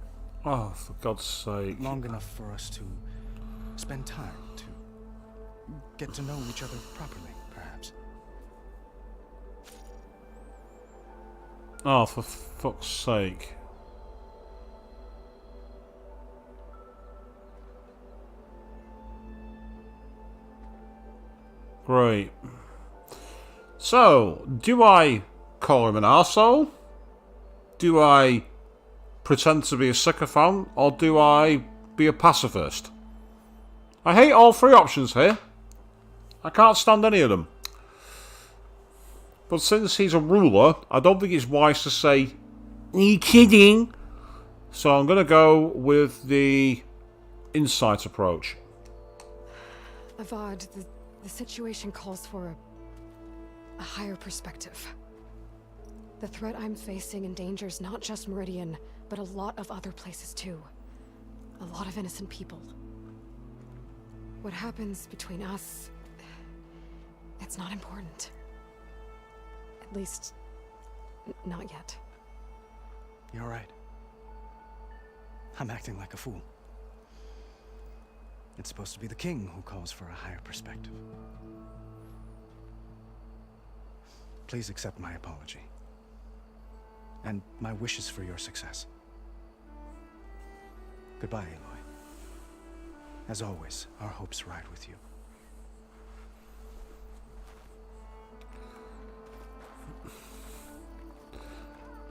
Oh, for God's sake. Long enough for us to spend time, to get to know each other properly, perhaps. Oh, for fuck's sake. Great. So, do I call him an arsehole? Do I pretend to be a sycophant? Or do I be a pacifist? I hate all three options here. I can't stand any of them. But since he's a ruler, I don't think it's wise to say, "Are you kidding?" So I'm going to go with the insight approach. Avad, the situation calls for a higher perspective. The threat I'm facing endangers not just Meridian, but a lot of other places too. A lot of innocent people. What happens between us, it's not important. At least, not yet. You're right. I'm acting like a fool. It's supposed to be the king who calls for a higher perspective. Please accept my apology. And my wishes for your success. Goodbye, Aloy. As always, our hopes ride with you.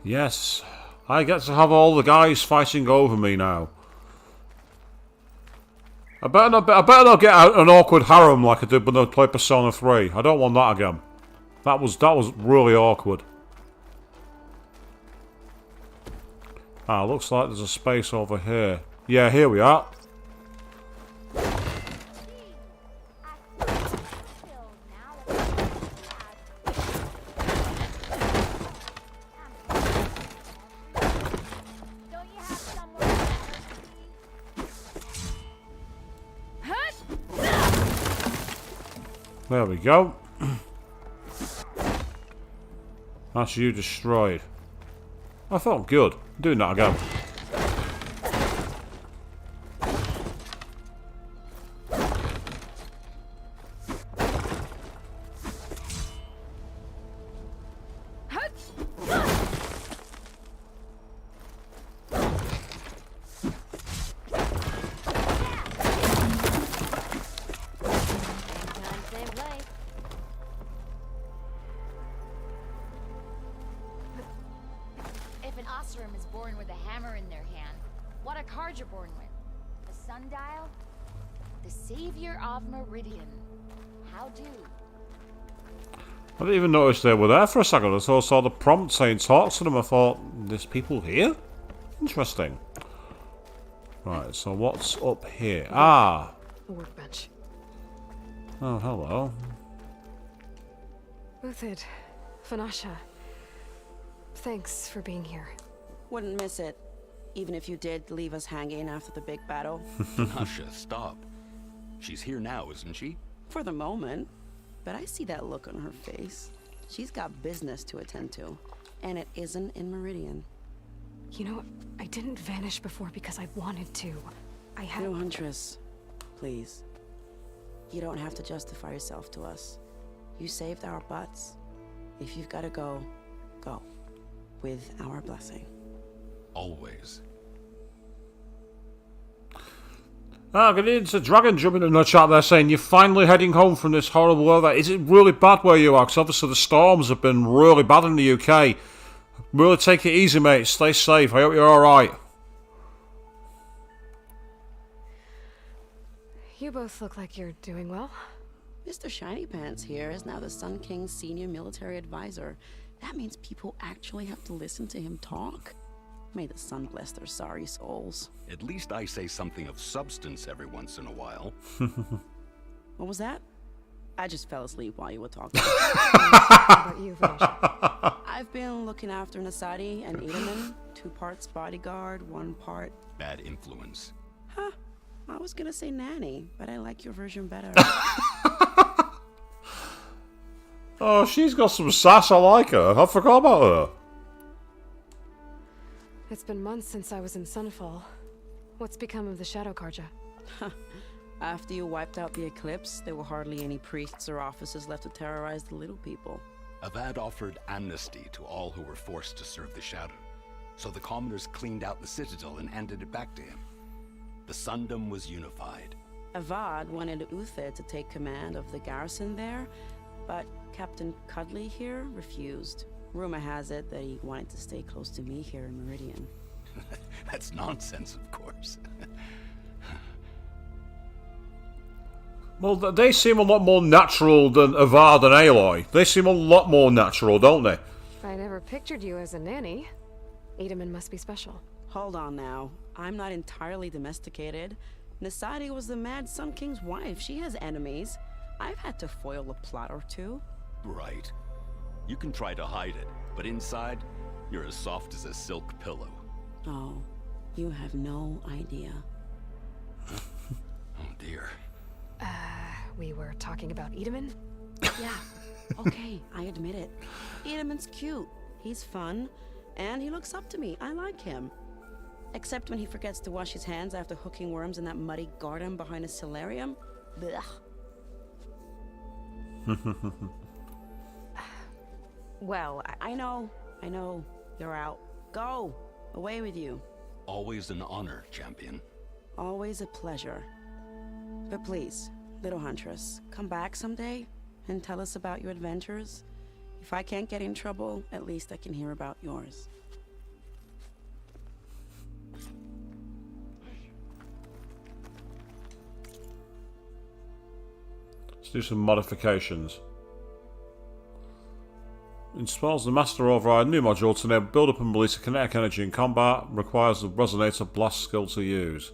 Yes, I get to have all the guys fighting over me now. I better not get out an awkward harem like I did when I played Persona 3. I don't want that again. That was really awkward. Ah, looks like there's a space over here. Yeah, here we are. There we go. That's you destroyed. I felt good. I'm doing that again. If an Osram is born with a hammer in their hand, what are card you're born with? A sundial? The savior of Meridian. How do? I didn't even notice they were there for a second. I saw the prompt saying talk to them. I thought, there's people here? Interesting. Right, so what's up here? Ah! A workbench. Oh, hello. Uthid, Fanasha. Thanks for being here. Wouldn't miss it. Even if you did leave us hanging after the big battle. Nasha, stop. She's here now, isn't she? For the moment. But I see that look on her face. She's got business to attend to. And it isn't in Meridian. You know, I didn't vanish before because I wanted to. I had... No, Huntress. Please. You don't have to justify yourself to us. You saved our butts. If you've got to go, go. With our blessing. Always. Ah, get into Dragon jumping in the chat there saying you're finally heading home from this horrible weather. Is it really bad where you are? Because obviously the storms have been really bad in the UK. Really take it easy, mate. Stay safe. I hope you're alright. You both look like you're doing well. Mr. Shiny Pants here is now the Sun King's senior military advisor. That means people actually have to listen to him talk. May the sun bless their sorry souls. At least I say something of substance every once in a while. What was that? I just fell asleep while you were talking. How about you, Vanessa? I've been looking after Nasadi and Edelman. 2 parts bodyguard, 1 part... Bad influence. Huh. I was gonna say nanny, but I like your version better. Oh, she's got some sass. I like her. I forgot about her. It's been months since I was in Sunfall. What's become of the Shadow Karja? After you wiped out the Eclipse, there were hardly any priests or officers left to terrorize the little people. Avad offered amnesty to all who were forced to serve the Shadow. So the commoners cleaned out the citadel and handed it back to him. The Sundom was unified. Avad wanted Uthid to take command of the garrison there, but Captain Cudley here refused. Rumor has it that he wanted to stay close to me here in Meridian. That's nonsense, of course. Well, they seem a lot more natural than Avad and Aloy. They seem a lot more natural, don't they? I never pictured you as a nanny. Edelman must be special. Hold on now. I'm not entirely domesticated. Nasadi was the Mad Sun King's wife. She has enemies. I've had to foil a plot or two. Right. You can try to hide it, but inside, you're as soft as a silk pillow. Oh, you have no idea. Oh dear. We were talking about Edelman? Yeah. Okay, I admit it. Edelman's cute. He's fun. And he looks up to me. I like him. Except when he forgets to wash his hands after hooking worms in that muddy garden behind a solarium. Blech. Well, I know. You're out. Go! Away with you. Always an honor, champion. Always a pleasure. But please, little Huntress, come back someday and tell us about your adventures. If I can't get in trouble, at least I can hear about yours. Let's do some modifications. installs the Master Override new module to enable build up and release of kinetic energy in combat. Requires the Resonator Blast skill to use.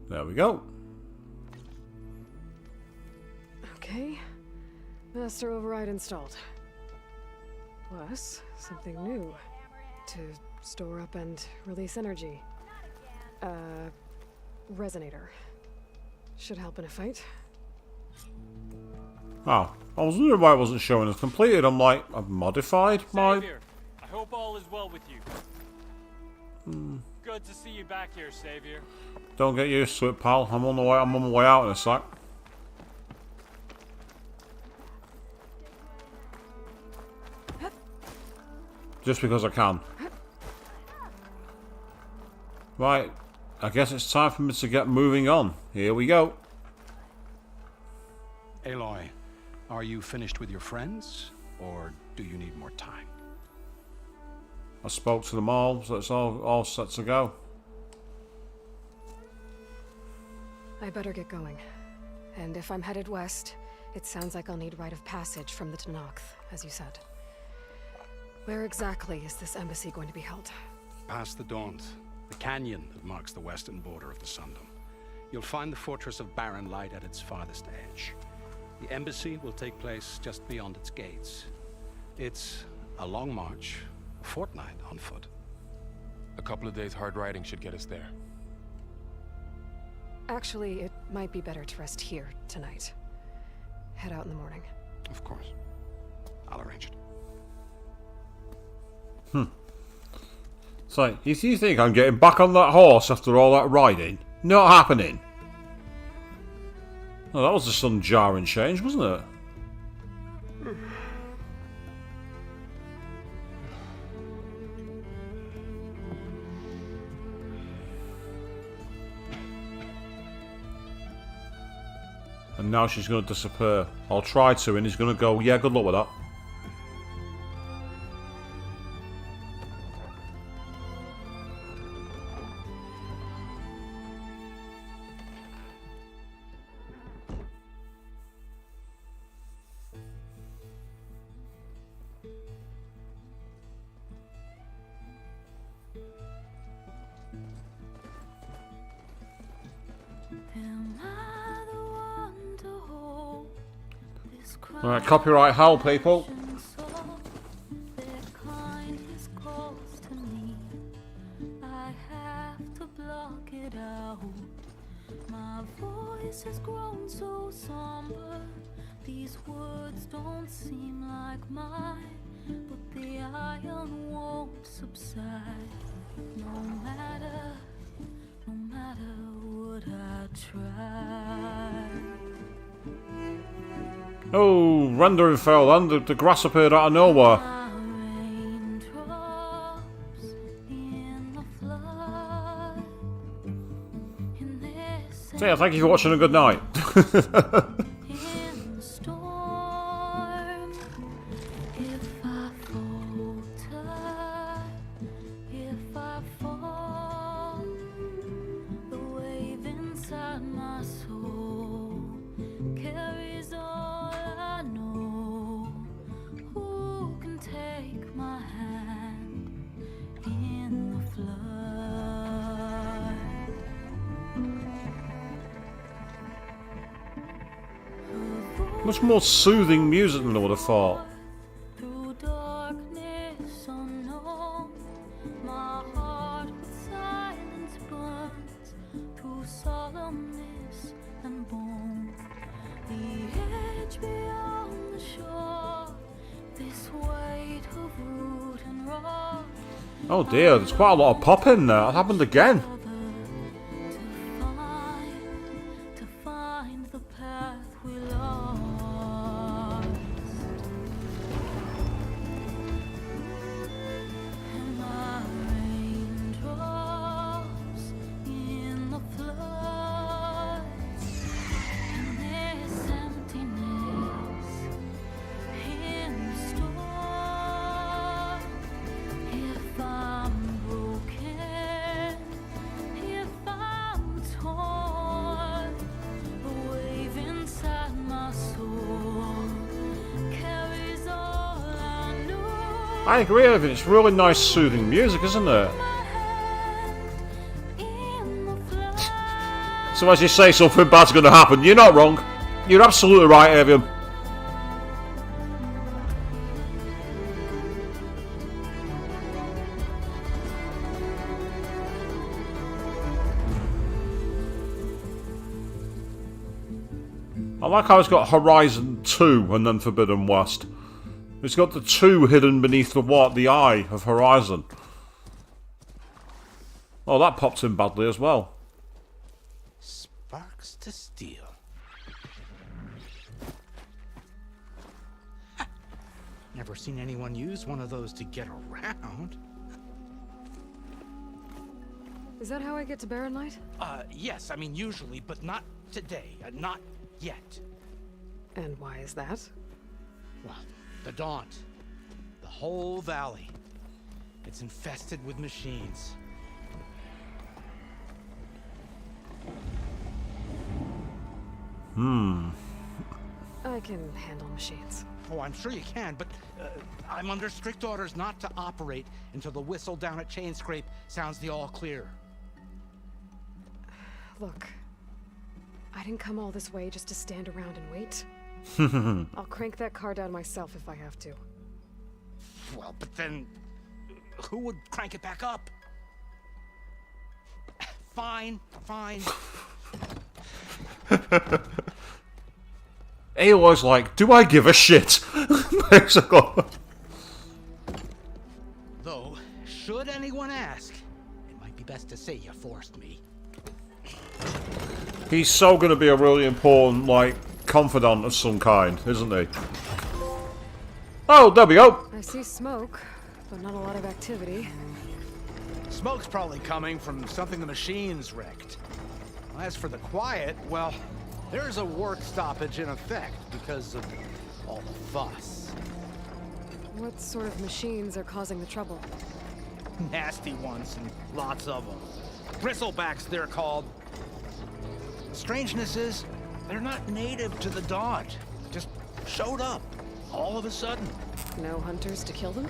There we go. Okay. Master Override installed. Plus, something new. To store up and release energy. Resonator. Should help in a fight. Oh, I was wondering why it wasn't showing as completed. I'm like, I've modified my... Savior, I hope all is well with you. Good to see you back here, Savior. Don't get used to it, pal. I'm on my way out in a sec. Just because I can. Right, I guess it's time for me to get moving on. Here we go. Aloy, are you finished with your friends, or do you need more time? I spoke to them all, so it's all set to go. I better get going. And if I'm headed west, it sounds like I'll need rite of passage from the Tenakth, as you said. Where exactly is this embassy going to be held? Past the Daunt, the canyon that marks the western border of the Sundom. You'll find the fortress of Barren Light at its farthest edge. The embassy will take place just beyond its gates. It's a long march, a fortnight on foot. A couple of days hard riding should get us there. Actually, it might be better to rest here tonight. Head out in the morning. Of course. I'll arrange it. So, if you think I'm getting back on that horse after all that riding, not happening. Oh, that was a sudden jarring change, wasn't it? And now she's going to disappear. I'll try to, and he's going to go, yeah, good luck with that. Alright, copyright hell, people. My voice has grown so somber. These words don't seem like mine, but the iron won't subside. No matter what I try. Oh, rendering fell and the grass appeared out of nowhere. So yeah, thank you for watching and good night. Much more soothing music than I would have thought. Through darkness unknown, my heart with silence burns. Through solemnness and bone, the edge beyond the shore. This weight of root and rock. Oh dear, there's quite a lot of pop in there. That happened again. To find the path we lost. And my raindrops in the floods. And this emptiness in the storm. If I'm broken, I agree with it. It's really nice, soothing music, isn't it? So as you say, something bad's going to happen. You're not wrong. You're absolutely right, Avian. I like how it's got Horizon 2 and then Forbidden West. It's got the 2 hidden beneath the eye of Horizon. Oh, that popped in badly as well. Sparks to steel. Never seen anyone use one of those to get around. Is that how I get to Barren Light? Yes, I mean usually, but not today. Not yet. And why is that? Well, the Daunt. The whole valley. It's infested with machines. I can handle machines. Oh, I'm sure you can, but I'm under strict orders not to operate until the whistle down at Chainscrape sounds the all clear. Look, I didn't come all this way just to stand around and wait. I'll crank that car down myself if I have to. Well, but then who would crank it back up? Fine. Aloy's like, do I give a shit? Basically. Though, should anyone ask, it might be best to say you forced me. He's so going to be a really important, like, confidant of some kind, isn't he? Oh, there we go. I see smoke, but not a lot of activity. Smoke's probably coming from something the machines wrecked. As for the quiet, well, there's a work stoppage in effect because of all the fuss. What sort of machines are causing the trouble? Nasty ones, and lots of them. Bristlebacks, they're called. The strangeness is, they're not native to the Daunt. Just showed up, all of a sudden. No hunters to kill them?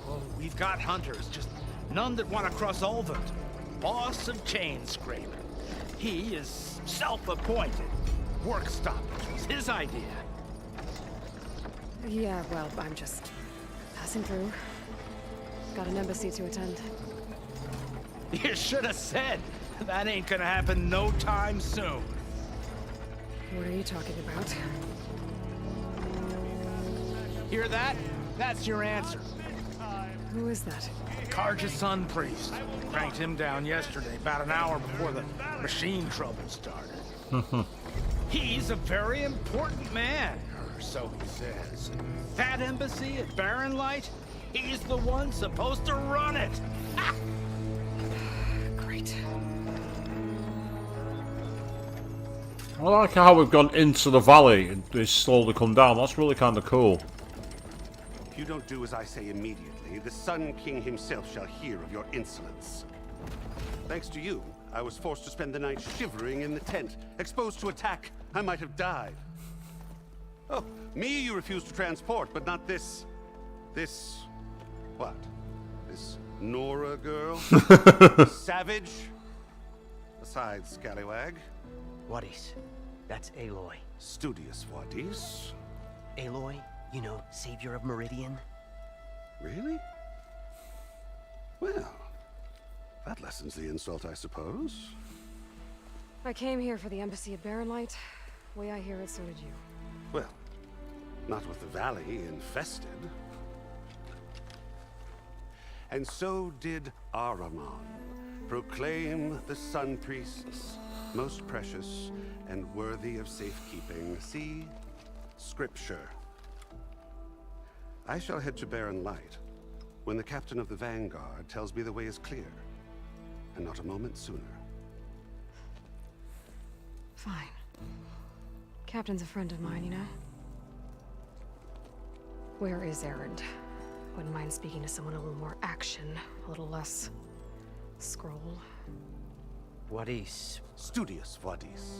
Well, we've got hunters, just none that want to cross over. Boss of Chainscrape. He is self-appointed. Work stoppage was his idea. Yeah, well, I'm just passing through. Got an embassy to attend. You should have said. That ain't gonna happen no time soon. What are you talking about? Hear that? That's your answer. Who is that? Karja's son priest. Cranked him down yesterday, about an hour before the machine trouble started. He's a very important man, or so he says. That embassy at Barren Light, he's the one supposed to run it. Ha! Great. I like how we've gone into the valley and it's slowly come down. That's really kind of cool. If you don't do as I say immediately, the Sun King himself shall hear of your insolence. Thanks to you, I was forced to spend the night shivering in the tent. Exposed to attack, I might have died. Oh, me you refuse to transport, but not this... what? This Nora girl? Savage? Besides, scallywag. Wadis. That's Aloy. Studious Wadis. Aloy, you know, savior of Meridian. Really? Well, that lessens the insult, I suppose. I came here for the embassy at Barren Light. Way I hear it, so did you. Well, not with the valley infested. And so did Ahriman. Proclaim the Sun Priests most precious and worthy of safekeeping. See Scripture. I shall head to Barren Light when the captain of the Vanguard tells me the way is clear, and not a moment sooner. Fine. Captain's a friend of mine, you know? Where is Erend? Wouldn't mind speaking to someone a little more action, a little less scroll. Wadis. Studious Wadis.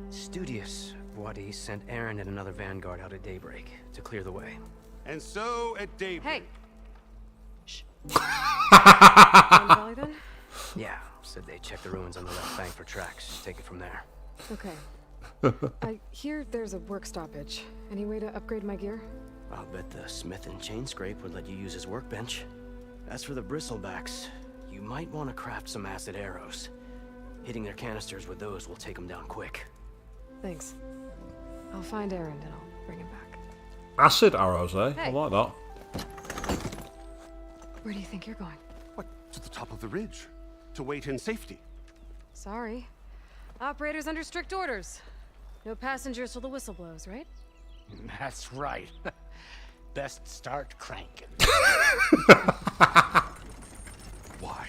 Studious Wadis sent Aaron and another vanguard out at daybreak to clear the way. And so at daybreak. Valley then? Yeah, said they check the ruins on the left bank for tracks. Take it from there. Okay. I hear there's a work stoppage. Any way to upgrade my gear? I'll bet the smith and chain scrape would let you use his workbench. As for the bristlebacks, you might want to craft some acid arrows. Hitting their canisters with those will take them down quick. Thanks. I'll find Erend and I'll bring him back. Acid arrows, eh? Hey. I like that. Where do you think you're going? What? To the top of the ridge. To wait in safety. Sorry. Operators under strict orders. No passengers till the whistle blows, right? That's right. Best start cranking. Why?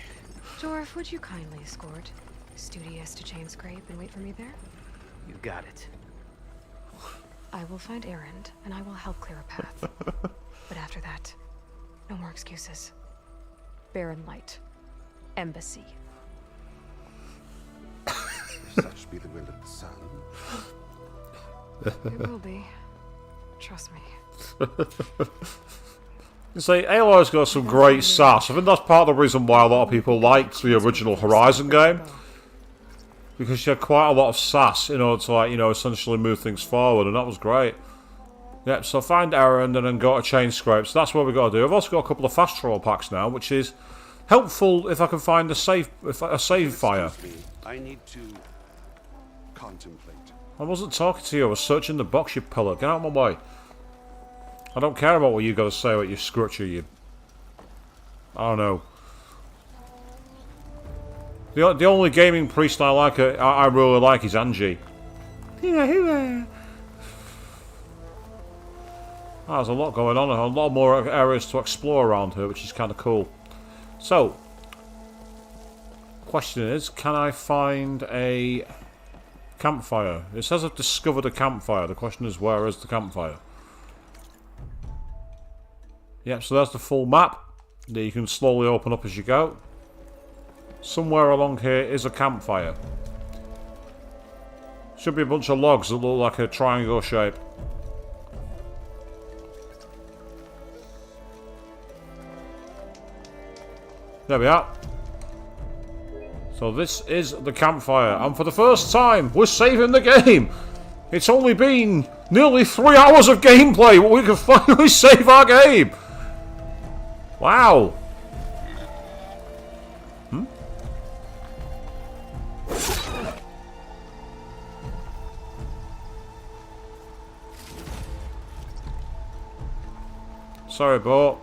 Jorf, would you kindly escort Studious to chain scrape and wait for me there? You got it. I will find Erend, and I will help clear a path. But after that, no more excuses. Barren Light. Embassy. If such be the will of the sun. It will be. Trust me. You see, Aloy's got some great sass. I think that's part of the reason why a lot of people liked the original Horizon game. Because she had quite a lot of sass in order to, like, you know, essentially move things forward, and that was great. Yep, so find Erend and then go to chain scrape. So that's what we've got to do. I've also got a couple of fast travel packs now, which is helpful if I can find a save fire. I need to contemplate. I wasn't talking to you. I was searching the box, you pillar. Get out of my way. I don't care about what you got to say about your scrutcher, you... I don't know. The only gaming priest I like, I really like, is Angie. There's a lot going on, a lot more areas to explore around here, which is kind of cool. So, question is, can I find a campfire? It says I've discovered a campfire. The question is, where is the campfire? Yep, so there's the full map that you can slowly open up as you go. Somewhere along here is a campfire. Should be a bunch of logs that look like a triangle shape. There we are. So this is the campfire, and for the first time, we're saving the game. It's only been nearly 3 hours of gameplay, but we can finally save our game. Wow. Sorry, but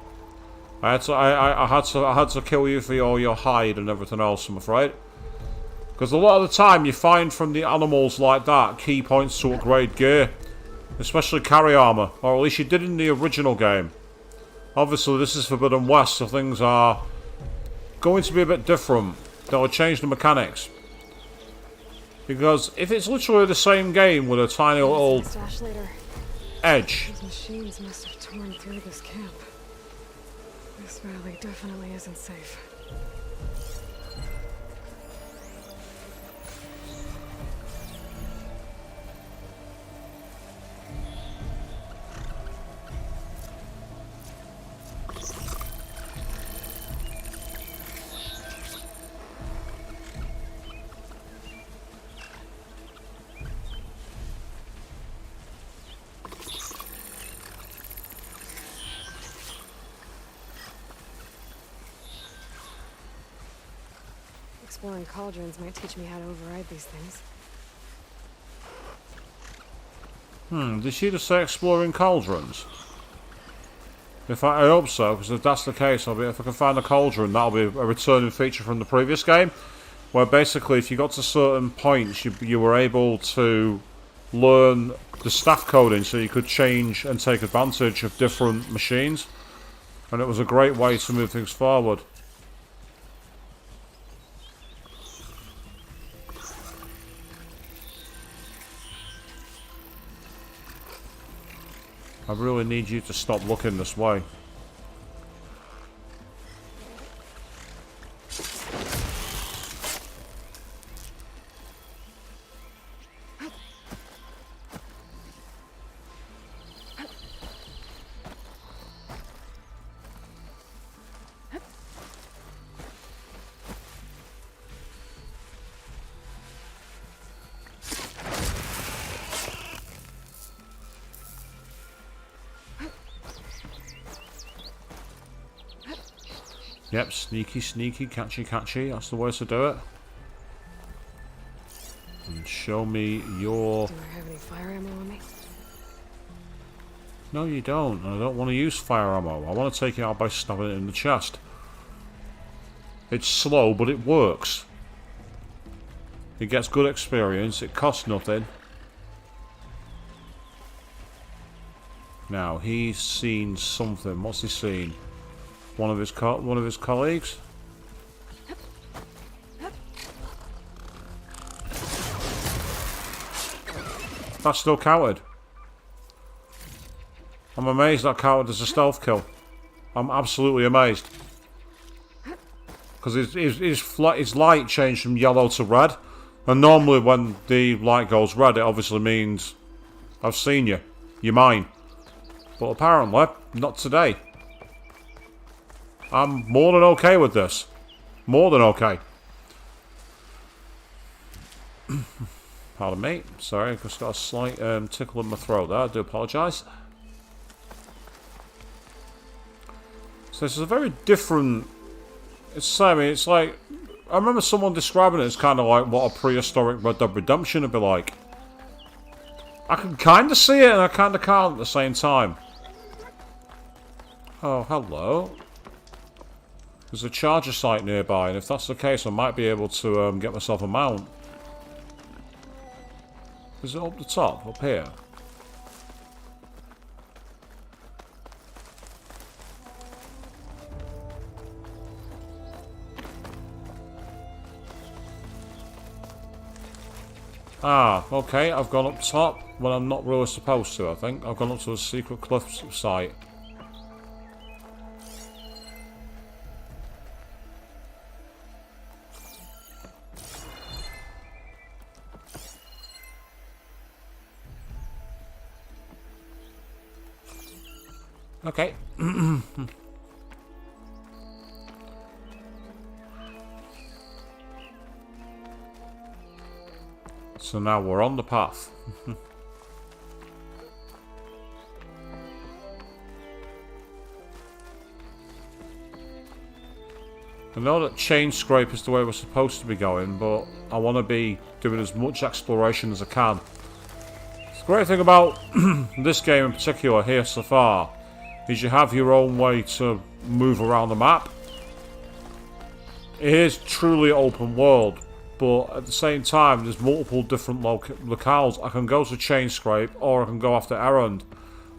I had to kill you for your hide and everything else, I'm afraid. Because a lot of the time you find from the animals like that key points to upgrade gear, especially carry armor, or at least you did in the original game. Obviously, this is Forbidden West, so things are going to be a bit different. They'll change the mechanics. Because if it's literally the same game with a tiny little edge. These machines must have torn through this camp. This valley definitely isn't safe. Exploring cauldrons might teach me how to override these things. Did she just say exploring cauldrons? I hope so, because if that's the case, if I can find a cauldron, that'll be a returning feature from the previous game, where basically if you got to certain points, you were able to learn the staff coding so you could change and take advantage of different machines, and it was a great way to move things forward. I really need you to stop looking this way. Yep, sneaky, sneaky, catchy, catchy. That's the way to do it. And show me your... Do I have any fire ammo on me? No, you don't. I don't want to use fire ammo. I want to take it out by stabbing it in the chest. It's slow, but it works. It gets good experience. It costs nothing. Now, he's seen something. What's he seen? One of his colleagues? That's still counted. I'm amazed that counted as a stealth kill. I'm absolutely amazed. Because his light changed from yellow to red. And normally when the light goes red, it obviously means I've seen you. You're mine. But apparently, not today. I'm more than okay with this. More than okay. Pardon me. Sorry, I've just got a slight tickle in my throat there. I do apologise. So this is a very different... It's like... I remember someone describing it as kind of like what a prehistoric Red Dead Redemption would be like. I can kind of see it and I kind of can't at the same time. Oh, hello. There's a charger site nearby, and if that's the case, I might be able to get myself a mount. Is it up the top? Up here? Ah, okay, I've gone up top when I'm not really supposed to, I think. I've gone up to a secret cliff site. Okay. So now we're on the path. I know that chain scrape is the way we're supposed to be going, but I want to be doing as much exploration as I can. The great thing about this game in particular here so far is you have your own way to move around the map. It is truly open world, but at the same time there's multiple different locales. I can go to chain scrape or I can go after errand,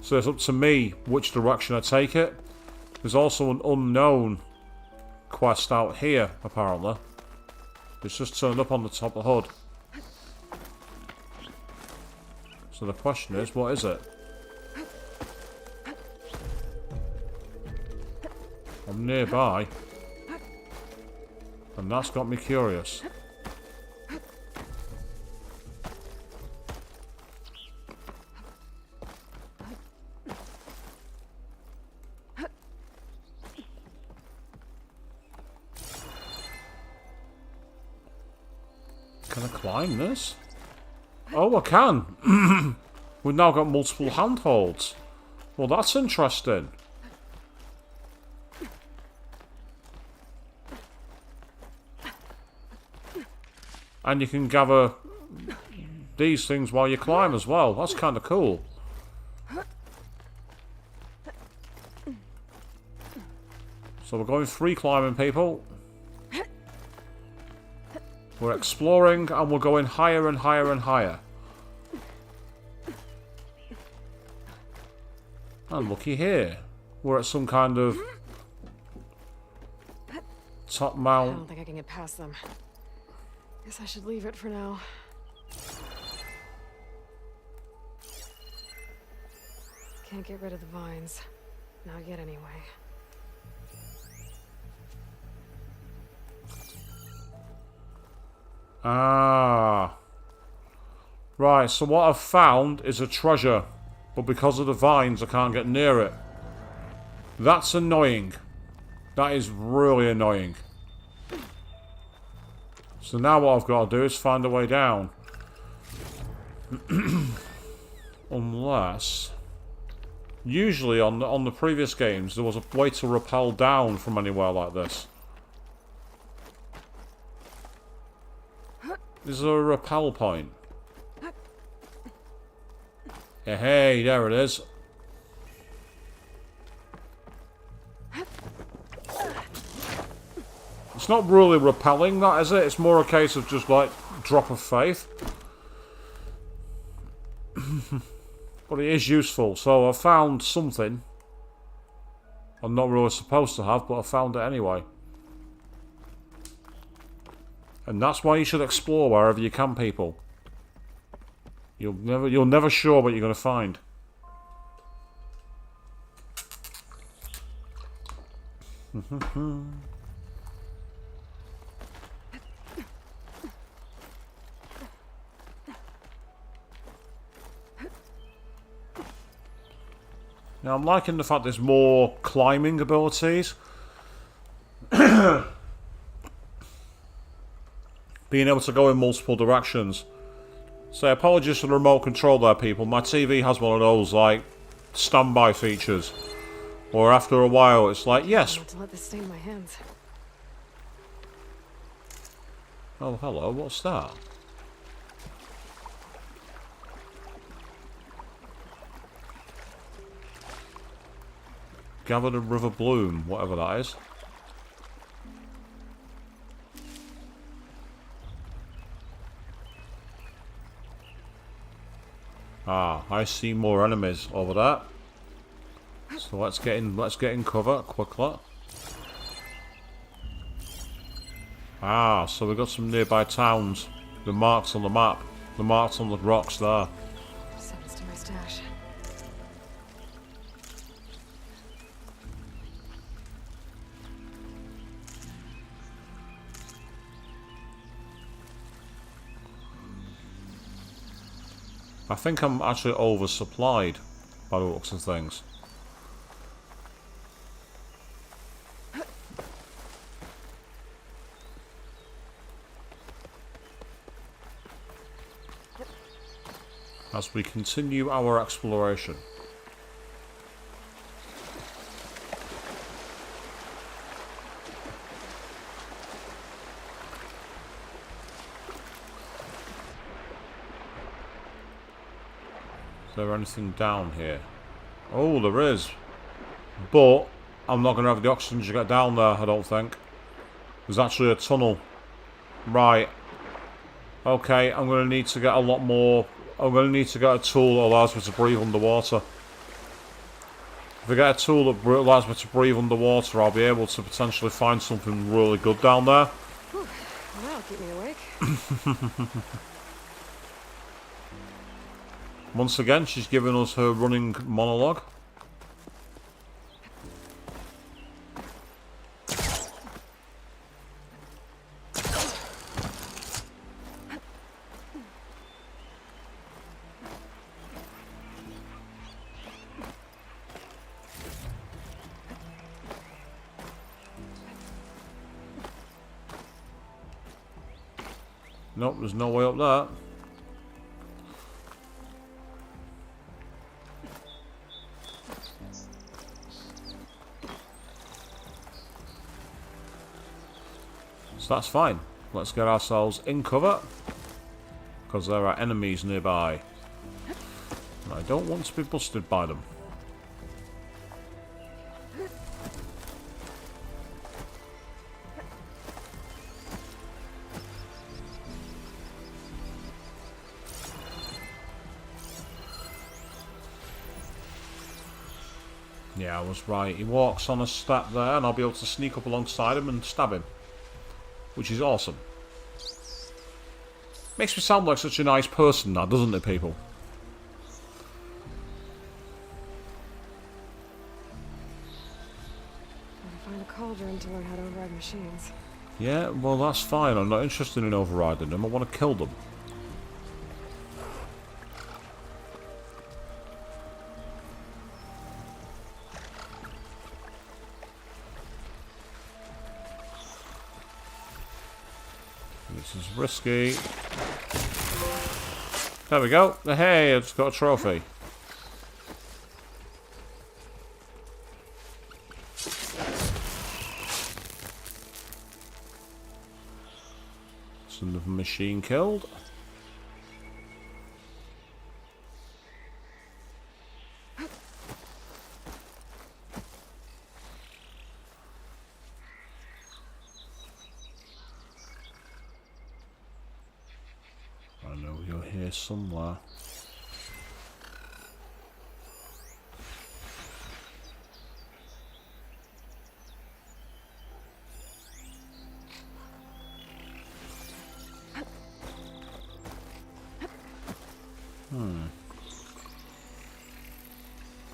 so it's up to me which direction I take it. There's also an unknown quest out here apparently. It's just turned up on the top of the hood. So the question is, what is it? I'm nearby, and that's got me curious. Can I climb this? Oh, I can! We've now got multiple handholds. Well, that's interesting. And you can gather these things while you climb as well. That's kind of cool. So we're going free climbing, people. We're exploring and we're going higher and higher and higher. And looky here. We're at some kind of top mount. I don't think I can get past them. Guess I should leave it for now. Can't get rid of the vines. Not yet, anyway. Ah. Right, so what I've found is a treasure. But because of the vines, I can't get near it. That's annoying. That is really annoying. So now what I've got to do is find a way down. Unless... Usually on the previous games, there was a way to rappel down from anywhere like this. Is there a rappel point? Yeah, hey, there it is. It's not really repelling, that, is it? It's more a case of just, like, drop of faith. But it is useful, so I found something. I'm not really supposed to have, but I found it anyway. And that's why you should explore wherever you can, people. You're never sure what you're going to find. Now, I'm liking the fact there's more climbing abilities. Being able to go in multiple directions. So, apologies for the remote control there, people. My TV has one of those, like, standby features. Or after a while, it's like, yes. Not to let this stain my hands. Oh, hello, what's that? Gathered a river bloom, whatever that is. Ah, I see more enemies over there. So let's get in cover quickly. Ah, so we've got some nearby towns. The marks on the map. The marks on the rocks there. Send this to my stash. I think I'm actually oversupplied by the looks of things. As we continue our exploration. Is there anything down here? Oh, there is. But I'm not going to have the oxygen to get down there, I don't think. There's actually a tunnel. Right. Okay, I'm going to need to get a lot more. I'm going to need to get a tool that allows me to breathe underwater. If I get a tool that allows me to breathe underwater, I'll be able to potentially find something really good down there. Whew. That'll keep me awake. Once again, she's giving us her running monologue. Nope, there's no way up there. So that's fine. Let's get ourselves in cover. Because there are enemies nearby. And I don't want to be busted by them. Yeah, I was right. He walks on a step there and I'll be able to sneak up alongside him and stab him. Which is awesome. Makes me sound like such a nice person now, doesn't it, people? Gotta find a cauldron to learn how to override machines. Yeah, well that's fine. I'm not interested in overriding them. I want to kill them. This is risky. There we go. Hey, I just got a trophy. There's another machine killed. I know you're here somewhere.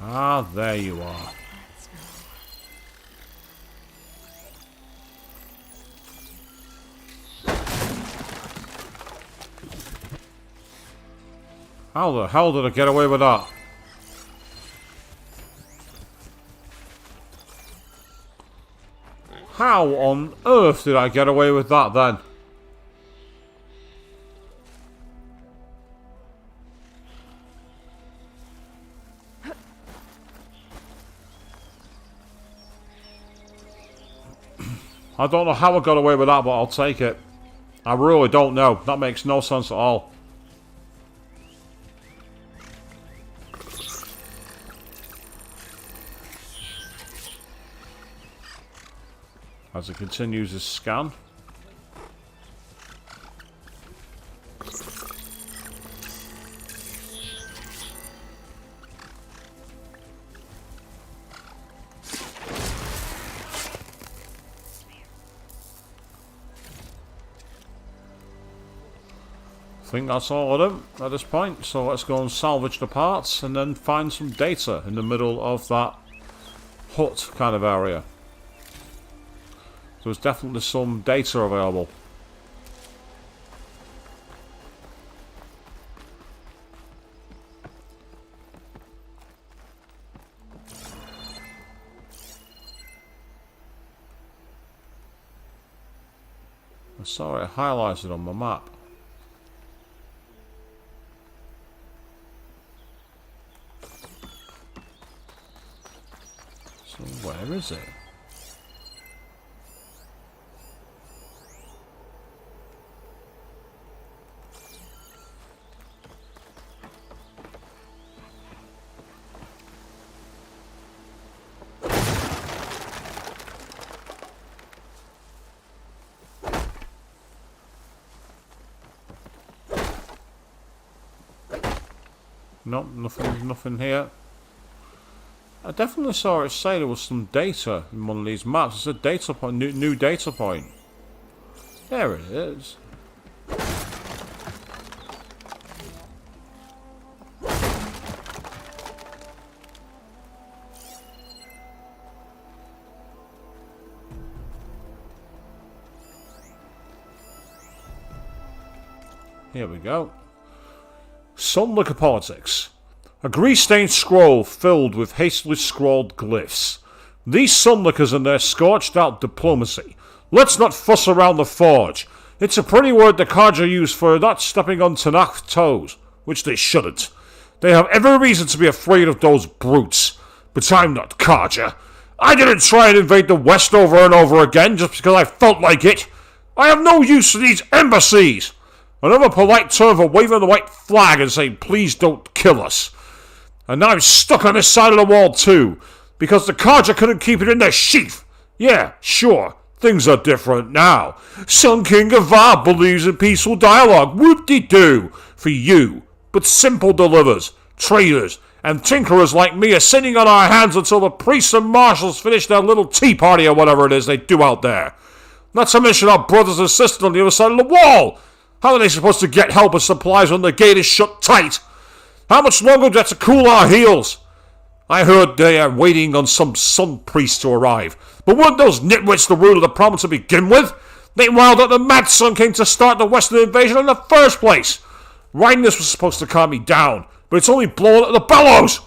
Ah, there you are. How the hell did I get away with that? How on earth did I get away with that then? I don't know how I got away with that, but I'll take it. I really don't know. That makes no sense at all. As it continues to scan. I think that's all of them at this point, so let's go and salvage the parts and then find some data in the middle of that hut kind of area. There's definitely some data available. I saw it highlighted on my map. So where is it? Nope, nothing here. I definitely saw it say there was some data in one of these maps. It's a data point, new data point. There it is. Here we go. Sun Liquor Politics. A grease-stained scroll filled with hastily scrawled glyphs. These Sunlickers and their scorched-out diplomacy. Let's not fuss around the forge. It's a pretty word the Carja use for not stepping on Tanakh toes, which they shouldn't. They have every reason to be afraid of those brutes. But I'm not Carja. I didn't try and invade the West over and over again just because I felt like it. I have no use for these embassies. Another polite term for waving the white flag and saying, please don't kill us. And now I'm stuck on this side of the wall too, because the Carja couldn't keep it in their sheath. Yeah, sure, things are different now. Sun King Avad believes in peaceful dialogue, whoop-de-doo, for you. But simple delivers, traders, and tinkerers like me are sitting on our hands until the priests and marshals finish their little tea party or whatever it is they do out there. Not to mention our brothers and sisters on the other side of the wall. How are they supposed to get help and supplies when the gate is shut tight? How much longer do we have to cool our heels? I heard they are waiting on some sun priest to arrive. But weren't those nitwits the root of the problem to begin with? They wild out the Mad Sun King to start the Western invasion in the first place. Writing this was supposed to calm me down, but it's only blowing at the bellows.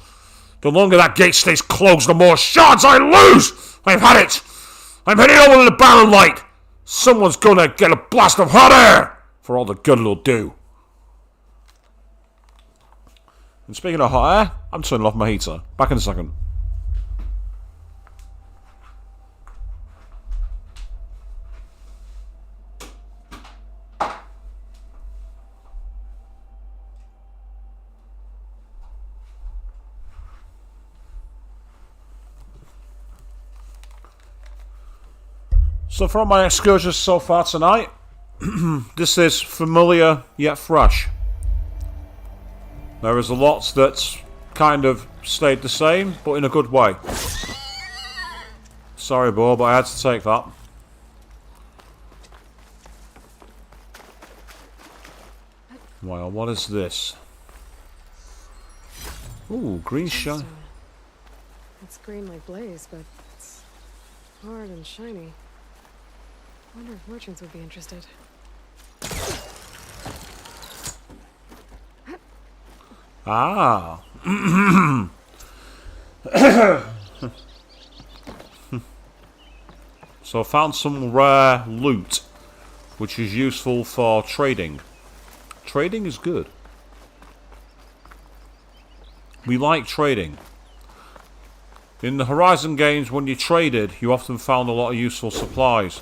The longer that gate stays closed, the more shards I lose. I've had it. I'm heading over to the Barren Light. Someone's gonna get a blast of hot air for all the good it'll do. And speaking of hot air, I'm turning off my heater. Back in a second. So from my excursions so far tonight, this is familiar yet fresh. There is a lot that's kind of stayed the same, but in a good way. Sorry, Bo, but I had to take that. Well, what is this? Ooh, green shine. It's green like blaze, but it's hard and shiny. I wonder if merchants would be interested. Ah. So I found some rare loot, which is useful for trading. Trading is good. We like trading. In the Horizon games, when you traded, you often found a lot of useful supplies.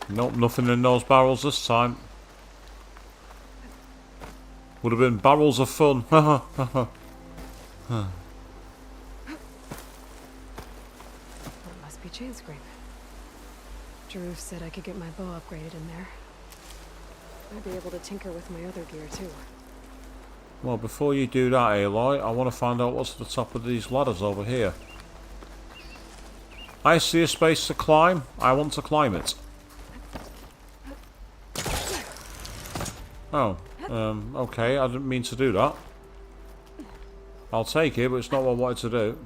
Nope, nothing in those barrels this time. Would have been barrels of fun. That must be chain scrape. Drew said I could get my bow upgraded in there. I'd be able to tinker with my other gear too. Well, before you do that, Aloy, I want to find out what's at the top of these ladders over here. I see a space to climb. I want to climb it. Oh, okay, I didn't mean to do that. I'll take it, but it's not what I wanted to do.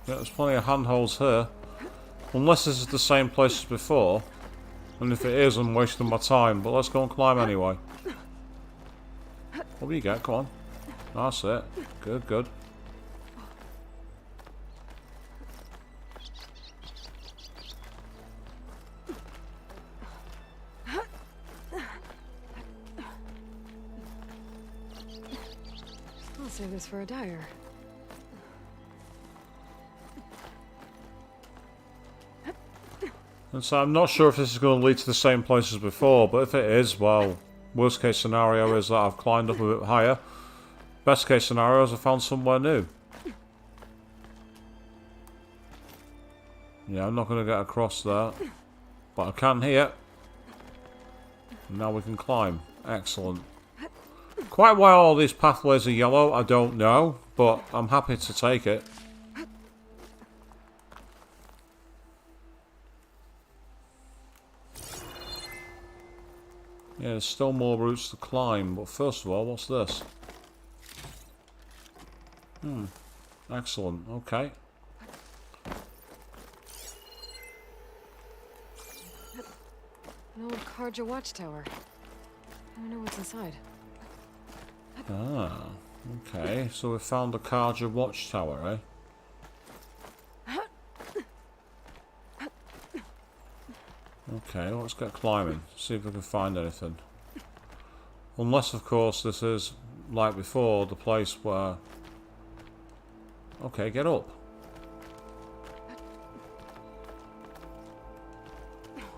Yeah, there's plenty of handholds here. Unless this is the same place as before. And if it is, I'm wasting my time. But let's go and climb anyway. What do you get? Come on. That's it. Good, good. I'll save this for a dyer. And so I'm not sure if this is going to lead to the same place as before, but if it is, well, worst case scenario is that I've climbed up a bit higher. Best case scenario is I found somewhere new. Yeah, I'm not going to get across there, but I can here. Now we can climb. Excellent. Quite why all these pathways are yellow, I don't know, but I'm happy to take it. Yeah, there's still more routes to climb, but first of all, what's this? Excellent, okay. An old Karja watchtower. I wonder what's inside. Ah, okay, so we found the Karja watchtower, eh? Okay, let's get climbing, see if we can find anything. Unless, of course, this is, like before, the place where... Okay, get up.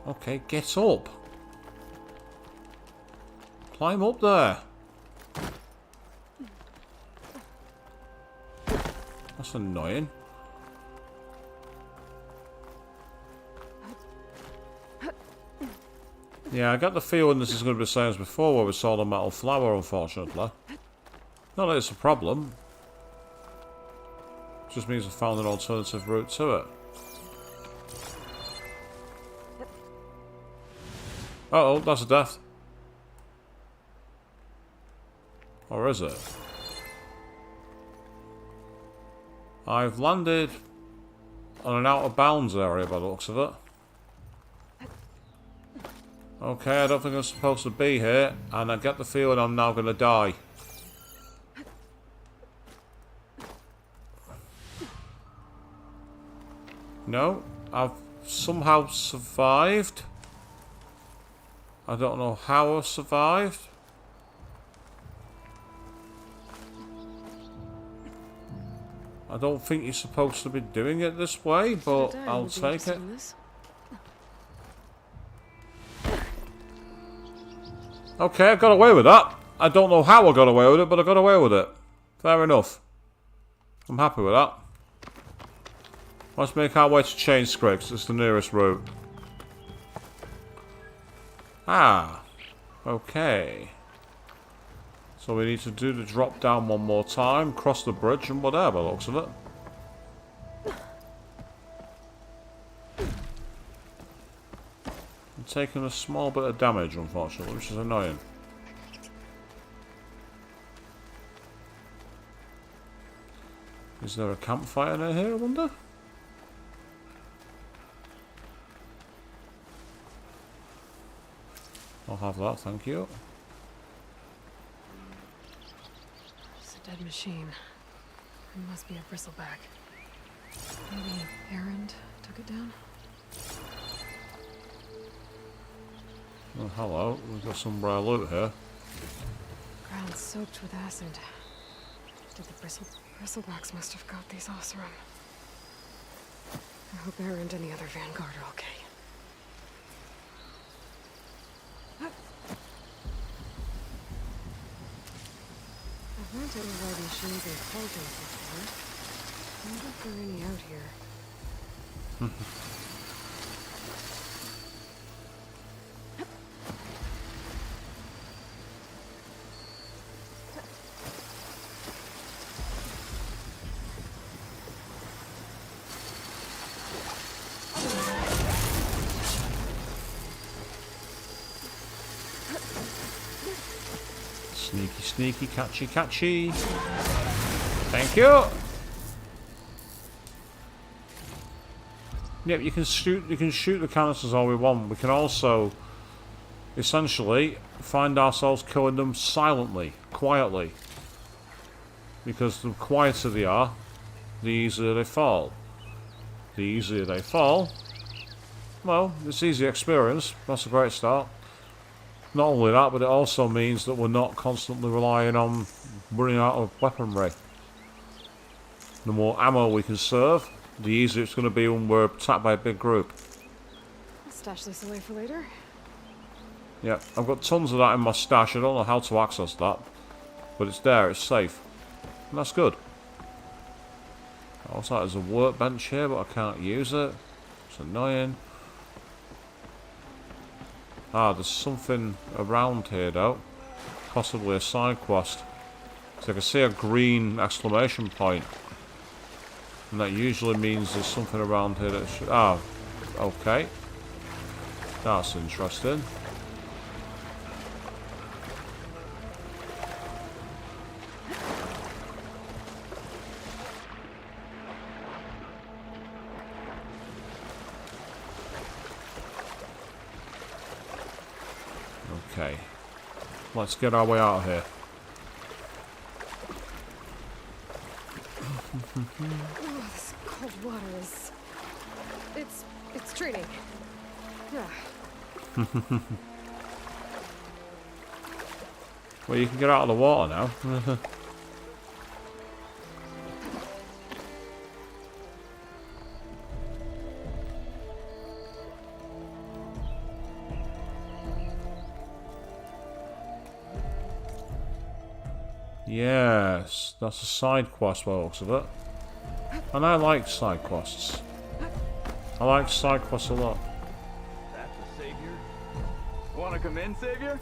Okay, get up. Climb up there. That's annoying. Yeah, I got the feeling this is going to be the same as before where we saw the metal flower, unfortunately. Not that it's a problem. It just means I found an alternative route to it. Uh-oh, that's a death. Or is it? I've landed on an out of bounds area by the looks of it. Okay, I don't think I'm supposed to be here, and I get the feeling I'm now going to die. No, I've somehow survived. I don't know how I survived. I don't think you're supposed to be doing it this way, but I'll take it. Okay, I got away with that. I don't know how I got away with it, but I got away with it. Fair enough. I'm happy with that. Let's make our way to Chain Scrape, 'cause it's the nearest route. Ah. Okay. So we need to do the drop down one more time, cross the bridge, and whatever, looks of it. I'm taking a small bit of damage, unfortunately, which is annoying. Is there a campfire near here, I wonder? I'll have that, thank you. It's a dead machine. It must be a bristleback. Maybe Erend took it down? Oh, hello. We've got some rare loot here. Ground soaked with acid. Did the bristlebacks must have got these Oseram. I hope Erend and the other Vanguard are okay. I've learned to avoid machines and cauldrons before. I wonder if there are any out here. Sneaky, sneaky, catchy, catchy. Thank you. Yep, you can shoot the canisters all we want. We can also essentially find ourselves killing them silently, quietly. Because the quieter they are, the easier they fall. The easier they fall, well, it's easy experience. That's a great start. Not only that, but it also means that we're not constantly relying on running out of weaponry. The more ammo we can serve, the easier it's going to be when we're attacked by a big group. I'll stash this away for later. Yeah, I've got tons of that in my stash. I don't know how to access that, but it's there, it's safe. And that's good. Also, there's a workbench here, but I can't use it. It's annoying. Ah, there's something around here though. Possibly a side quest. So I can see a green exclamation point. And that usually means there's something around here that should... Ah, okay. That's interesting. Okay. Let's get our way out of here. Oh, this cold water is... It's draining. Yeah. Well, you can get out of the water now. Yes, that's a side quest by the looks of it. And I like side quests. I like side quests a lot. That's a savior. Wanna come in, savior?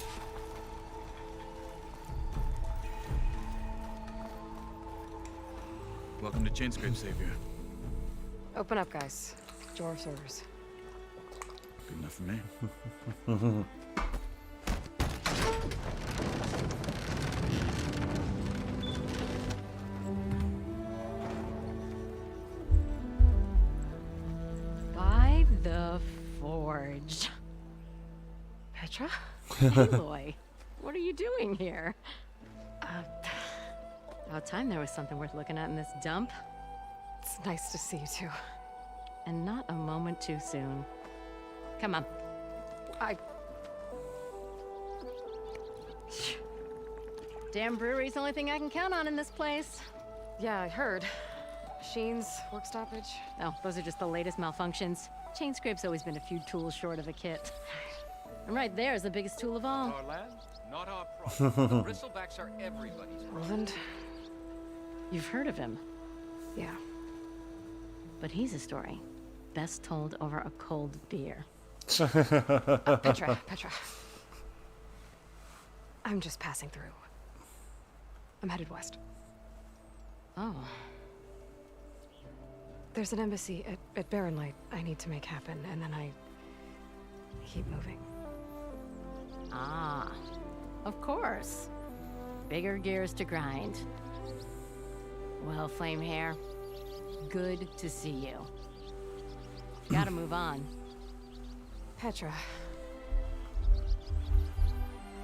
Welcome to Chainscrape, savior. Open up, guys. Jor's orders. Good enough for me. By the forge. Petra? Aloy, what are you doing here? About time there was something worth looking at in this dump. It's nice to see you too. And not a moment too soon. Come on. Damn brewery's the only thing I can count on in this place. Yeah, I heard. Machines, work stoppage. Oh, those are just the latest malfunctions. Chainscrape's always been a few tools short of a kit. And right there is the biggest tool of all. Our lad, Not our problem. The bristlebacks are everybody's problem. Roland? You've heard of him, Yeah. but he's a story best told over a cold beer. Petra. I'm just passing through. I'm headed west. Oh. There's an embassy at Barrenlight I need to make happen, and then I keep moving. Ah, of course. Bigger gears to grind. Well, Flamehair, good to see you. Gotta move on. Petra.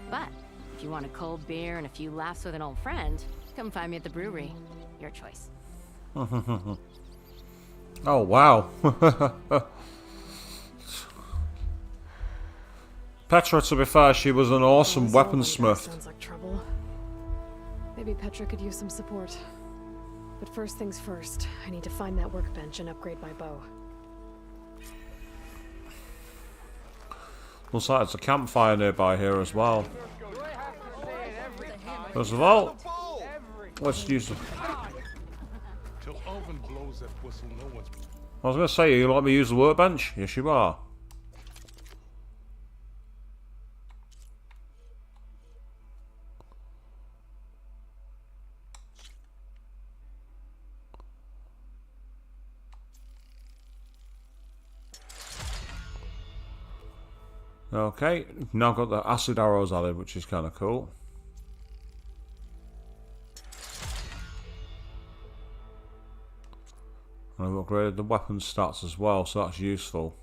But if you want a cold beer and a few laughs with an old friend, come find me at the brewery. Your choice. Oh, wow. Petra, to be fair, she was an awesome weaponsmith. Sounds like trouble. Maybe Petra could use some support. But first things first, I need to find that workbench and upgrade my bow. Looks like there's a campfire nearby here as well. First of all, let's use the... Till Oven blows that whistle, no one's... I was going to say, you let me use the workbench? Yes, you are. Okay, now got the acid arrows added, which is kind of cool. And I've upgraded the weapon stats as well, so that's useful.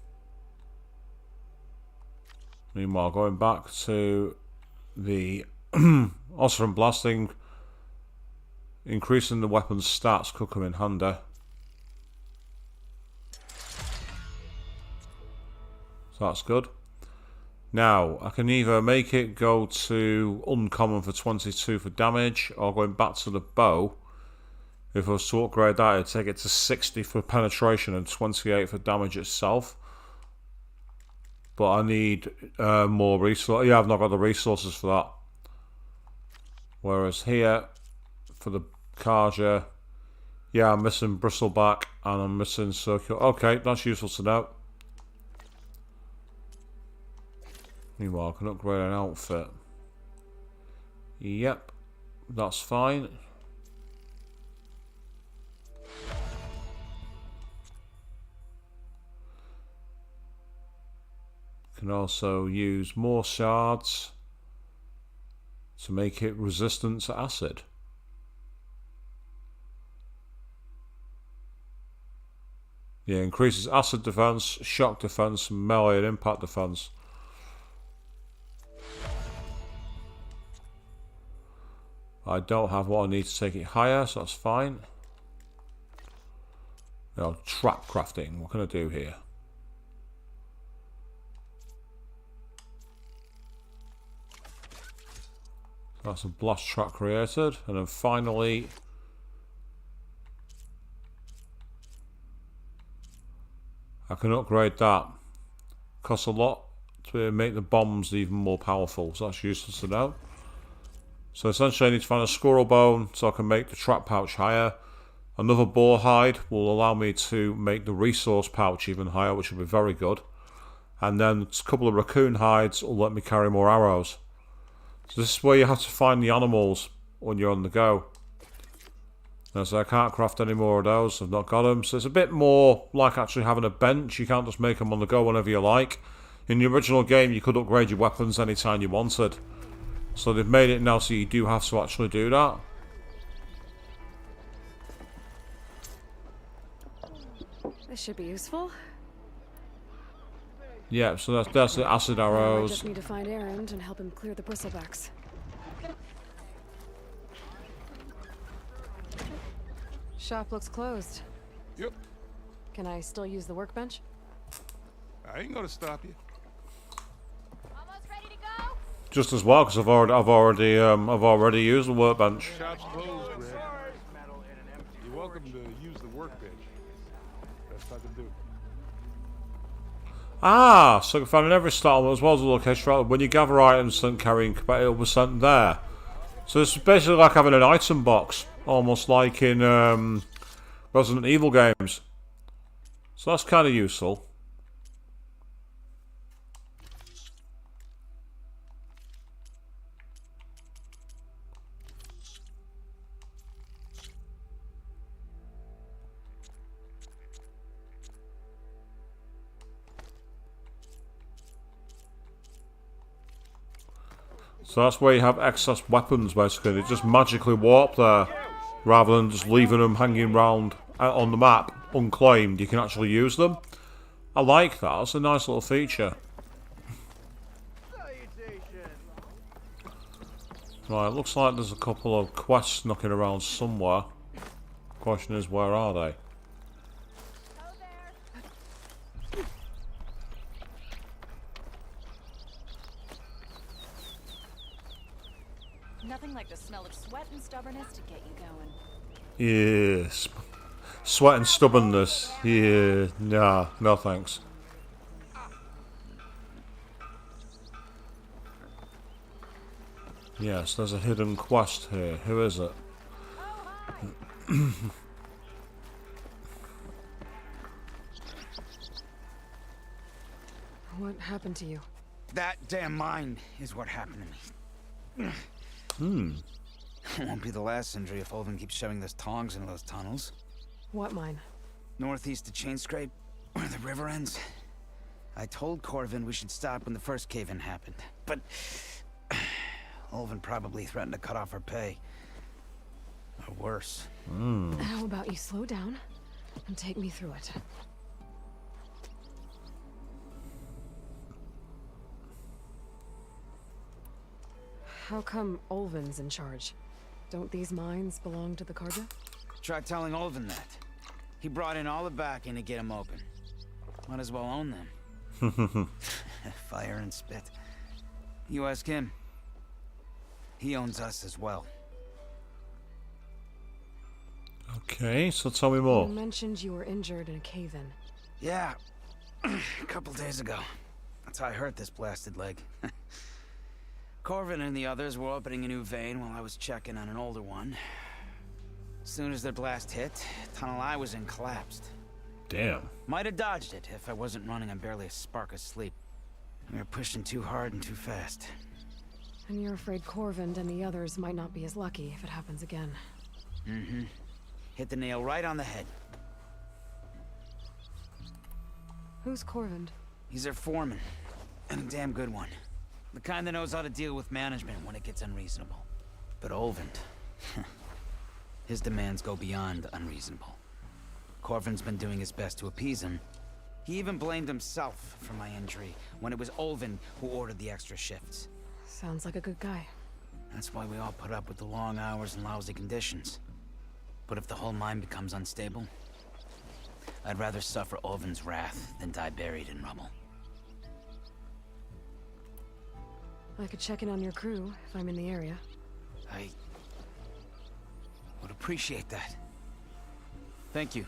Meanwhile, going back to the also from blasting, increasing the weapon stats could come in handy. So that's good. Now, I can either make it go to uncommon for 22 for damage, or going back to the bow. If I was to upgrade that, it'd take it to 60 for penetration and 28 for damage itself. But I need more resources. Yeah, I've not got the resources for that. Whereas here, for the Karja, yeah, I'm missing bristleback and I'm missing circular. Okay, that's useful to know. Meanwhile, I can upgrade an outfit. Yep, that's fine. Can also use more shards to make it resistant to acid. Yeah, increases acid defense, shock defense, melee and impact defense. I don't have what I need to take it higher, so that's fine. Now, trap crafting. What can I do here? So that's a blast trap created, and then finally, I can upgrade that. Costs a lot to make the bombs even more powerful, so that's useful to know. So essentially I need to find a squirrel bone so I can make the trap pouch higher. Another boar hide will allow me to make the resource pouch even higher, which will be very good. And then a couple of raccoon hides will let me carry more arrows. So this is where you have to find the animals when you're on the go. Now, so I can't craft any more of those, I've not got them. So it's a bit more like actually having a bench. You can't just make them on the go whenever you like. In the original game you could upgrade your weapons anytime you wanted. So they've made it now so you do have to actually do that. This should be useful. Yeah, so that's the acid arrows. I just need to find Erend and help him clear the bristlebacks. Shop looks closed. Yep. Can I still use the workbench? I ain't gonna stop you. Just as well, because I've already used the workbench. Shop's closed, Red. You're welcome to use the workbench. Best I can do. Ah, so found in every settlement as well as the location. When you gather items and carrying, it will be sent there. So it's basically like having an item box, almost like in Resident Evil games. So that's kind of useful. So that's where you have excess weapons, basically. They just magically warp there, rather than just leaving them hanging around on the map, unclaimed. You can actually use them. I like that. That's a nice little feature. Right, looks like there's a couple of quests knocking around somewhere. Question is, where are they? Nothing like the smell of sweat and stubbornness to get you going. Yes. Sweat and stubbornness. Yeah. Nah, no thanks. Yes, there's a hidden quest here. Who is it? What happened to you? That damn mine is what happened to me. It won't be the last injury if Olvin keeps shoving those tongs into those tunnels. What mine? Northeast of Chainscrape, where the river ends. I told Corvin we should stop when the first cave-in happened, but Olvin probably threatened to cut off our pay. Or worse. How about you slow down and take me through it? How come Olvin's in charge? Don't these mines belong to the Carja? Try telling Olvin that. He brought in all the backing to get them open. Might as well own them. Fire and spit. You ask him. He owns us as well. Okay, so tell me more. You mentioned you were injured in a cave-in. Yeah, a couple days ago. That's how I hurt this blasted leg. Corvin and the others were opening a new vein while I was checking on an older one. As soon as their blast hit, the tunnel I was in collapsed. Damn. Might have dodged it if I wasn't running on barely a spark of sleep. We were pushing too hard and too fast. And you're afraid Corvin and the others might not be as lucky if it happens again. Mm-hmm. Hit the nail right on the head. Who's Corvin? He's their foreman. And a damn good one. The kind that knows how to deal with management when it gets unreasonable. But Olvin, his demands go beyond unreasonable. Corvin's been doing his best to appease him. He even blamed himself for my injury when it was Olvin who ordered the extra shifts. Sounds like a good guy. That's why we all put up with the long hours and lousy conditions. But if the whole mine becomes unstable, I'd rather suffer Olvin's wrath than die buried in rubble. I could check in on your crew if I'm in the area. I would appreciate that. Thank you.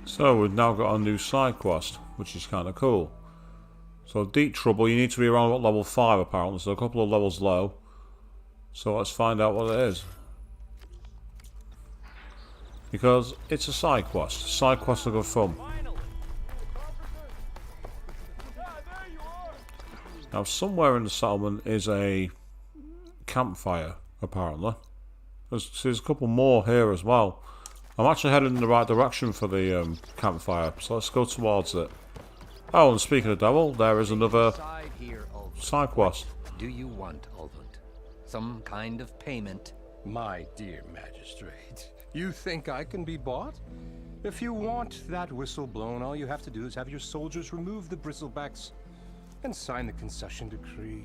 So we've now got a new side quest, which is kind of cool. So Deep Trouble, you need to be around what, level 5 apparently, so a couple of levels low. So let's find out what it is. Because it's a side quest. Side quests are good fun. Now somewhere in the settlement is a campfire, apparently. There's a couple more here as well. I'm actually heading in the right direction for the campfire, so let's go towards it. Oh, and speaking of devil, there is another side quest. Do you want, Ulvund? Some kind of payment? My dear magistrate, you think I can be bought? If you want that whistle blown, all you have to do is have your soldiers remove the bristlebacks and sign the concession decree.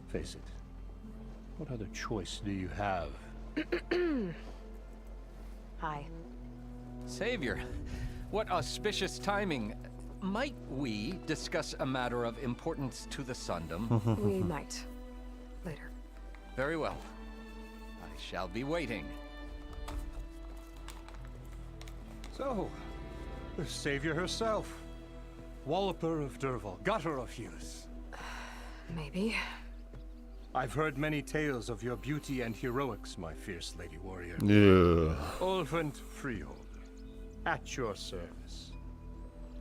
Face it, what other choice do you have? Hi. Savior, what auspicious timing. Might we discuss a matter of importance to the Sundom? We might. Later. Very well. I shall be waiting. So, the savior herself. Walloper of Derval, gutter of Hughes. Maybe. I've heard many tales of your beauty and heroics, my fierce lady warrior. Yeah. Ulfant Freehold, at your service.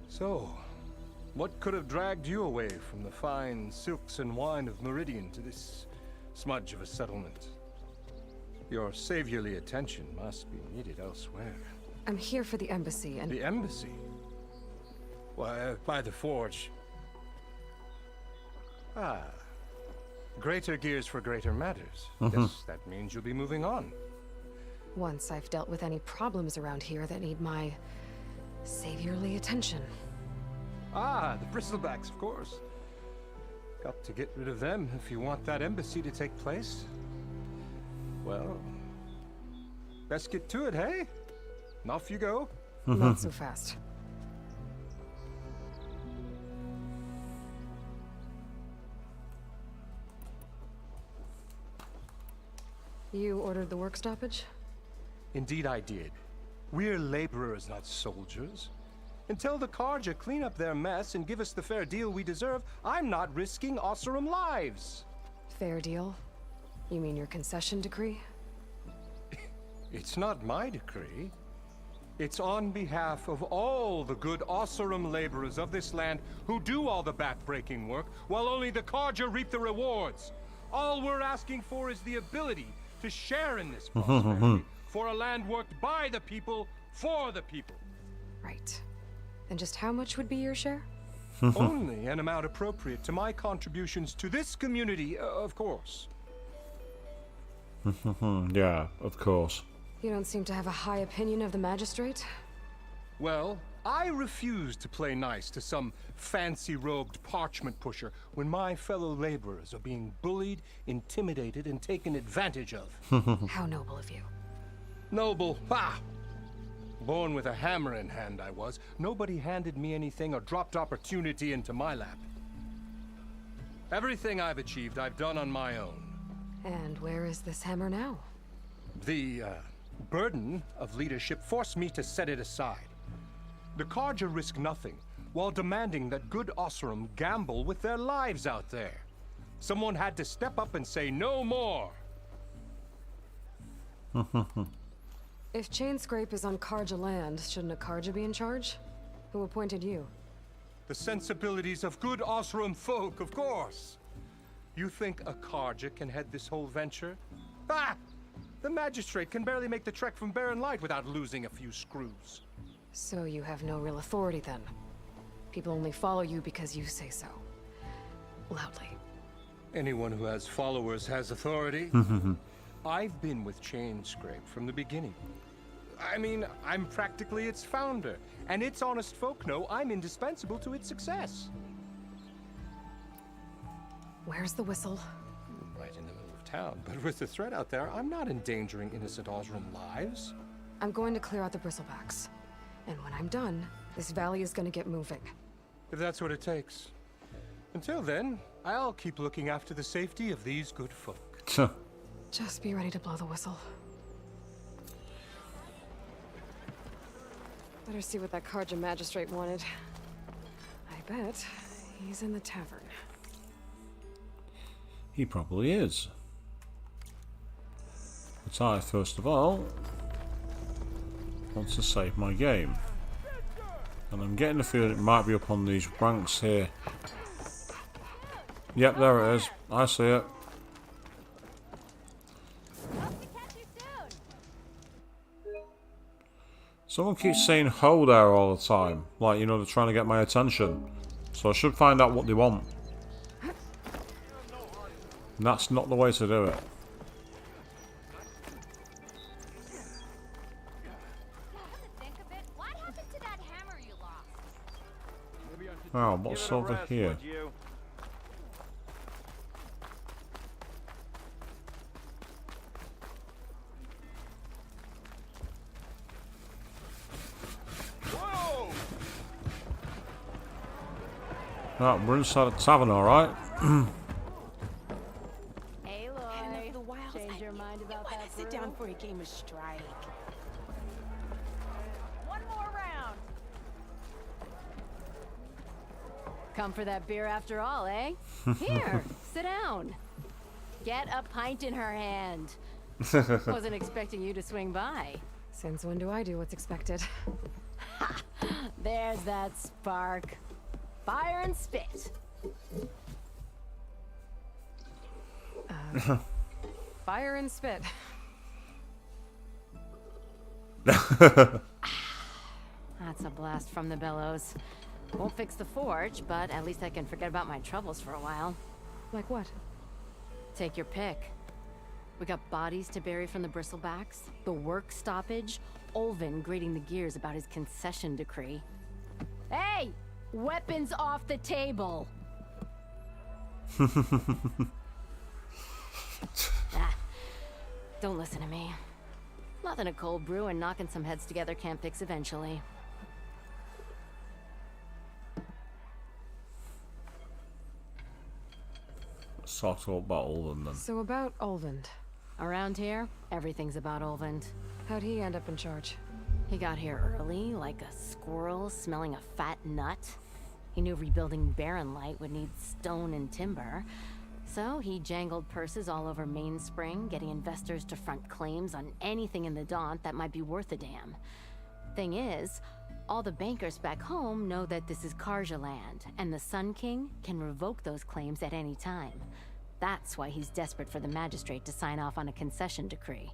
So, what could have dragged you away from the fine silks and wine of Meridian to this smudge of a settlement? Your saviorly attention must be needed elsewhere. I'm here for the embassy and... The embassy? Why, by the forge. Ah. Greater gears for greater matters. Guess that means you'll be moving on. Once I've dealt with any problems around here that need my saviorly attention. Ah, the bristlebacks, of course. Got to get rid of them if you want that embassy to take place. Well, best get to it, hey? And off you go. Not so fast. You ordered the work stoppage? Indeed I did. We're laborers, not soldiers. Until the Carja clean up their mess and give us the fair deal we deserve, I'm not risking Osseram lives. Fair deal? You mean your concession decree? It's not my decree. It's on behalf of all the good Osseram laborers of this land who do all the back-breaking work, while only the Carja reap the rewards. All we're asking for is the ability to share in this prosperity for a land worked by the people, for the people. Right. And just how much would be your share? Only an amount appropriate to my contributions to this community, of course. Yeah, of course. You don't seem to have a high opinion of the magistrate? Well, I refuse to play nice to some fancy-robed parchment pusher when my fellow laborers are being bullied, intimidated, and taken advantage of. How noble of you. Noble? Ha! Born with a hammer in hand, I was. Nobody handed me anything or dropped opportunity into my lap. Everything I've achieved, I've done on my own. And where is this hammer now? The burden of leadership forced me to set it aside. The Carja risk nothing, while demanding that good Osseram gamble with their lives out there. Someone had to step up and say no more. If Chainscrape is on Carja land, shouldn't a Carja be in charge? Who appointed you? The sensibilities of good Osseram folk, of course. You think a Carja can head this whole venture? Ah! The magistrate can barely make the trek from Barren Light without losing a few screws. So you have no real authority then? People only follow you because you say so. Loudly. Anyone who has followers has authority. I've been with Chainscrape from the beginning. I mean, I'm practically its founder, and its honest folk know I'm indispensable to its success. Where's the whistle? Right in the middle of town, but with the threat out there, I'm not endangering innocent Osram lives. I'm going to clear out the bristlebacks. And when I'm done, this valley is going to get moving. If that's what it takes. Until then, I'll keep looking after the safety of these good folk. Just be ready to blow the whistle. Better see what that Carja magistrate wanted. I bet he's in the tavern. He probably is. But I, first of all, want to save my game. And I'm getting the feeling it might be up on these ranks here. Yep, there it is. I see it. Someone keeps saying ho there all the time. Like, you know, they're trying to get my attention. So I should find out what they want. And that's not the way to do it. Oh, what's over here? Right, we're inside a tavern, alright. Aloy, the wilds. Change your mind about that? Sit down for a game of strike. One more Come for that beer after all, eh? Here, sit down. Get a pint in her hand. Wasn't expecting you to swing by. Since when do I do what's expected? There's that spark. Fire and spit. Fire and spit. That's a blast from the bellows. Won't fix the forge, but at least I can forget about my troubles for a while. Like what? Take your pick. We got bodies to bury from the bristlebacks, the work stoppage, Olvin grating the gears about his concession decree. Hey! Weapons off the table! Don't listen to me. Nothing a cold brew and knocking some heads together can't fix eventually. Let's talk about Olvin then. So about Olvind. Around here, everything's about Olvind. How'd he end up in charge? He got here early, like a squirrel smelling a fat nut. He knew rebuilding Barren Light would need stone and timber. So he jangled purses all over Mainspring, getting investors to front claims on anything in the Daunt that might be worth a damn. Thing is, all the bankers back home know that this is Karja land, and the Sun King can revoke those claims at any time. That's why he's desperate for the magistrate to sign off on a concession decree.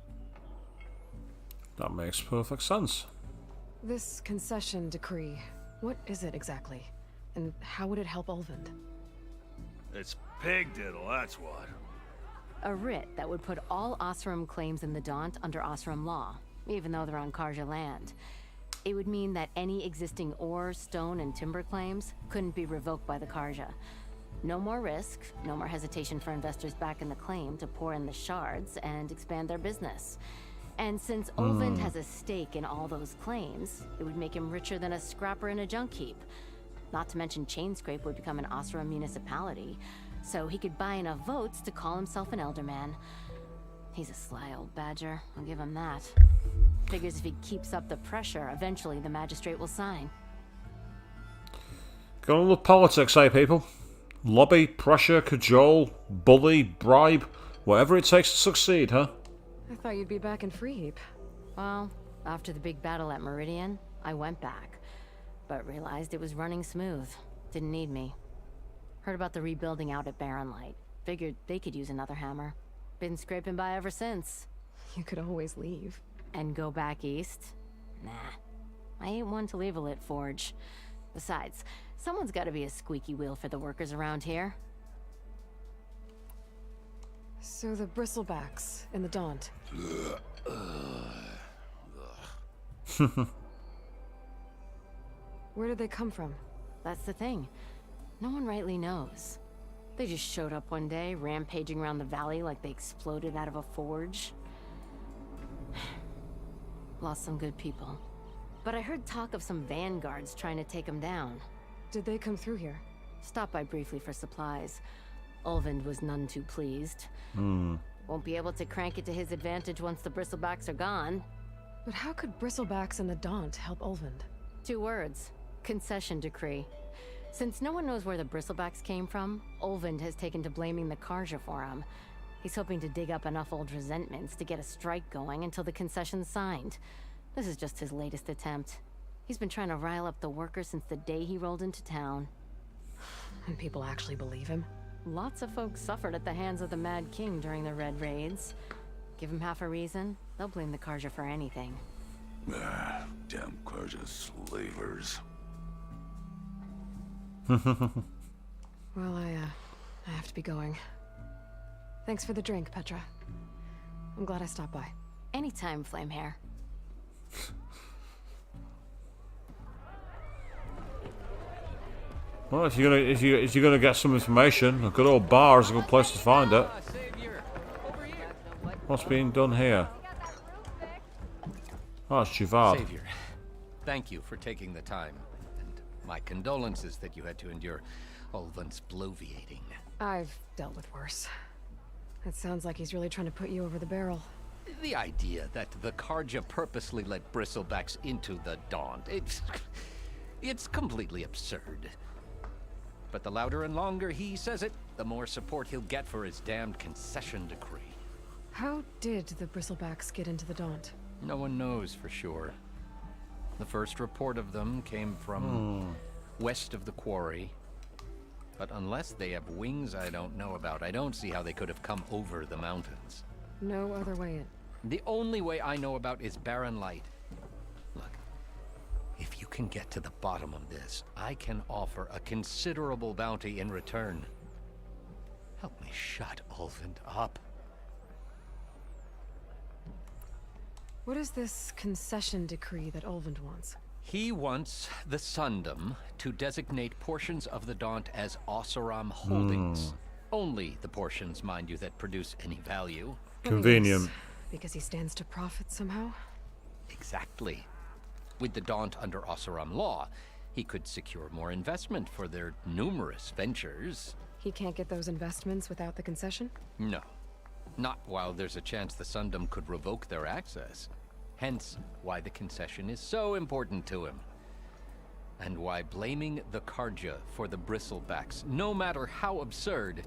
That makes perfect sense. This concession decree, what is it exactly? And how would it help Olvind? It's pig diddle, that's what. A writ that would put all Osram claims in the Daunt under Osram law, even though they're on Karja land. It would mean that any existing ore, stone, and timber claims couldn't be revoked by the Karja. No more risk, no more hesitation for investors back in the claim to pour in the shards and expand their business. And since Olvind has a stake in all those claims, it would make him richer than a scrapper in a junk heap. Not to mention Chainscrape would become an Osram municipality, so he could buy enough votes to call himself an elderman. He's a sly old badger, I'll give him that. Figures if he keeps up the pressure, eventually the magistrate will sign. Gotta love politics, eh, people? Lobby, pressure, cajole, bully, bribe, whatever it takes to succeed, huh? I thought you'd be back in Freeheap. Well, after the big battle at Meridian, I went back, but realized it was running smooth. Didn't need me. Heard about the rebuilding out at Barren Light. Figured they could use another hammer. Been scraping by ever since. You could always leave. And go back east? Nah. I ain't one to leave a lit forge. Besides, someone's gotta be a squeaky wheel for the workers around here. So the bristlebacks in the Daunt. Where did they come from? That's the thing. No one rightly knows. They just showed up one day, rampaging around the valley like they exploded out of a forge. Lost some good people. But I heard talk of some vanguards trying to take them down. Did they come through here? Stopped by briefly for supplies. Olvind was none too pleased. Won't be able to crank it to his advantage once the bristlebacks are gone. But how could bristlebacks in the Daunt help Olvind? 2 words. Concession decree. Since no one knows where the bristlebacks came from, Olvind has taken to blaming the Karja for him. He's hoping to dig up enough old resentments to get a strike going until the concession's signed. This is just his latest attempt. He's been trying to rile up the workers since the day he rolled into town. And people actually believe him? Lots of folks suffered at the hands of the Mad King during the Red Raids. Give him half a reason, they'll blame the Karja for anything. Damn Karja slavers. Well, I have to be going. Thanks for the drink, Petra. I'm glad I stopped by. Anytime, Flamehair. Well, if you're gonna get some information, a good old bar is a good place to find it. What's being done here? Oh, it's Jivad. Savior, thank you for taking the time, and my condolences that you had to endure Olvin's bloviating. I've dealt with worse. It sounds like he's really trying to put you over the barrel. The idea that the Karja purposely let bristlebacks into the Daunt, it's completely absurd. but the louder and longer he says it, the more support he'll get for his damned concession decree. How did the Bristlebacks get into the Daunt? No one knows for sure. The first report of them came from west of the quarry. But unless they have wings I don't know about, I don't see how they could have come over the mountains. No other way in. The only way I know about is barren light. Look, if you can get to the bottom of this, I can offer a considerable bounty in return. Help me shut Ulvund up. What is this concession decree that Ulvund wants? He wants the Sundom to designate portions of the Daunt as Oseram holdings. Only the portions, mind you, that produce any value. Convenient. Because he stands to profit somehow? Exactly. With the Daunt under Oseram law, he could secure more investment for their numerous ventures. He can't get those investments without the concession? No. Not while there's a chance the Sundom could revoke their access. Hence, why the concession is so important to him. And why blaming the Karja for the Bristlebacks, no matter how absurd,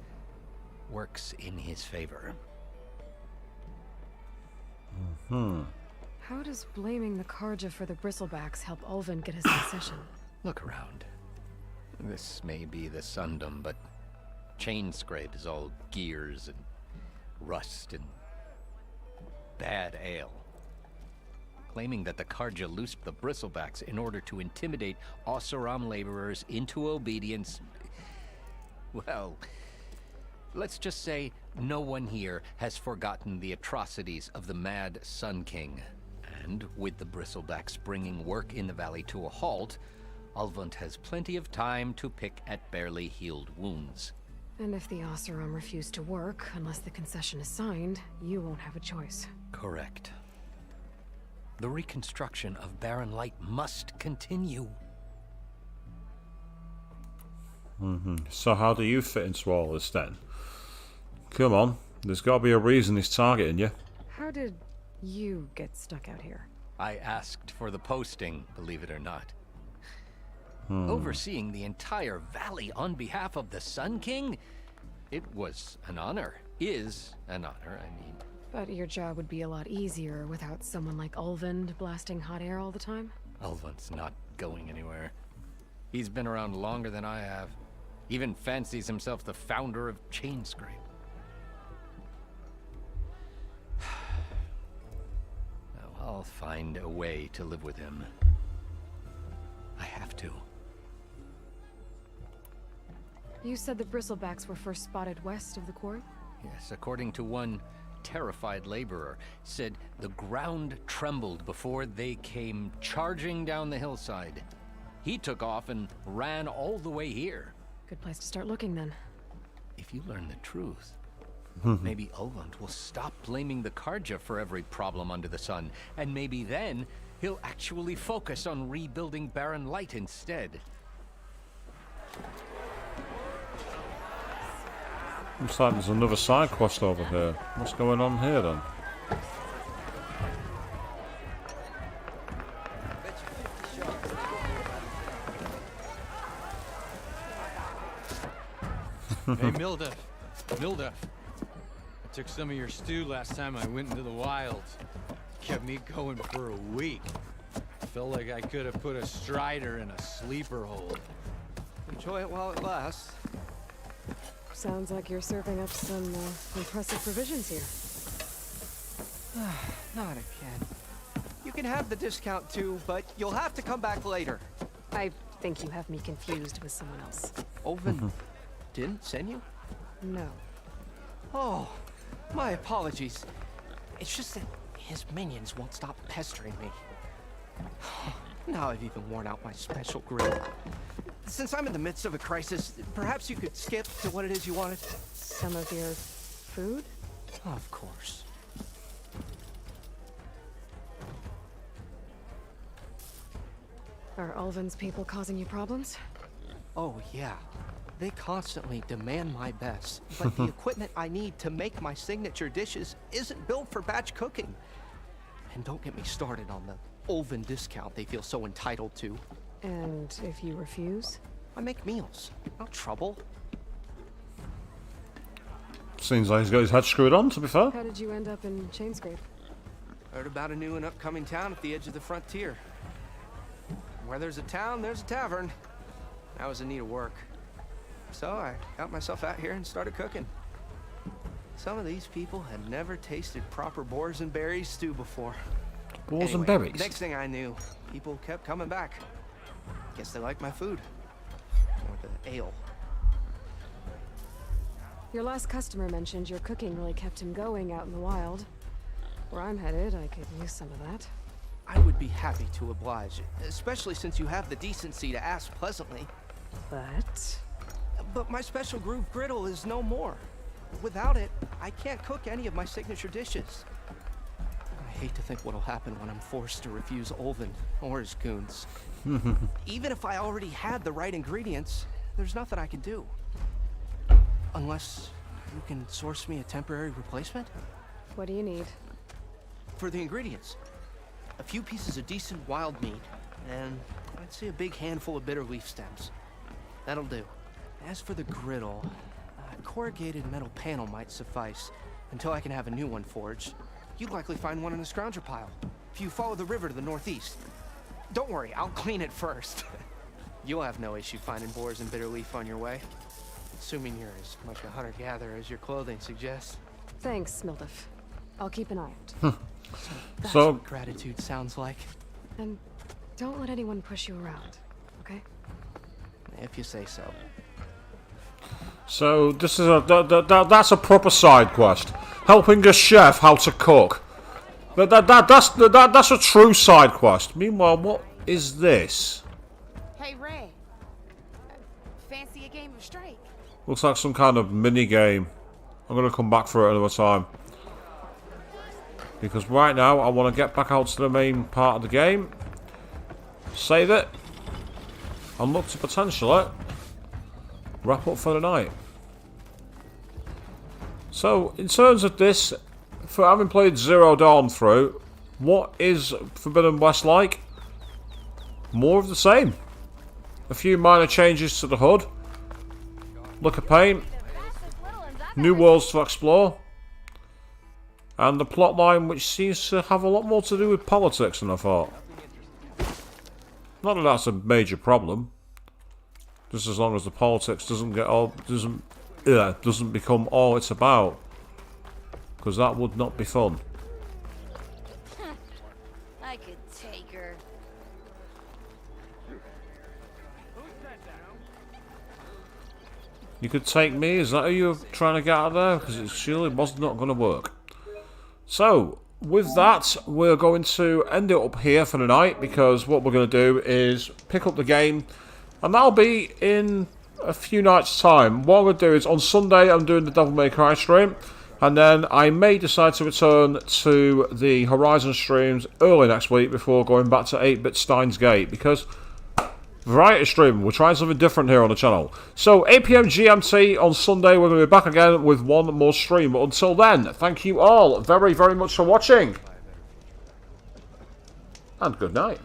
works in his favor. How does blaming the Karja for the Bristlebacks help Ulvund get his concession? Look around. This may be the Sundom, but Chainscrape is all gears and rust and bad ale. Claiming that the Karja loosed the Bristlebacks in order to intimidate Oseram laborers into obedience. Well, let's just say no one here has forgotten the atrocities of the Mad Sun King. And with the Bristlebacks bringing work in the valley to a halt, Ulvund has plenty of time to pick at barely healed wounds. And if the Oseram refuse to work, unless the concession is signed, you won't have a choice. Correct. The reconstruction of Barren Light must continue. So how do you fit into all this then? Come on, there's got to be a reason he's targeting you. How did you get stuck out here? I asked for the posting, believe it or not. Overseeing the entire valley on behalf of the Sun King? It was an honor. Is an honor, I mean. But your job would be a lot easier without someone like Ulvund blasting hot air all the time? Ulvund's not going anywhere. He's been around longer than I have. Even fancies himself the founder of Chainscrape. Now, I'll find a way to live with him. I have to. You said the Bristlebacks were first spotted west of the quarry? Yes, according to one terrified laborer, said the ground trembled before they came charging down the hillside. He took off and ran all the way here. Good place to start looking then. If you learn the truth, maybe Ulvund will stop blaming the Karja for every problem under the sun, and maybe then he'll actually focus on rebuilding Barren Light instead. Looks like there's another side quest over here. What's going on here then? Hey, Milda. I took some of your stew last time I went into the wilds. Kept me going for a week. Felt like I could have put a strider in a sleeper hold. Enjoy it while it lasts. Sounds like you're serving up some impressive provisions here. Not again. You can have the discount too, but you'll have to come back later. I think you have me confused with someone else. Ulvund didn't send you? No. Oh, my apologies. It's just that his minions won't stop pestering me. Now I've even worn out my special grill. Since I'm in the midst of a crisis, perhaps you could skip to what it is you wanted? Some of your food? Of course. Are Ulvund's people causing you problems? Oh, yeah. They constantly demand my best, but the equipment I need to make my signature dishes isn't built for batch cooking. And don't get me started on the Ulvund discount they feel so entitled to. And if you refuse? I make meals. No trouble. Seems like he's got his head screwed on, to be fair. How did you end up in Chainscrape? Heard about a new and upcoming town at the edge of the frontier. Where there's a town, there's a tavern. I was in need of work. So I got myself out here and started cooking. Some of these people had never tasted proper boars and berries stew before. Boars and berries? Next thing I knew, people kept coming back. Guess they liked my food. Or the ale. Your last customer mentioned your cooking really kept him going out in the wild. Where I'm headed, I could use some of that. I would be happy to oblige, especially since you have the decency to ask pleasantly. But my special groove griddle is no more. Without it, I can't cook any of my signature dishes. I hate to think what'll happen when I'm forced to refuse Olvin or his goons. Even if I already had the right ingredients, there's nothing I can do. Unless you can source me a temporary replacement? What do you need? For the ingredients, a few pieces of decent wild meat, and I'd say a big handful of bitter leaf stems. That'll do. As for the griddle, a corrugated metal panel might suffice until I can have a new one forged. You'd likely find one in the scrounger pile, if you follow the river to the northeast. Don't worry, I'll clean it first. You'll have no issue finding boars and bitter leaf on your way. Assuming you're as much a hunter-gatherer as your clothing suggests. Thanks, Mildef. I'll keep an eye out. That's what gratitude sounds like. And don't let anyone push you around, okay? If you say so. So this is that's a proper side quest, helping a chef how to cook. That's a true side quest. Meanwhile, what is this? Hey, Ray. Fancy a game of strike? Looks like some kind of mini game. I'm gonna come back for it another time. Because right now I want to get back out to the main part of the game, save it, and look to potentially wrap up for the night. So, in terms of this, for having played Zero Dawn through, what is Forbidden West like? More of the same. A few minor changes to the HUD, look of paint, new worlds to explore, and the plotline, which seems to have a lot more to do with politics than I thought. Not that that's a major problem, just as long as the politics doesn't become all it's about, because that would not be fun. I could take her. You could take me? Is that who you're trying to get out of there? Because it surely was not going to work. So, with that, we're going to end it up here for the night, because what we're going to do is pick up the game, and that'll be in a few nights' time. What I'm going to do is, on Sunday, I'm doing the Devil May Cry stream, and then I may decide to return to the Horizon streams early next week before going back to 8-Bit Steins Gate, because variety stream, we're trying something different here on the channel. So 8 PM GMT on Sunday, we're going to be back again with one more stream. But until then, thank you all very, very much for watching, and good night.